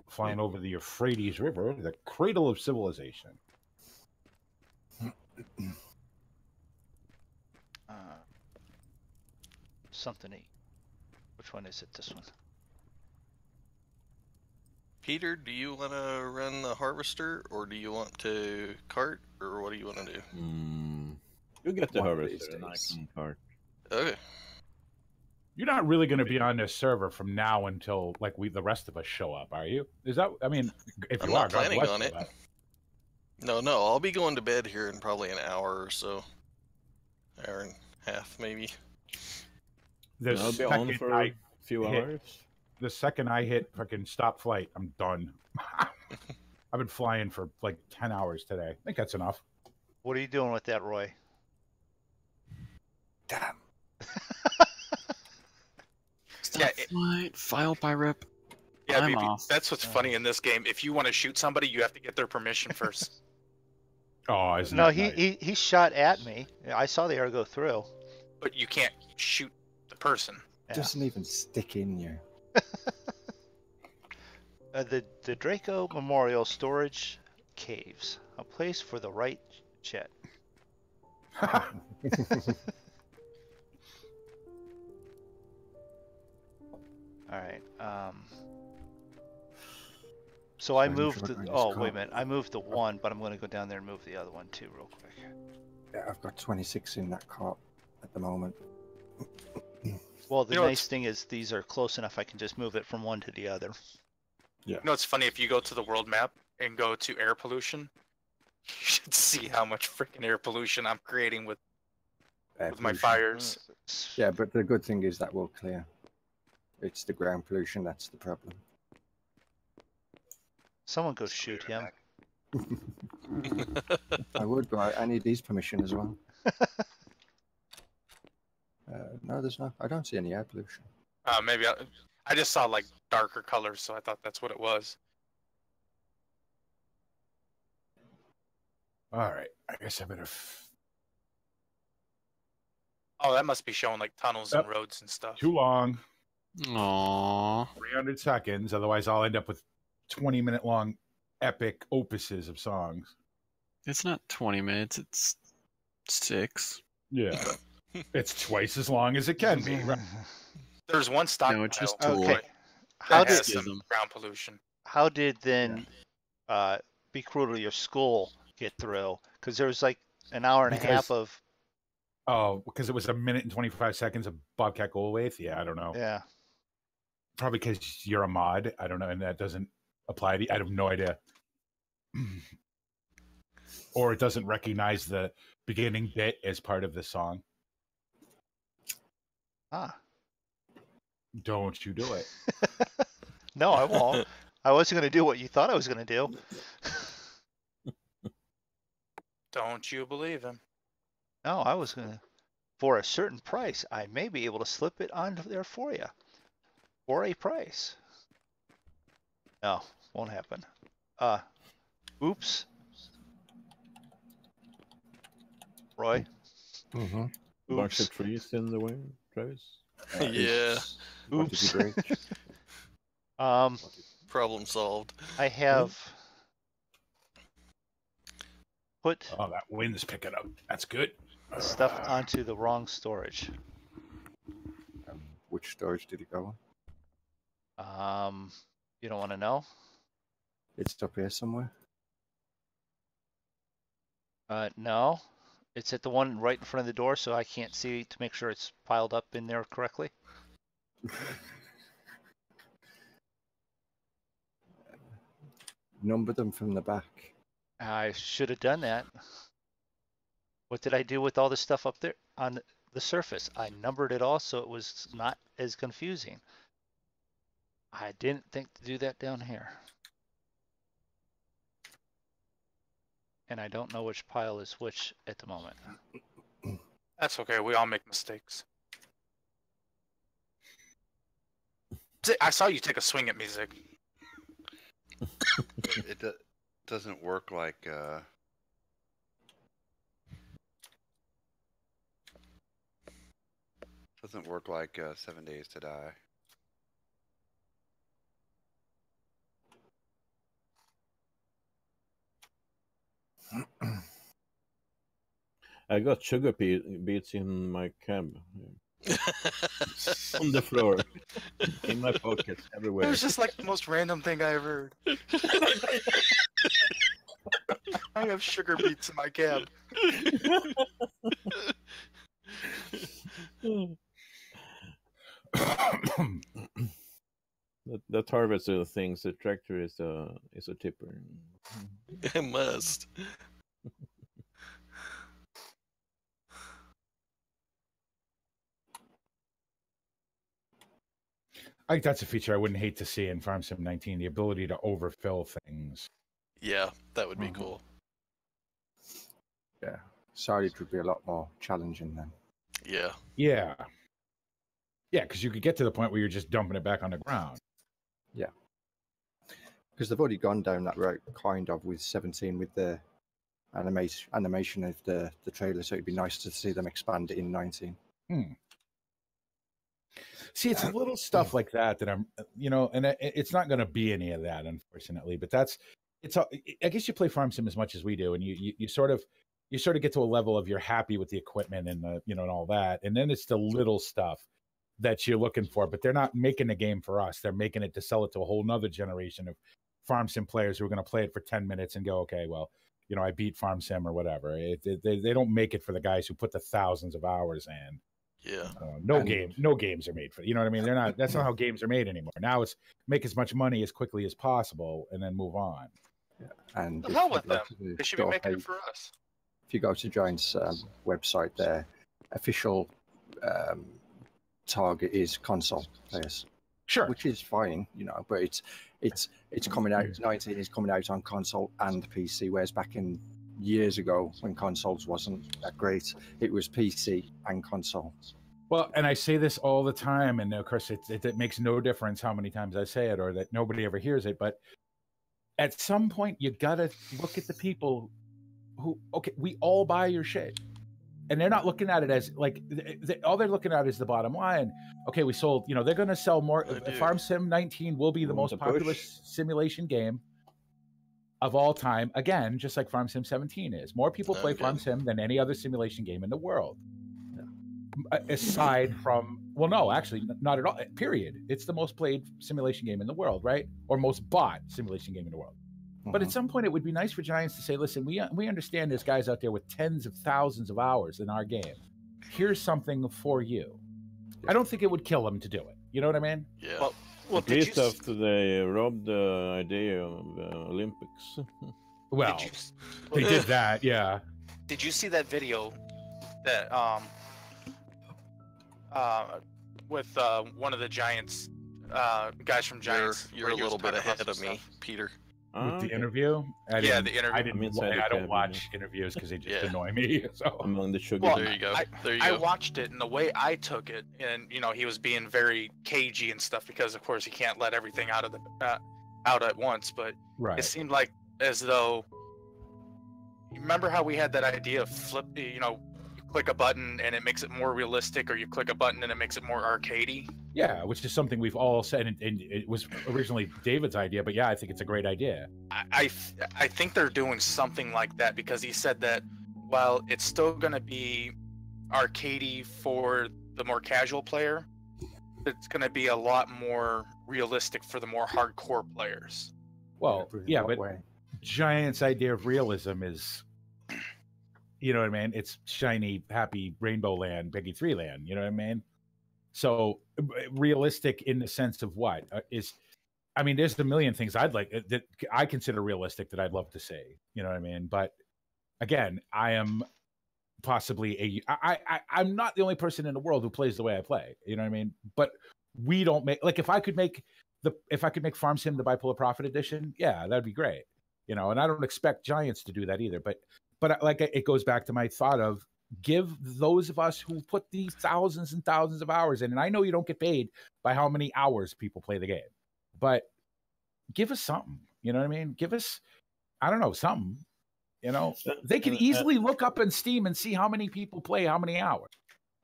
flying over the Euphrates River, the cradle of civilization. Something to eat. Which one is it? This one. Peter, do you want to run the harvester, or do you want to cart, or what do you want to do? You get the harvester and I can cart. Okay. You're not really going to be on this server from now until like the rest of us show up, are you? Is that? I mean, if I'm you are, not planning God on bless it. you, No, I'll be going to bed here in probably an hour or so. Hour and a half, maybe. I'll be on for a few hours. The second I hit fucking stop flight, I'm done. I've been flying for like 10 hours today. I think that's enough. What are you doing with that, Roy? Damn. Stop flight, file by rep. Yeah, I'm baby, off. that's what's funny in this game. If you want to shoot somebody, you have to get their permission first. Oh, isn't No, that he nice? shot at me. I saw the arrow go through. But you can't shoot the person. Yeah. Doesn't even stick in you. The Draco Memorial Storage Caves, a place for the right jet. All right. So I moved the. Oh, wait a minute. I moved the one, but I'm going to go down there and move the other one too, real quick. Yeah, I've got 26 in that cart at the moment. Well, the nice thing is these are close enough. I can just move it from one to the other. Yeah. You know, it's funny if you go to the world map and go to air pollution. You should see how much freaking air pollution I'm creating with my fires. Yeah, but the good thing is that will clear. It's the ground pollution that's the problem. Someone go shoot him. I would, but I need these permission as well. No, there's no. I don't see any air pollution. Maybe I just saw like darker colors, so I thought that's what it was. All right. I guess I better. Oh, that must be showing like tunnels and roads and stuff. Too long. Aww. 300 seconds. Otherwise, I'll end up with 20-minute long epic opuses of songs. It's not 20 minutes. It's 6. Yeah. It's twice as long as it can be. Right? There's one stock. No, it's just Okay. tool. How That has did some ground pollution. how did then Be Cruel to Your School get through? Because there was like an hour and a half of. Oh, because it was 1 minute and 25 seconds of Bobcat Goldthwait? Yeah, I don't know. Yeah. Probably because you're a mod. I don't know, and that doesn't apply to you. I have no idea. Or it doesn't recognize the beginning bit as part of the song. Ah. Don't you do it. No, I won't. I wasn't going to do what you thought I was going to do. Don't you believe him? No, I was going to. For a certain price, I may be able to slip it on there for you. For a price. No, won't happen. Oops. Roy? Mm-hmm. Oops. Bunch of trees in the way, Travis. Yeah. Oops. Problem solved. I have put Oh, that wind's picking up. That's good. stuff onto the wrong storage. Which storage did it go on? You don't want to know? It's up here somewhere. No. It's at the one right in front of the door, so I can't see to make sure it's piled up in there correctly. Number them from the back. I should have done that. What did I do with all the stuff up there on the surface? I numbered it all so it was not as confusing. I didn't think to do that down here. And I don't know which pile is which at the moment. That's okay. We all make mistakes. I saw you take a swing at me, Zig. It doesn't work like doesn't work like 7 Days to Die. I got sugar beets in my cab. On the floor. In my pockets, everywhere. It was just like the most random thing I ever heard. I have sugar beets in my cab. That harvest of things. The tractor is a tipper. It must. I think that's a feature I wouldn't hate to see in Farm Sim 19, the ability to overfill things. Yeah, that would be cool. Yeah. Silage would be a lot more challenging then. Yeah. Yeah. Yeah, because you could get to the point where you're just dumping it back on the ground. Yeah. Because they've already gone down that route, kind of, with 17, with the animation of the trailer, so it'd be nice to see them expand it in 19. See, it's little stuff like that I'm, and it's not going to be any of that, unfortunately. But I guess you play Farm Sim as much as we do, and you sort of get to a level of you're happy with the equipment and and all that, and then it's the little stuff that you're looking for. But they're not making the game for us; they're making it to sell it to a whole nother generation of Farm Sim players who are going to play it for 10 minutes and go, okay, well, I beat Farm Sim or whatever. They don't make it for the guys who put the thousands of hours in. Yeah. No games are made for, you know what I mean? They're not, that's not how games are made anymore. Now it's make as much money as quickly as possible and then move on. Yeah. And the hell with them. They should be making it for us. If you go to Giant's website, their official target is console players. Sure. Which is fine, but it's coming out, 19 is coming out on console and PC, whereas back in years ago when consoles wasn't that great, it was PC and console. Well, and I say this all the time, and of course it makes no difference how many times I say it or that nobody ever hears it, but at some point you gotta look at the people okay, we all buy your shit. And they're not looking at it as like, all they're looking at is the bottom line. Okay, we sold, you know, they're going to sell more. Farm Sim 19 will be the most popular simulation game of all time. Again, just like Farm Sim 17 is. More people play Farm Sim than any other simulation game in the world. Aside from, well, no, actually, not at all. Period. It's the most played simulation game in the world, right? Or most bought simulation game in the world. But at some point, it would be nice for Giants to say, listen, we understand there's guys out there with tens of thousands of hours in our game. Here's something for you. I don't think it would kill them to do it. You know what I mean? Yeah. Well, at least after they robbed the idea of Olympics. Well, they did that, yeah. Did you see that video that with one of the Giants guys from Giants? You're a little bit ahead of me, Peter. With the interview? The interview. I don't watch interviews because they just annoy me. So among the sugar. Well, there you go. I watched it, and the way I took it, and you know, he was being very cagey and stuff because, of course, he can't let everything out of the out at once. But it seemed like as though, you remember how we had that idea of you click a button and it makes it more realistic, or you click a button and it makes it more arcadey. Yeah, which is something we've all said, and it was originally David's idea, but yeah, I think it's a great idea. I think they're doing something like that, because he said that while it's still going to be arcadey for the more casual player, it's going to be a lot more realistic for the more hardcore players. Well, yeah, but Giants' idea of realism is, you know what I mean? It's shiny, happy Rainbow Land, Peggy 3 Land. You know what I mean? So realistic in the sense of what is, I mean, there's a million things I'd like that I consider realistic that I'd love to say. You know what I mean? But again, I am possibly I'm not the only person in the world who plays the way I play. You know what I mean? But we don't make, like, if I could make Farm Sim the Bipolar Prophet edition, yeah, that'd be great. You know, and I don't expect Giants to do that either. But like, it goes back to my thought of, give those of us who put these thousands and thousands of hours in, and I know you don't get paid by how many hours people play the game, but give us something. You know what I mean? Give us, I don't know, something. You know, they can easily look up in Steam and see how many people play how many hours.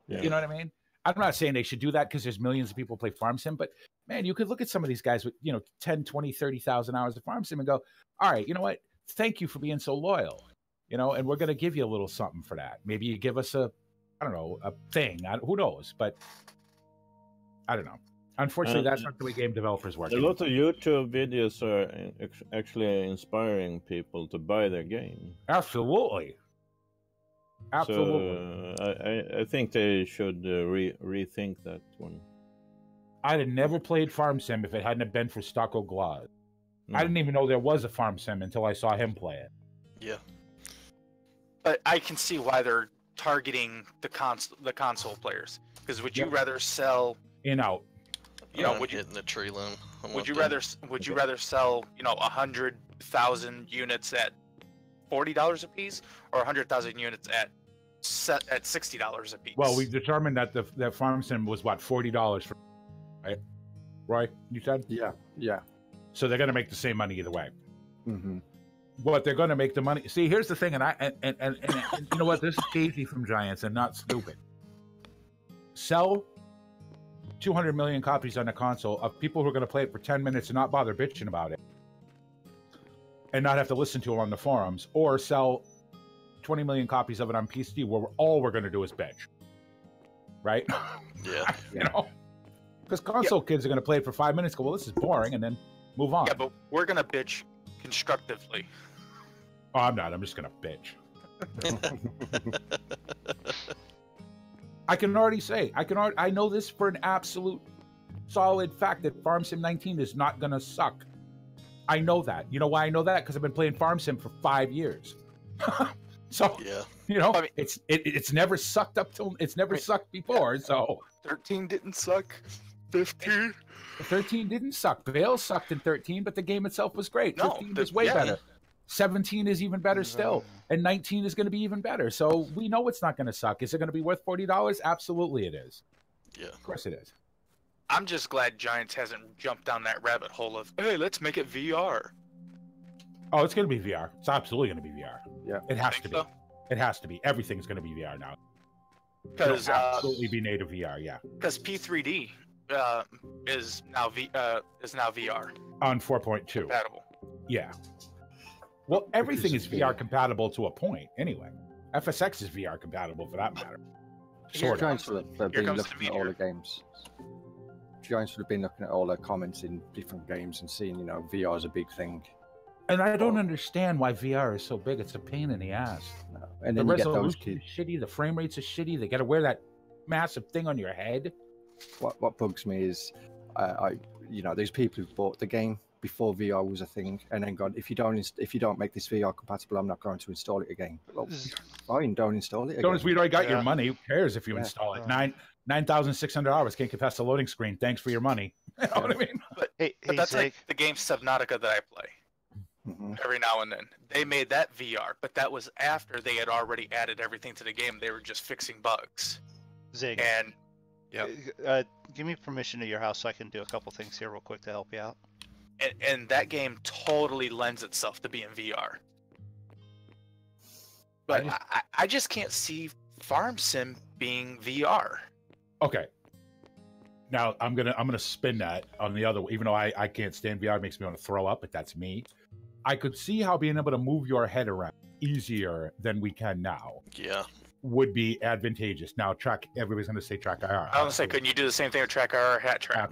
Yeah. You know what I mean? I'm not saying they should do that because there's millions of people play Farm Sim, but man, you could look at some of these guys with, 10, 20, 30,000 hours of Farm Sim and go, all right, you know what? Thank you for being so loyal. And we're going to give you a little something for that. Maybe you give us a thing. Who knows? But I don't know. Unfortunately, that's not the way game developers work. A lot of YouTube videos are actually inspiring people to buy their game. Absolutely. So, I think they should rethink that one. I'd have never played Farm Sim if it hadn't been for Stocko Glaz. I didn't even know there was a Farm Sim until I saw him play it. Yeah. But I can see why they're targeting the console players. Because would you rather sell in-out? Would you hitting the tree limb? Would you rather sell 100,000 units at $40 a piece, or 100,000 units at $60 a piece? Well, we determined that the Farm Sim was what, $40 for, right? Roy, you said? Yeah. So they're going to make the same money either way. Mm-hmm. What they're going to make the money. See, here's the thing, and you know what? This is easy from Giants and not stupid. Sell 200 million copies on a console of people who are going to play it for 10 minutes and not bother bitching about it, and not have to listen to it on the forums, or sell 20 million copies of it on PC, where all we're going to do is bitch, right? Yeah. Because console kids are going to play it for 5 minutes, go, well, this is boring, and then move on. Yeah, but we're going to bitch constructively. Oh, I'm not. I'm just going to bitch. I can already say, I know this for an absolute solid fact that Farm Sim 19 is not going to suck. I know that. You know why I know that? Because I've been playing Farm Sim for 5 years. So, it's never sucked up till, it's never sucked before. So 13 didn't suck. 15. 13 didn't suck. Bale sucked in 13, but the game itself was great. 15 was way better. 17 is even better still, and 19 is going to be even better. So we know it's not going to suck. Is it going to be worth $40? Absolutely, it is. Yeah, of course it is. I'm just glad Giants hasn't jumped down that rabbit hole of, hey, let's make it VR. Oh, it's going to be VR. It's absolutely going to be VR. Yeah, it has to be. So? It has to be. Everything's going to be VR now. Because absolutely be native VR. Yeah. Because P3D is now VR on 4.2 compatible. Yeah. Well, everything is VR compatible to a point, anyway. FSX is VR compatible for that matter. Sort of. Giants would have been looking at all the games. Giants would have been looking at all the comments in different games and seeing, VR is a big thing. And I don't understand why VR is so big. It's a pain in the ass. No. And then the you get those resolution is shitty. The frame rates are shitty. They got to wear that massive thing on your head. What bugs me is, there's people who bought the game before VR was a thing, and then gone, if you don't make this VR compatible, I'm not going to install it again. Well, fine, don't install it again. We already got your money. Who cares if you install it? $9,600 can't confess the loading screen. Thanks for your money. You know what I mean? But that's like the game Subnautica that I play. Every now and then they made that VR, but that was after they had already added everything to the game. They were just fixing bugs. Zig, and give me permission to your house so I can do a couple things here real quick to help you out. And that game totally lends itself to being VR. But I just can't see Farm Sim being VR. Okay. Now I'm gonna spin that on the other. Even though I can't stand VR, it makes me want to throw up. But that's me. I could see how being able to move your head around easier than we can now. Yeah. Would be advantageous. Now, everybody's going to say Track IR. I was going to say, couldn't you do the same thing with Track IR Hat Trap?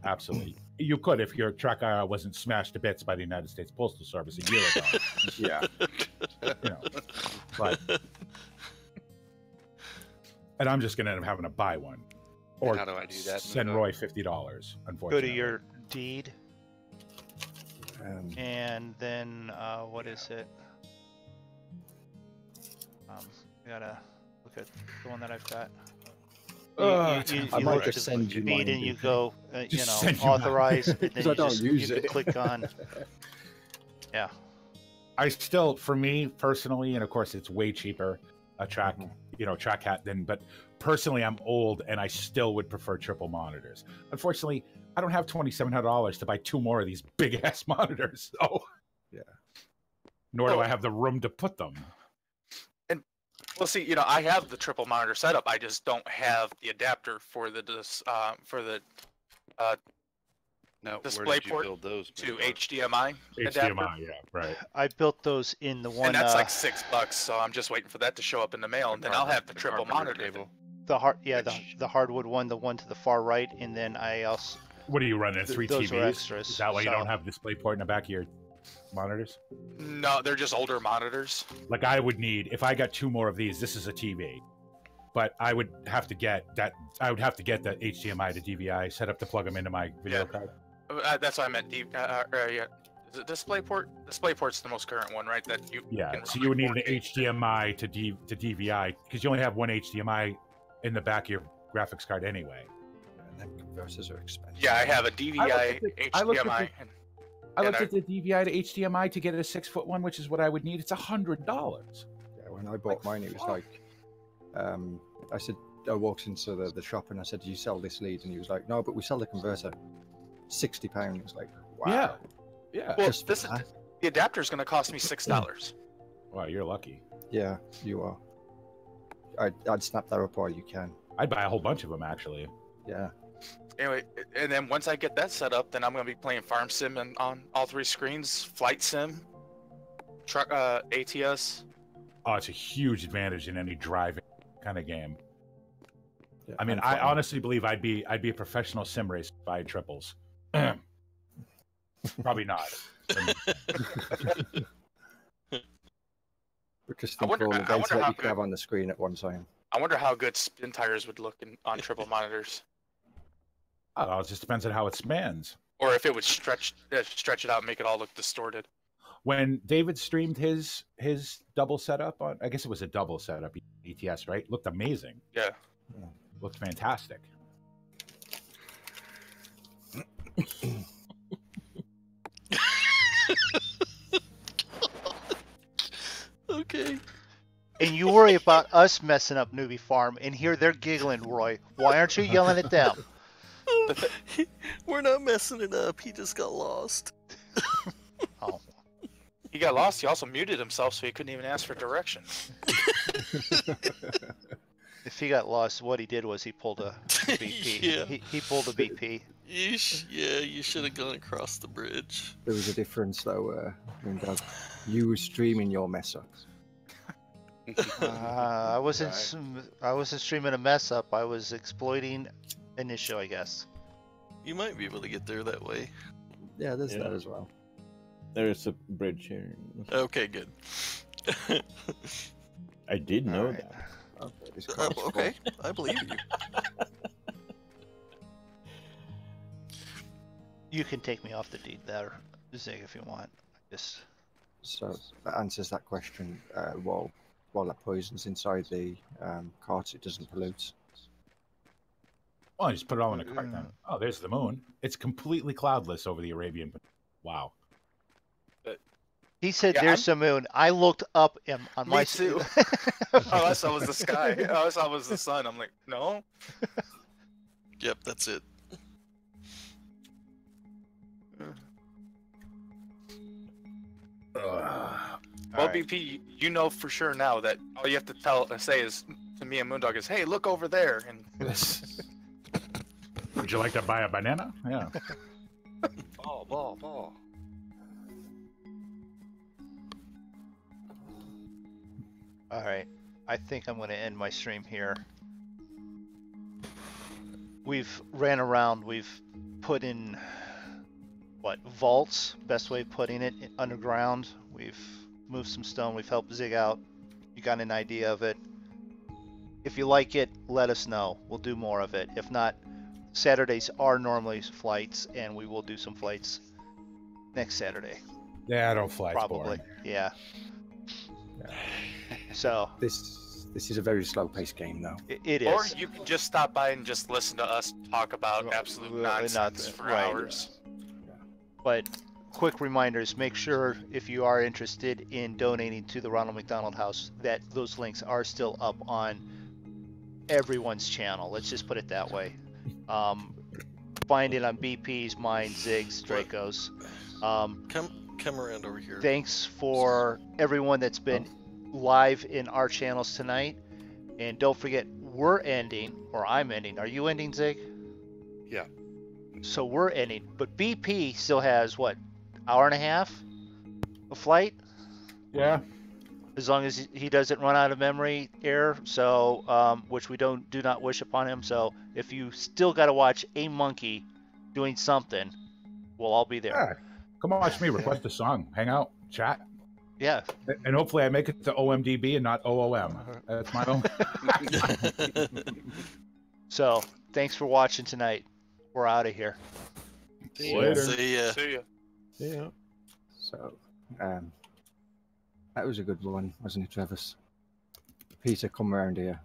Absolutely. You could if your Track IR wasn't smashed to bits by the United States Postal Service a year ago. Yeah. But, and I'm just going to end up having to buy one. Or how do I do that? Send Roy $50, unfortunately. Go to your deed. And then, what is it? We gotta look at the one that I've got. I might just send you mine. And you go, authorize, and then you click on. Yeah. I still, for me personally, and of course it's way cheaper, a track, track hat but personally I'm old and I still would prefer triple monitors. Unfortunately, I don't have $2,700 to buy 2 more of these big ass monitors. So, yeah. Nor do I have the room to put them. And well, see, I have the triple monitor setup. I just don't have the adapter for the display port to HDMI. HDMI, yeah, right. I built those in the one. And that's like $6, so I'm just waiting for that to show up in the mail, and then I'll have the triple monitor table. The hardwood one, the one to the far right, and then I also. What are you running? 3 those TVs? Are extras. Is that why you don't have DisplayPort in the back of your monitors? No, they're just older monitors. Like I would need, if I got 2 more of these, this is a TV, but I would have to get that. I would have to get that HDMI to DVI set up to plug them into my video card. That's what I meant. Is it DisplayPort? DisplayPort's the most current one, right? That you. Yeah. So you would need an HDMI to DVI because you only have one HDMI in the back of your graphics card anyway. And then converters are expensive. Yeah, I have a DVI HDMI. I looked at the DVI to HDMI to get a 6-foot one, which is what I would need. It's $100. Yeah, when I bought mine, it was like, I said, I walked into the shop and I said, "Do you sell this lead?" And he was like, "No, but we sell the converter." £60. It was like, wow. Yeah. Well, the adapter is going to cost me $6. Wow, you're lucky. Yeah, you are. I'd snap that up while you can. I'd buy a whole bunch of them actually. Yeah. Anyway, and then once I get that set up, then I'm going to be playing Farm Sim on all 3 screens, Flight Sim, truck ATS. Oh, it's a huge advantage in any driving kind of game. Yeah, I mean, I honestly believe I'd be a professional sim racer if I had triples. Probably not. Because think of all the data that you could have on the screen at one time. I wonder how good spin tires would look on triple monitors. I don't know, it just depends on how it spans. Or if it would stretch it out and make it all look distorted. When David streamed his double setup on, I guess it was a double setup ETS, right? Looked amazing. Yeah. Looked fantastic. Okay. And you worry about us messing up Newbie Farm, and here they're giggling, Roy. Why aren't you yelling at them? We're not messing it up. He just got lost. Oh. He got lost. He also muted himself, so he couldn't even ask for directions. If he got lost, what he did was he pulled a BP. Yeah. He pulled a BP. Yeah, you should have gone across the bridge. There was a difference though, Moondog. You were streaming your mess up. I wasn't streaming a mess up. I was exploiting an issue, I guess. You might be able to get there that way. Yeah, there's that as well. There's a bridge here. Okay, good. I did know that. Okay, I believe you. You can take me off the deed there, Zig, if you want. Just. So that answers that question. While that poison's inside the cart, it doesn't pollute. Well, just put it all in a cart then. Oh, there's the moon. It's completely cloudless over the Arabian. Wow. He said there's the moon. I looked up on my... Me too. All I saw was the sky. All I saw was the sun. I'm like, no. Yep, that's it. Well, right. BP, you know for sure now that all you have to say is to me and Moondog is, "Hey, look over there." And would you like to buy a banana? Yeah. Ball. All right. I think I'm going to end my stream here. We've ran around. We've put in, vaults? Best way of putting it, underground. We've moved some stone. We've helped Zig out. You got an idea of it. If you like it, let us know. We'll do more of it. If not, Saturdays are normally flights, and we will do some flights next Saturday. Yeah, I don't fly. Probably. Yeah. So this is a very slow-paced game, though. It is. Or you can just stop by and just listen to us talk about absolute nonsense for hours. But quick reminders, make sure if you are interested in donating to the Ronald McDonald House that those links are still up on everyone's channel. Let's just put it that way. Find it on BP's, mine, Zig's, Draco's. Come around over here. Thanks for everyone that's been live in our channels tonight. And don't forget, we're ending, or I'm ending. Are you ending, Zig? Yeah. So we're ending, but BP still has hour and a half of flight? Yeah. As long as he doesn't run out of memory error, so which we do not wish upon him. So if you still got to watch a monkey doing something, we'll all be there. Yeah. Come watch me request a song, hang out, chat. Yeah. And hopefully I make it to OMDB and not OOM. That's my own. So thanks for watching tonight. We're out of here. Later. See ya. See ya. So, that was a good one, wasn't it, Travis? Peter, come around here.